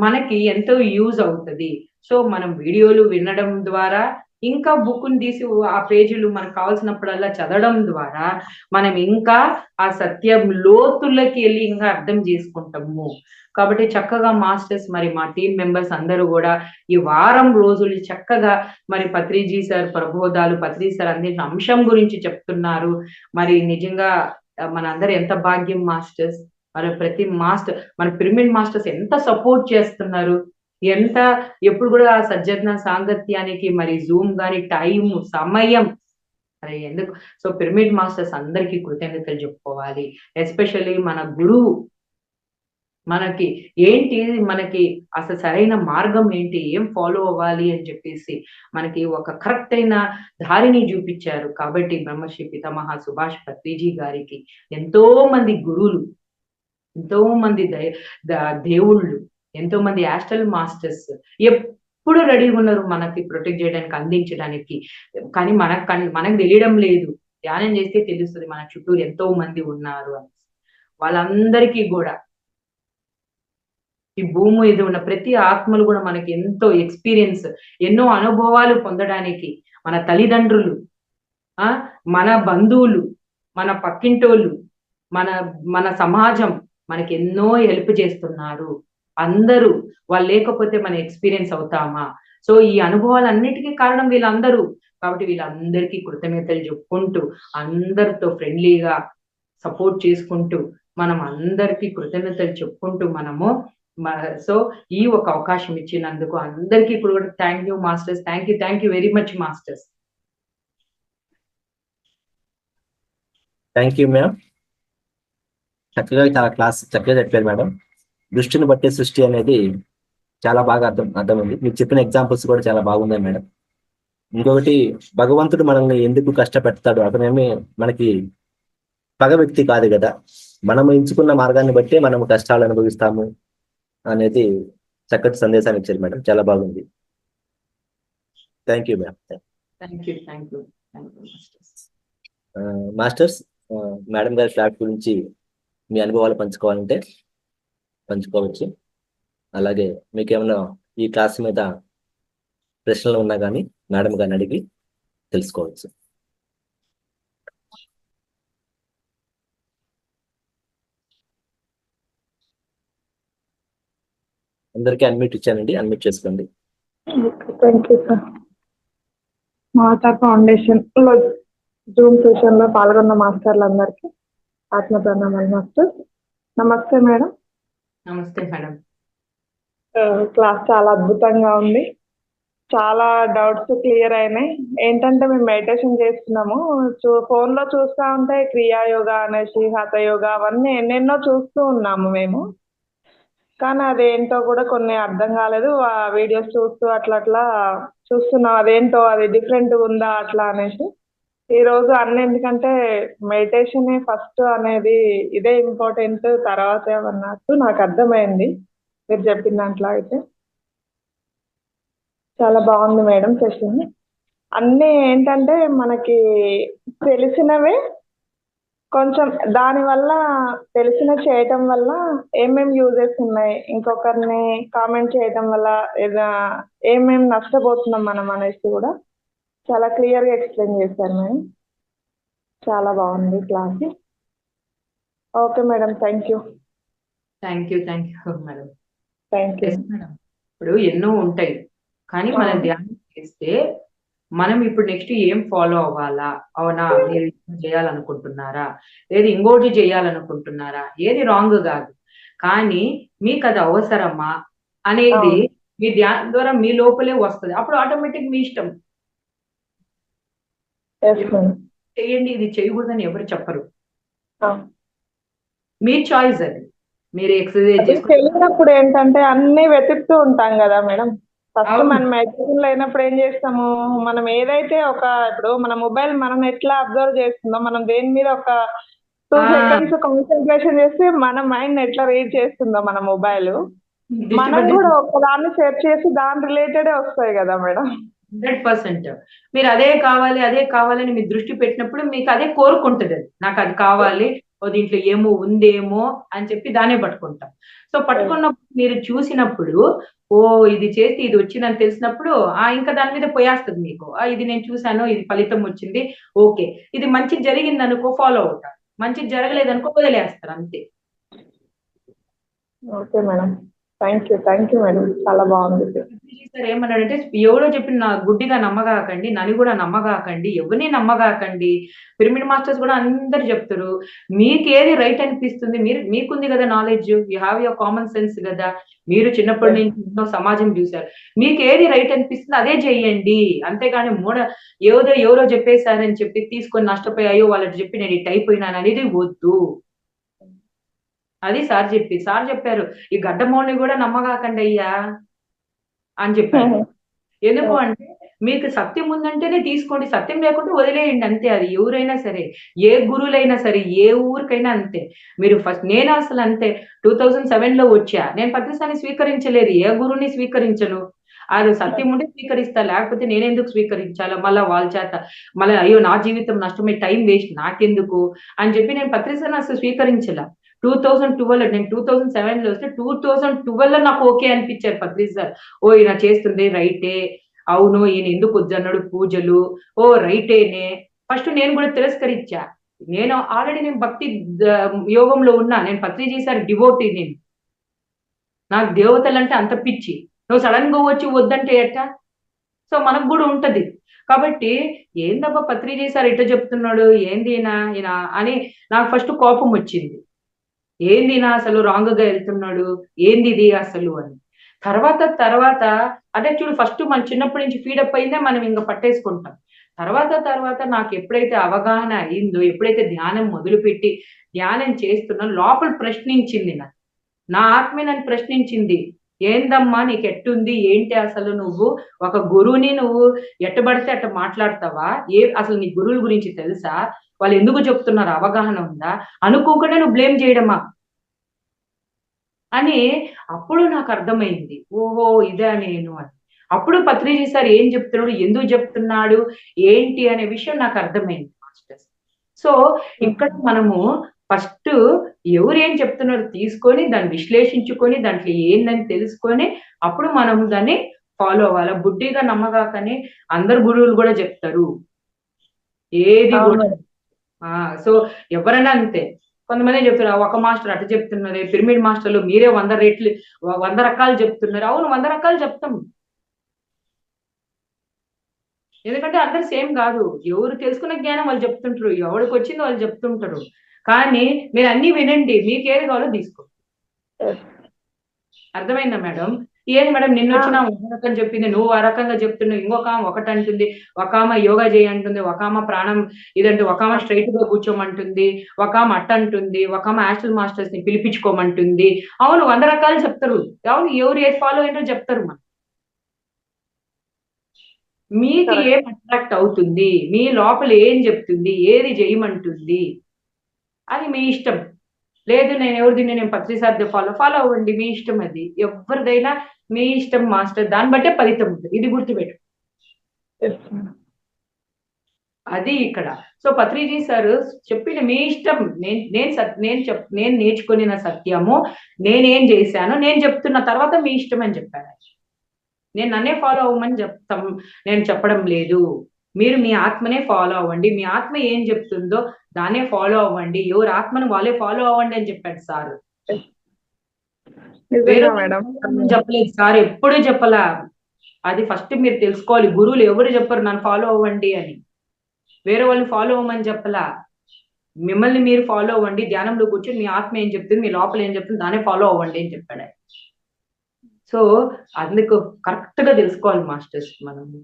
మనకి ఎంతో యూజ్ అవుతది. సో మనం వీడియోలు వినడం ద్వారా ఇంకా బుక్ని తీసి ఆ పేజీలు మనకు కావాల్సినప్పుడల్లా చదవడం ద్వారా మనం ఇంకా ఆ సత్యం లోతుల్లోకి వెళ్ళి ఇంకా అర్థం చేసుకుంటాము. కాబట్టి చక్కగా మాస్టర్స్ మరి మా టీం మెంబర్స్ అందరూ కూడా ఈ వారం రోజులు చక్కగా మరి పత్రిజీ సార్ ప్రబోధాలు, పత్రి సార్ అందించిన అంశం గురించి చెప్తున్నారు. మరి నిజంగా మన అందరు ఎంత భాగ్యం మాస్టర్స్. మరి ప్రతి మాస్టర్ మన పిరమిడ్ మాస్టర్స్ ఎంత సపోర్ట్ చేస్తున్నారు, ఎంత ఎప్పుడు కూడా ఆ సజ్జన సాంగత్యానికి మరి జూమ్ గాని టైం సమయం మరి ఎందుకు. సో పిరమిడ్ మాస్టర్స్ అందరికీ కృతజ్ఞతలు చెప్పుకోవాలి. ఎస్పెషల్లీ మన గురువు మనకి ఏంటి, మనకి అసలు సరైన మార్గం ఏంటి, ఏం ఫాలో అవ్వాలి అని చెప్పేసి మనకి ఒక కరెక్ట్ అయిన దారిని చూపించారు. కాబట్టి బ్రహ్మశ్రీ పితామహ సుభాష్ పత్రిజీ గారికి ఎంతో మంది గురువులు, ఎంతో మంది దేవుళ్ళు, ఎంతో మంది యాస్ట్రల్ మాస్టర్స్ ఎప్పుడు రెడీగా ఉన్నారు మనకి ప్రొటెక్ట్ చేయడానికి, అందించడానికి. కానీ మనకు తెలియడం లేదు. ధ్యానం చేస్తే తెలుస్తుంది మన చుట్టూరు ఎంతో మంది ఉన్నారు అని. వాళ్ళందరికీ కూడా ఈ భూమి మీద ఉన్న ప్రతి ఆత్మలు కూడా మనకి ఎంతో ఎక్స్పీరియన్స్, ఎన్నో అనుభవాలు పొందడానికి మన తల్లిదండ్రులు, మన బంధువులు, మన పక్కింటోళ్ళు, మన మన సమాజం మనకి ఎన్నో హెల్ప్ చేస్తున్నారు. అందరూ వాళ్ళు లేకపోతే మనం ఎక్స్పీరియన్స్ అవుతామా? సో ఈ అనుభవాలన్నిటికీ కారణం వీళ్ళందరూ. కాబట్టి వీళ్ళందరికీ కృతజ్ఞతలు చెప్పుకుంటూ, అందరితో ఫ్రెండ్లీగా సపోర్ట్ చేసుకుంటూ, మనం అందరికీ కృతజ్ఞతలు చెప్పుకుంటూ మనము సో ఈ ఒక అవకాశం ఇచ్చినందుకు అందరికీ కూడా thank you masters. Thank you very much masters. Thank you ma'am. చక్కగా చక్కగా చెప్పారు మేడం. దృష్టిని బట్టే సృష్టి అనేది చాలా బాగా అర్థమైంది. మీరు చెప్పిన ఎగ్జాంపుల్స్ కూడా చాలా బాగున్నాయి మేడం. ఇంకొకటి, భగవంతుడు మనల్ని ఎందుకు కష్టపెడతాడు, అతనేమి మనకి పగ వ్యక్తి కాదు కదా, మనం ఎంచుకున్న మార్గాన్ని బట్టి మనం కష్టాలు అనుభవిస్తాము అనేది చక్కటి సందేశాన్ని ఇచ్చారు మేడం. చాలా బాగుంది. Thank you ma'am. Thank you masters, madam గారి ఫ్లాట్ గురించి మీ అనుభవాలు పంచుకోవాలంటే పంచుకోవచ్చు. అలాగే మీకు ఏమైనా ఈ క్లాస్ మీద ప్రశ్నలు ఉన్నా కానీ మేడం గారిని అడిగి తెలుసుకోవచ్చు. అందరికీ అన్మ్యూట్ ఇచ్చానండి, అన్మ్యూట్ చేసుకోండి. Thank you sir. Mata foundation లో జూమ్ సెషన్ లో పాల్గొన్న మాస్టర్లందరికీ ఆత్మ ప్రణామాలు మాస్టర్. నమస్తే మేడం. నమస్తే మేడం. క్లాస్ చాలా అద్భుతంగా ఉంది. చాలా డౌట్స్ క్లియర్ అయినాయి. ఏంటంటే మేము మెడిటేషన్ చేస్తున్నాము, ఫోన్ లో చూస్తూ ఉంటే క్రియాయోగా అనేసి హఠయోగా అవన్నీ ఎన్నెన్నో చూస్తూ ఉన్నాము మేము. కానీ అదేంటో కూడా కొన్ని అర్థం కాలేదు. ఆ వీడియోస్ చూస్తూ అట్లా చూస్తున్నాం, అదేంటో అది డిఫరెంట్ ఉందా అట్లా అనేసి. ఈ రోజు అన్ని ఎందుకంటే మెడిటేషన్ ఫస్ట్ అనేది ఇదే ఇంపార్టెంట్, తర్వాత అన్నట్టు నాకు అర్థమైంది మీరు చెప్పిన దాంట్లో. అయితే చాలా బాగుంది మేడం సెషన్. అన్నీ ఏంటంటే మనకి తెలిసినవే, కొంచెం దానివల్ల తెలిసిన చేయటం వల్ల ఏమేమి యూజెస్ ఉన్నాయి, ఇంకొకరిని కామెంట్ చేయటం వల్ల ఏమేమి నష్టపోతున్నాం మనం అనేసి కూడా చాలా క్లియర్గా ఎక్స్ప్లెయిన్ చేశారు మేడం. చాలా బాగుంది class. Okay madam, thank you. Thank you madam. Thank you madam. ఇప్పుడు ఎన్నో ఉంటాయి, కానీ మనం ధ్యానం చేస్తే మనం ఇప్పుడు నెక్స్ట్ ఏం ఫాలో అవ్వాలా, అవునా, మీరు చేయాలనుకుంటున్నారా, ఏది ఇంకోటి చేయాలనుకుంటున్నారా, ఏది రాంగ్ కాదు, కానీ మీకు అది అవసరమా అనేది మీ ధ్యానం ద్వారా మీ లోపలే వస్తుంది. అప్పుడు ఆటోమేటిక్ మీ ఇష్టం చేయండి, ఇది చేయకూడదని ఎవరు చెప్పరు. మీ చాయిస్ అది. మీరు ఎక్సర్సైజ్ తెలియనప్పుడు ఏంటంటే అన్ని వెతుకుతూ ఉంటాం కదా మేడం. ఫస్ట్ మనం మెడిటేషన్ లో అయినప్పుడు ఏం చేస్తాము, మనం ఏదైతే ఇప్పుడు మన మొబైల్ మనం ఎట్లా అబ్జర్వ్ చేస్తుందో, మనం దేని మీద ఒక 2 seconds కాన్సన్ట్రేషన్ చేస్తే మన మైండ్ ఎట్లా రీడ్ చేస్తుందో మన మొబైల్, మనం కూడా ఒక దాన్ని సెర్చ్ చేసి దాని రిలేటెడ్ వస్తాయి కదా మేడం. 100%. మీరు అదే కావాలని మీ దృష్టి పెట్టినప్పుడు మీకు అదే కోరుకుంటుంది. నాకు అది కావాలి, ఓ దీంట్లో ఏమో ఉందేమో అని చెప్పి దాన్నే పట్టుకుంటాం. సో పట్టుకున్నప్పుడు మీరు చూసినప్పుడు ఓ ఇది చేసి ఇది వచ్చిందని తెలిసినప్పుడు ఇంకా దాని మీద పోయేస్తుంది మీకు. ఇది నేను చూసాను, ఇది ఫలితం వచ్చింది, ఓకే ఇది మంచి జరిగింది అనుకో ఫాలో అవుతారు, మంచి జరగలేదనుకో వదిలేస్తారు అంతే. Okay madam, thank you madam, చాలా బాగుంది. సార్ ఏమన్నాడంటే ఎవరో చెప్పిన నా గుడ్డిగా నమ్మగాకండి, నన్ను కూడా నమ్మగాకండి, ఎవరిని నమ్మగాకండి. పిరమిడ్ మాస్టర్స్ కూడా అందరు చెప్తారు మీకు ఏది రైట్ అనిపిస్తుంది, మీకుంది కదా knowledge, you have your common sense కదా, మీరు చిన్నప్పటి నుంచి ఎన్నో సమాజం చూశారు, మీకు ఏది రైట్ అనిపిస్తుంది అదే చెయ్యండి. అంతేగాని ఎవరో చెప్పేశారని చెప్పి తీసుకొని నష్టపోయాయో వాళ్ళకి చెప్పి నేను ఇట్ అయిపోయినాను అనేది వద్దు. అది సార్ చెప్పారు ఈ గడ్డమోని కూడా నమ్మగాకండి అయ్యా అని చెప్పారు. ఎందుకు అంటే మీకు సత్యం ఉందంటేనే తీసుకోండి, సత్యం లేకుంటే వదిలేయండి అంతే. అది ఎవరైనా సరే, ఏ గురువులైనా సరే, ఏ ఊరికైనా అంతే. మీరు ఫస్ట్ నేను అసలు అంతే 2007లో వచ్చా, నేను పత్రిసాన్ని స్వీకరించలేదు, ఏ గురువుని స్వీకరించను. అది సత్యం ఉంటే స్వీకరిస్తా, లేకపోతే నేనెందుకు స్వీకరించాలా మళ్ళా వాళ్ళ చేత, మళ్ళీ అయ్యో నా జీవితం నష్టమే, టైం వేస్ట్ నాకెందుకు అని చెప్పి నేను పత్రిసాన్ని అసలు స్వీకరించలా. 2012 నేను 2007లో వస్తే 2012లో నాకు ఓకే అనిపించారు పత్రి సార్. ఓ ఈయన చేస్తుంది రైటే, అవును ఈయన ఎందుకు వద్దన్నాడు పూజలు, ఓ రైటేనే. ఫస్ట్ నేను కూడా తిరస్కరించా. నేను ఆల్రెడీ నేను భక్తి యోగంలో ఉన్నా, నేను పత్రిజీ సార్ డివోటీ, నాకు దేవతలంటే అంత పిచ్చి. నువ్వు సడన్ గా వచ్చి వద్దంటే ఎట్టా? సో మనకు కూడా ఉంటది. కాబట్టి ఏందబ్బా పత్రిజీ సార్ ఇట్లా చెప్తున్నాడు, ఏంది ఈయన అని నాకు ఫస్ట్ కోపం వచ్చింది. ఏంది నా అసలు రాంగ్ గా వెళ్తున్నాడు, ఏంది ఇది అసలు అని. తర్వాత అదే చూడు, ఫస్ట్ మన చిన్నప్పటి నుంచి ఫీడప్ అయిందే మనం ఇంకా పట్టేసుకుంటాం. తర్వాత నాకు ఎప్పుడైతే అవగాహన అయిందో, ఎప్పుడైతే ధ్యానం మొదలుపెట్టి ధ్యానం చేస్తున్నా, లోపల ప్రశ్నించింది నా ఆత్మే నన్ను ప్రశ్నించింది. ఏందమ్మా నీకు ఎట్టుంది, ఏంటి అసలు నువ్వు ఒక గురువుని నువ్వు ఎట్టబడితే అట్ట మాట్లాడతావా, అసలు నీ గురువుల గురించి తెలుసా, వాళ్ళు ఎందుకు చెప్తున్నారు, అవగాహన ఉందా, అనుకోకుండా నువ్వు బ్లేమ్ చేయడమా అని. అప్పుడు నాకు అర్థమైంది, ఓహో ఇదే నేను అని. అప్పుడు పత్రిజీ సార్ ఏం చెప్తున్నాడు, ఎందుకు చెప్తున్నాడు ఏంటి అనే విషయం నాకు అర్థమైంది మాస్టర్స్. సో ఇక్కడ మనము ఫస్ట్ ఎవరు ఏం చెప్తున్నారు తీసుకొని దాన్ని విశ్లేషించుకొని దాంట్లో ఏందని తెలుసుకొని అప్పుడు మనం దాన్ని ఫాలో అవ్వాలి. బుడ్డిగా నమ్మగాకని అందరు గురువులు కూడా చెప్తారు ఏది కూడా. సో ఎవరైనా అంతే, కొంతమంది చెప్తున్నారు ఒక మాస్టర్ అటు చెప్తున్నారు, పిరమిడ్ మాస్టర్లు మీరే 100 రకాలు చెప్తున్నారు. అవును 100 రకాలు చెప్తాం, ఎందుకంటే అందరు సేమ్ కాదు. ఎవరు తెలుసుకున్న జ్ఞానం వాళ్ళు చెప్తుంటారు, ఎవరికి వచ్చిందో వాళ్ళు చెప్తుంటారు. కానీ మీరు అన్ని వినండి, మీకు ఏది కావాలో తీసుకో. అర్థమైందా మేడం? ఏది మేడం నిన్న వచ్చిన ఒక రకం చెప్పింది, నువ్వు ఆ రకంగా చెప్తున్నావు, ఇంకొక ఒకటి అంటుంది, ఒక ఆమె యోగా చేయంటుంది, ఒక ఆమె ప్రాణం ఇదంటే, ఒక ఆమె స్ట్రైట్ గా కూర్చోమంటుంది, ఒక ఆమె అట్ట అంటుంది, ఒక ఆమె యాస్ట్రల్ మాస్టర్స్ ని పిలిపించుకోమంటుంది. అవును 100 రకాలు చెప్తారు. అవును ఎవరు ఏది ఫాలో అయ్యారో చెప్తారు. మీకు ఏం అట్రాక్ట్ అవుతుంది, మీ లోపల ఏం చెప్తుంది, ఏది చేయమంటుంది అది మీ ఇష్టం. లేదు నేను నేను పత్రిసార్ది ఫాలో అవ్వండి, మీ ఇష్టం. అది ఎవరిదైనా మీ ఇష్టం మాస్టర్, దాన్ని బట్టే ఫలితం ఉంటుంది, ఇది గుర్తుపెట్టు. అది ఇక్కడ. సో పత్రిజీ సార్ చెప్పిన మీ ఇష్టం, నేను నేర్చుకుని సత్యము, నేనేం చేశాను నేను చెప్తున్న తర్వాత మీ ఇష్టం అని చెప్పాను. నేను నన్నే ఫాలో అవ్వమని నేను చెప్పడం లేదు. మీరు మీ ఆత్మనే ఫాలో అవ్వండి, మీ ఆత్మ ఏం చెప్తుందో దాన్నే ఫాలో అవ్వండి, ఎవరు ఆత్మను వాళ్ళే ఫాలో అవ్వండి అని చెప్పాడు సార్. చెప్పలేదు సార్, ఎప్పుడూ చెప్పలా. అది ఫస్ట్ మీరు తెలుసుకోవాలి, గురువులు ఎవరు చెప్పరు నన్ను ఫాలో అవ్వండి అని, వేరే వాళ్ళని ఫాలో అవ్వమని చెప్పలా. మిమ్మల్ని మీరు ఫాలో అవ్వండి, ధ్యానంలో కూర్చొని మీ ఆత్మ ఏం చెప్తుంది, మీ లోపల ఏం చెప్తుంది దాన్నే ఫాలో అవ్వండి అని చెప్పాడు. సో అందుకు కరెక్ట్ గా తెలుసుకోవాలి మాస్టర్స్ మనము,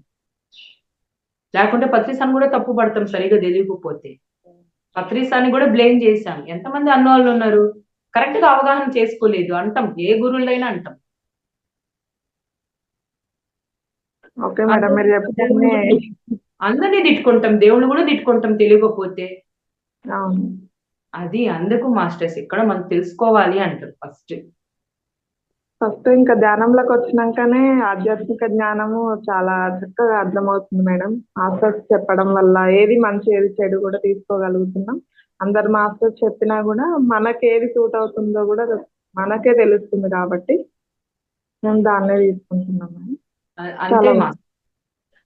లేకుంటే పత్రిసాన్ని కూడా తప్పు పడతాం సరిగా తెలియకపోతే. పత్రిసాన్ని కూడా బ్లేమ్ చేశాం, ఎంతమంది అన్నవాళ్ళు ఉన్నారు కరెక్ట్ గా అవగాహన చేసుకోలేదు అంటాం, ఏ గురువులైనా అంటాం. అందరినీ తిట్టుకుంటాం, దేవుళ్ళు కూడా తిట్టుకుంటాం తెలియకపోతే. అది అందుకు మాస్టర్స్ ఇక్కడ మనం తెలుసుకోవాలి అంటారు ఫస్ట్ ఇంకా ధ్యానంలోకి వచ్చినాకనే ఆధ్యాత్మిక జ్ఞానము చాలా చక్కగా అర్థమవుతుంది మేడం. ఆసక్తి చెప్పడం వల్ల ఏది మంచి ఏది చెడు కూడా తీసుకోగలుగుతున్నాం. అందరు మాస్టర్స్ చెప్పినా కూడా మనకి ఏది సూట్ అవుతుందో కూడా మనకే తెలుస్తుంది కాబట్టి మేము దాన్నే తీసుకుంటున్నాం. అంతే చాలా మా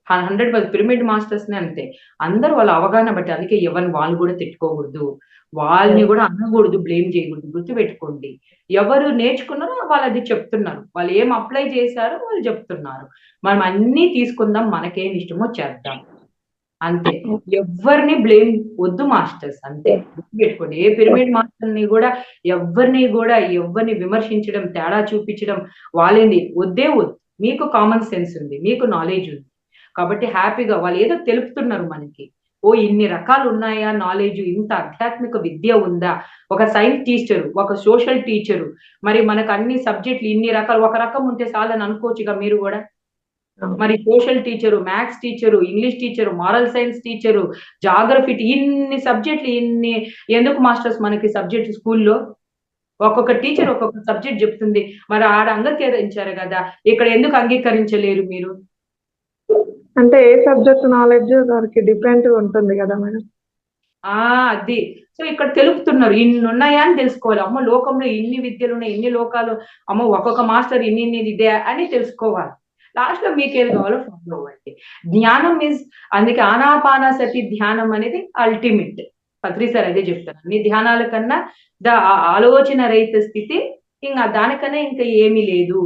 100% పిరమిడ్ మాస్టర్స్ నే అంతే. అందరూ వాళ్ళ అవగాహన బట్టి, అందుకే ఎవరిని వాళ్ళు కూడా తిట్టుకోకూడదు, వాళ్ళని కూడా అనకూడదు, బ్లేమ్ చేయకూడదు. గుర్తుపెట్టుకోండి, ఎవరు నేర్చుకున్నారో వాళ్ళు అది చెప్తున్నారు, వాళ్ళు ఏం అప్లై చేశారో వాళ్ళు చెప్తున్నారు. మనం అన్ని తీసుకుందాం, మనకేం ఇష్టమో చేద్దాం, అంతే. ఎవరిని బ్లేమ్ వద్దు మాస్టర్స్, అంతే. గుర్తుపెట్టుకోండి, ఏ పిరమిడ్ మాస్టర్ ని కూడా ఎవరిని విమర్శించడం, తేడా చూపించడం వాళ్ళేంది వద్దే వద్దు. మీకు కామన్ సెన్స్ ఉంది, మీకు నాలెడ్జ్ ఉంది కాబట్టి హ్యాపీగా వాళ్ళు ఏదో తెలుపుతున్నారు మనకి. ఓ ఇన్ని రకాలు ఉన్నాయా నాలెడ్జ్, ఇంత ఆధ్యాత్మిక విద్య ఉందా, ఒక సైన్స్ టీచరు, ఒక సోషల్ టీచరు, మరి మనకు అన్ని సబ్జెక్టులు ఇన్ని రకాలు, ఒక రకం ఉంటే చాలని అనుకోవచ్చుగా మీరు కూడా. మరి social teacher, maths teacher, English teacher, moral science teacher, geography, ఇన్ని సబ్జెక్టులు, ఇన్ని ఎందుకు మాస్టర్స్ మనకి సబ్జెక్ట్ స్కూల్లో? ఒక్కొక్క టీచర్ ఒక్కొక్క సబ్జెక్ట్ చెప్తుంది, మరి ఆడ అంగీకరించారు కదా, ఇక్కడ ఎందుకు అంగీకరించలేరు మీరు? అంటే ఏ సబ్జెక్ట్ నాలెడ్జ్ దానికి డిఫరెంట్ ఉంటుంది కదా మేడం. అది సో ఇక్కడ తెలుపుతున్నారు, ఇన్ని ఉన్నాయా అని తెలుసుకోవాలి. అమ్మ లోకంలో ఇన్ని విద్యలు ఉన్నాయి, ఇన్ని లోకాలు, అమ్మ ఒక్కొక్క మాస్టర్ ఇన్ని ఇదే అని తెలుసుకోవాలి. లాస్ట్ లో మీకు ఏది కావాలో ఫాలో అవ్వండి. జ్ఞానం ఇస్, అందుకే ఆనాపానసతి ధ్యానం అనేది అల్టిమేట్. పత్రి సార్ అదే చెప్తారు, అన్ని ధ్యానాల కన్నా ఆలోచన రహిత స్థితి, ఇంకా దానికన్నా ఇంకా ఏమీ లేదు.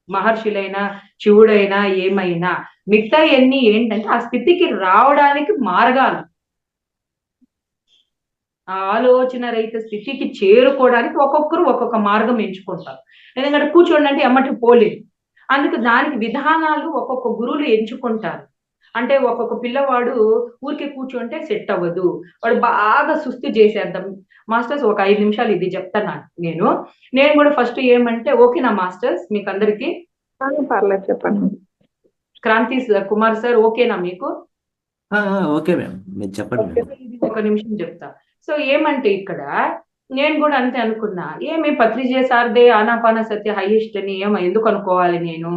మహర్షులైనా, శివుడైనా, ఏమైనా మిగతా ఎన్ని ఏంటంటే ఆ స్థితికి రావడానికి మార్గాలు. ఆ ఆలోచన రహిత స్థితికి చేరుకోవడానికి ఒక్కొక్కరు ఒక్కొక్క మార్గం ఎంచుకుంటారు. ఎందుకంటే కూర్చోండి అంటే ఎమ్మటి పోలేదు, అందుకు దానికి విధానాలు ఒక్కొక్క గురువులు ఎంచుకుంటారు. అంటే ఒక్కొక్క పిల్లవాడు ఊరికే కూర్చుంటే సెట్ అవ్వదు, వాడు బాగా సుస్థి చేసేద్దాం మాస్టర్స్, ఒక 5 నిమిషాలు ఇది చెప్తాను నేను కూడా ఫస్ట్ ఏమంటే, ఓకేనా మాస్టర్స్ మీకు అందరికి? పర్లేదు చెప్పండి. క్రాంతి కుమార్ సార్ ఓకేనా మీకు? ఓకే మ్యామ్, మీరు చెప్పండి. ఒక నిమిషం చెప్తా. సో ఏమంటే ఇక్కడ నేను కూడా అంతే అనుకున్నా, ఏమి పత్రిజయ సార్దే ఆనాపానసతి హైయెస్ట్ అని ఎందుకు అనుకోవాలి, నేను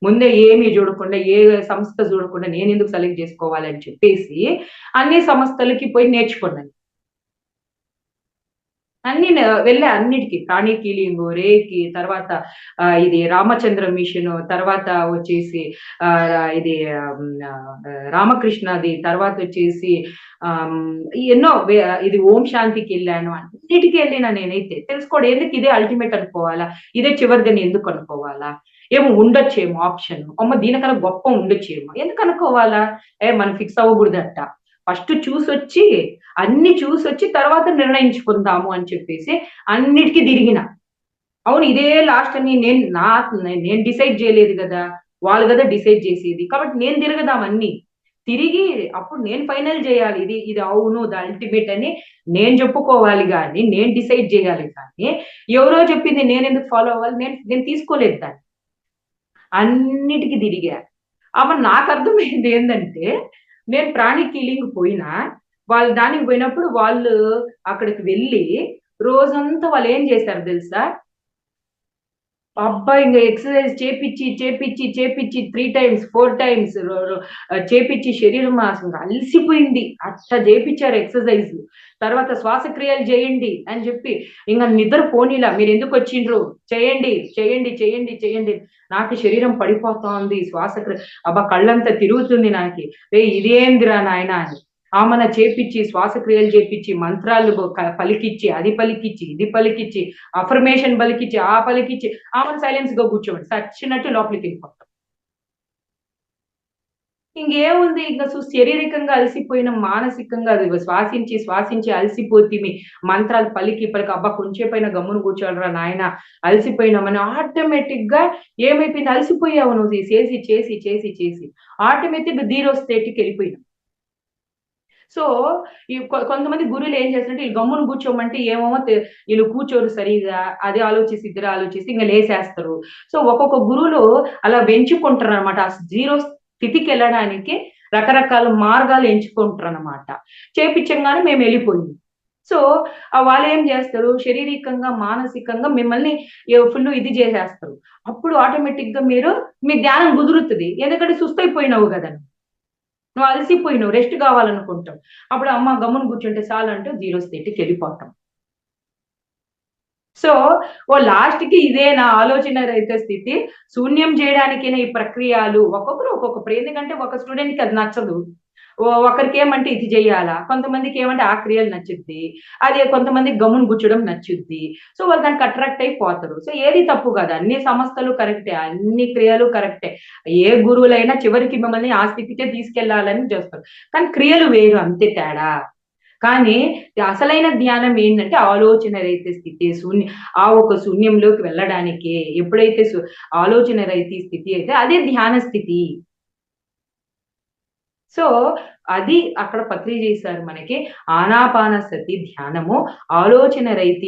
ముందే ఏమి చూడకుండా, ఏ సంస్థ చూడకుండా నేను ఎందుకు సెలెక్ట్ చేసుకోవాలి అని చెప్పేసి అన్ని సంస్థలకి పోయి నేర్చుకున్నాను. అన్ని వెళ్ళే అన్నిటికీ, ప్రాణి కీలింగు, రేకి, తర్వాత ఇది రామచంద్ర మిషన్, తర్వాత వచ్చేసి ఇది రామకృష్ణది, తర్వాత వచ్చేసి ఎన్నో, ఇది ఓం శాంతికి వెళ్ళాను, అన్నిటికీ వెళ్ళినా నేనైతే తెలుసుకోవడం, ఎందుకు ఇదే అల్టిమేట్ అనుకోవాలా, ఇదే చివరిదని ఎందుకు అనుకోవాలా, ఏమో ఉండొచ్చేమో ఆప్షన్, అమ్మ దీనికన్నా గొప్ప ఉండొచ్చేమో ఎందుకు అనుకోవాలా, మనం ఫిక్స్ అవ్వకూడదట. ఫస్ట్ చూసొచ్చి అన్ని చూసొచ్చి తర్వాత నిర్ణయించుకుందాము అని చెప్పేసి అన్నిటికీ తిరిగిన. అవును ఇదే లాస్ట్ అని నేను డిసైడ్ చేయలేదు కదా, వాళ్ళు కదా డిసైడ్ చేసేది, కాబట్టి నేను తిరగదాం అన్ని తిరిగి అప్పుడు నేను ఫైనల్ చేయాలి, ఇది అవును ద అల్టిమేట్ అని నేను చెప్పుకోవాలి, కానీ నేను డిసైడ్ చేయాలి. కానీ ఎవరో చెప్పింది నేను ఎందుకు ఫాలో అవ్వాలి, నేను తీసుకోలేదు దాన్ని. అన్నిటికీ తిరిగా. అమ్మ నాకు అర్థమైంది ఏంటంటే, నేను ప్రాణి కీలింగ్ పోయినా, వాళ్ళు దానికి పోయినప్పుడు వాళ్ళు అక్కడికి వెళ్ళి రోజంతా వాళ్ళు ఏం చేశారు తెలుసా, అబ్బాయి ఇంకా ఎక్సర్సైజ్ చేపించి 3 times 4 times చేపించి శరీరం అసలు అలసిపోయింది, అట్లా చేపించారు ఎక్సర్సైజ్. తర్వాత శ్వాసక్రియలు చేయండి అని చెప్పి, ఇంకా నిద్ర పోనీలా, మీరు ఎందుకు వచ్చిండ్రు, చేయండి. నాకు శరీరం పడిపోతోంది, శ్వాసక్రియ అబ్బా కళ్ళంతా తిరుగుతుంది నాకు, ఇదేందిరా నాయన అని ఆమెన చేపించి, శ్వాసక్రియలు చేపించి, మంత్రాలు పలికిచ్చి, అది పలికిచ్చి, ఇది పలికిచ్చి, అఫర్మేషన్ పలికిచ్చి, ఆ పలికిచ్చి ఆమెను సైలెన్స్ గా కూర్చోండి, సచ్చినట్టు లోపలికి వెళ్ళిపోతాం. ఇంకేముంది, ఇంకా శారీరకంగా అలసిపోయిన, మానసికంగా అది శ్వాసించి అలసిపోతే మంత్రాలు పలికి అబ్బా కొంచెంపైన గమ్మును కూర్చోడరా నాయన, అలసిపోయినామని ఆటోమేటిక్ గా ఏమైపోయింది, అలసిపోయావు నువ్వు చేసి ఆటోమేటిక్ గా జీరో స్టేట్కి వెళ్ళిపోయినావు. సో కొంతమంది గురువులు ఏం చేస్తారంటే, వీళ్ళు గమ్మును కూర్చోమంటే ఏమో వీళ్ళు కూర్చోరు సరిగా, అదే ఆలోచిసి ఇద్దరు ఆలోచిసి ఇంకా లేసేస్తారు. సో ఒక్కొక్క గురువులు అలా వెంచుకుంటారు అనమాట, ఆ జీరో స్థితికి వెళ్ళడానికి రకరకాల మార్గాలు ఎంచుకుంటారు అనమాట. చేపించగానే మేము వెళ్ళిపోయింది. సో వాళ్ళు ఏం చేస్తారు, శారీరకంగా మానసికంగా మిమ్మల్ని ఫుల్ ఇది చేసేస్తారు. అప్పుడు ఆటోమేటిక్ గా మీ ధ్యానం కుదురుతుంది, ఎందుకంటే సుస్తైపోయినావు కదా. నువ్వు అలసిపోయినావు, రెస్ట్ కావాలనుకుంటావు. అప్పుడు అమ్మ గమ్మున కూర్చుంటే చాలు అంటూ 0 స్థితికి వెళ్ళిపోతాం. సో లాస్ట్ కి ఇదే నా ఆలోచన రహిత స్థితి. శూన్యం చేయడానికైనా ఈ ప్రక్రియలు ఒక్కొక్కరు ఒక్కొక్కరు. ఎందుకంటే ఒక స్టూడెంట్ కి అది నచ్చదు, ఒకరికి ఏమంటే ఇది చెయ్యాలా, కొంతమందికి ఏమంటే ఆ క్రియలు నచ్చుద్ది, అదే కొంతమందికి గమ్మున కూర్చోడం నచ్చుద్ది. సో వాళ్ళు దానికి అట్రాక్ట్ అయిపోతారు. సో ఏది తప్పు కదా, అన్ని సంస్థలు కరెక్టే, అన్ని క్రియలు కరెక్టే. ఏ గురువులైనా చివరికి మిమ్మల్ని ఆ స్థితికే తీసుకెళ్లాలని చేస్తారు, కానీ క్రియలు వేరు, అంతే తేడా. కానీ అసలైన ధ్యానం ఏంటంటే ఆలోచన రహిత స్థితి, ఆ ఒక శూన్యంలోకి వెళ్ళడానికి. ఎప్పుడైతే ఆలోచన రహిత స్థితి అయితే అదే ధ్యాన స్థితి. సో అది అక్కడ పత్రి చేశారు మనకి. ఆనాపాన సతి ధ్యానము, ఆలోచన రహిత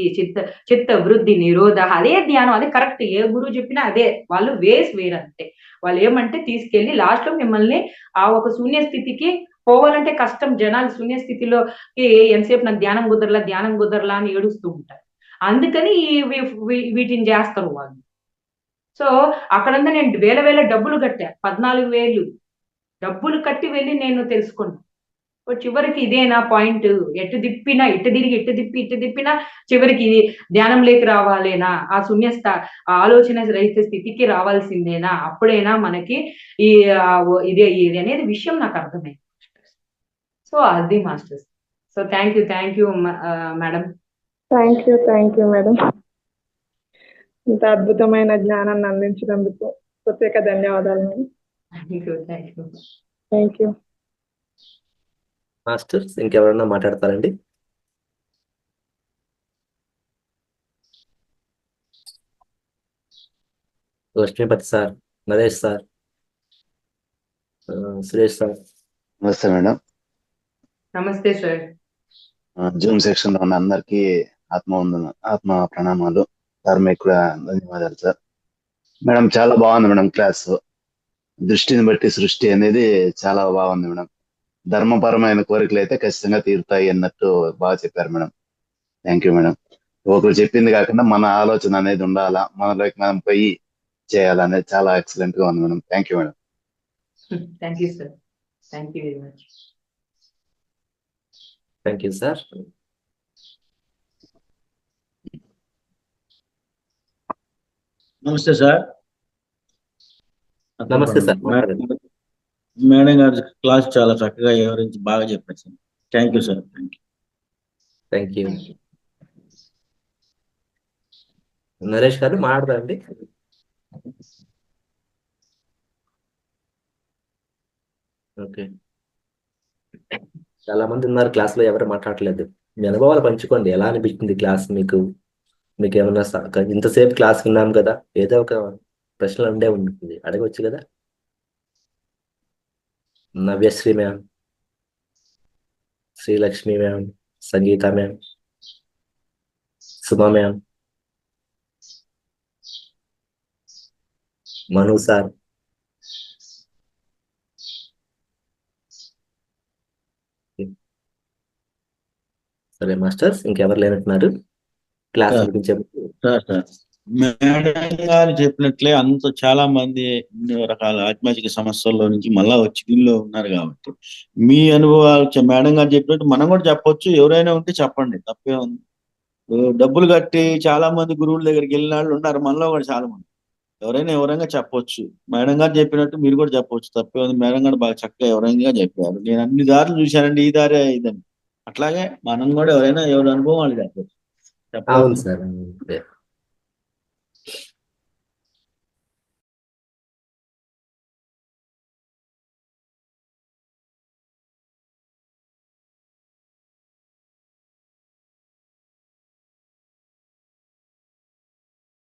చిత్త వృద్ధి నిరోధ, అదే ధ్యానం. అదే కరెక్ట్, ఏ గురువు చెప్పినా అదే. వాళ్ళు వేరంతే. వాళ్ళు ఏమంటే తీసుకెళ్లి లాస్ట్ లో మిమ్మల్ని ఆ ఒక శూన్య స్థితికి పోవాలంటే కష్టం. జనాలు శూన్య స్థితిలోకి ఎంతసేపు నాకు ధ్యానం కుదరలా అని ఏడుస్తూ ఉంటారు. అందుకని వీటిని చేస్తారు వాళ్ళు. సో అక్కడంతా నేను వేల డబ్బులు కట్టా, 14,000 డబ్బులు కట్టి వెళ్ళి నేను తెలుసుకున్నాను. చివరికి ఇదేనా పాయింట్, ఎటు తిప్పినా ఇటు తిరిగి ఇటు తిప్పినా చివరికి ధ్యానం లేకి రావాలేనా, ఆ శూన్యస్థ ఆలోచన రహిత స్థితికి రావాల్సిందేనా, అప్పుడైనా మనకి ఈ ఇదే ఇది అనేది విషయం నాకు అర్థమైంది. సో అది masters. So thank you madam. Thank you madam. ఇంత అద్భుతమైన జ్ఞానాన్ని అందించినందుకు ప్రత్యేక ధన్యవాదాలు మేడం. Thank you. మాస్టర్స్ ఇంకెవరన్నా మాట్లాడతారండి? Lakshmipati sir, Naresh sir, Suresh sir. నమస్తే మేడం. నమస్తే సార్. జూమ్ సెక్షన్ లో ఉన్న అందరికీ ఆత్మ ప్రణామాలు. సార్ మీకు కూడా ధన్యవాదాలు సార్. మేడం చాలా బాగుంది మేడం క్లాస్. దృష్టిని బట్టి సృష్టి అనేది చాలా బాగుంది మేడం. ధర్మపరమైన కోరికలు అయితే ఖచ్చితంగా తీరుతాయి అన్నట్టు బాగా చెప్పారు మేడం. Thank you madam. ఒకరు చెప్పింది కాకుండా మన ఆలోచన అనేది ఉండాలా, మనలోకి మనం పోయి చేయాలనేది చాలా ఎక్సలెంట్ గా ఉంది madam. Thank you madam. Thank you sir. Thank you very much. Thank you sir. నమస్తే సార్. నమస్తే సార్. మేడం గారు క్లాస్ చాలా చక్కగా వివరించి బాగా చెప్పారు sir. Thank you sir. Thank you. Naresh గారు మాట్లాడతారండి? ఓకే, చాలా మంది ఉన్నారు క్లాస్ లో, ఎవరు మాట్లాడలేదు. మీ అనుభవాలు పంచుకోండి. ఎలా అనిపించింది క్లాస్ మీకు? మీకు ఏమన్నా ఇంతసేపు క్లాస్ విన్నాం కదా, ఏదో ఒక ప్రశ్నలు ఉండే ఉంటుంది, అడగవచ్చు కదా. నవ్యశ్రీ మ్యామ్, శ్రీలక్ష్మి మ్యామ్, సంగీత మ్యామ్, సుమా మ్యామ్, మను సార్, సరే మాస్టర్స్ ఇంకెవరు లేనట్టున్నారు క్లాస్ అనిపించే. మేడం గారు చెప్పినట్లే అంత చాలా మంది ఎన్నో రకాల ఆత్మహత్య సమస్యల్లో నుంచి మళ్ళా వచ్చి దీనిలో ఉన్నారు కాబట్టి మీ అనుభవాలు మేడం గారు చెప్పినట్టు మనం కూడా చెప్పొచ్చు. ఎవరైనా ఉంటే చెప్పండి, తప్పే ఉంది. డబ్బులు కట్టి చాలా మంది గురువుల దగ్గరికి వెళ్ళిన వాళ్ళు ఉన్నారు, మనలో కూడా చాలా మంది. ఎవరైనా చెప్పొచ్చు. మేడం గారు చెప్పినట్టు మీరు కూడా చెప్పొచ్చు, తప్పే ఉంది. మేడం గారు బాగా చక్కగా ఎవరైనా చెప్పారు. నేను అన్ని దారులు చూశానండి, ఈ దారే ఇదని. అట్లాగే మనం కూడా ఎవరు అనుభవం వాళ్ళు చెప్పచ్చు. అవును సార్.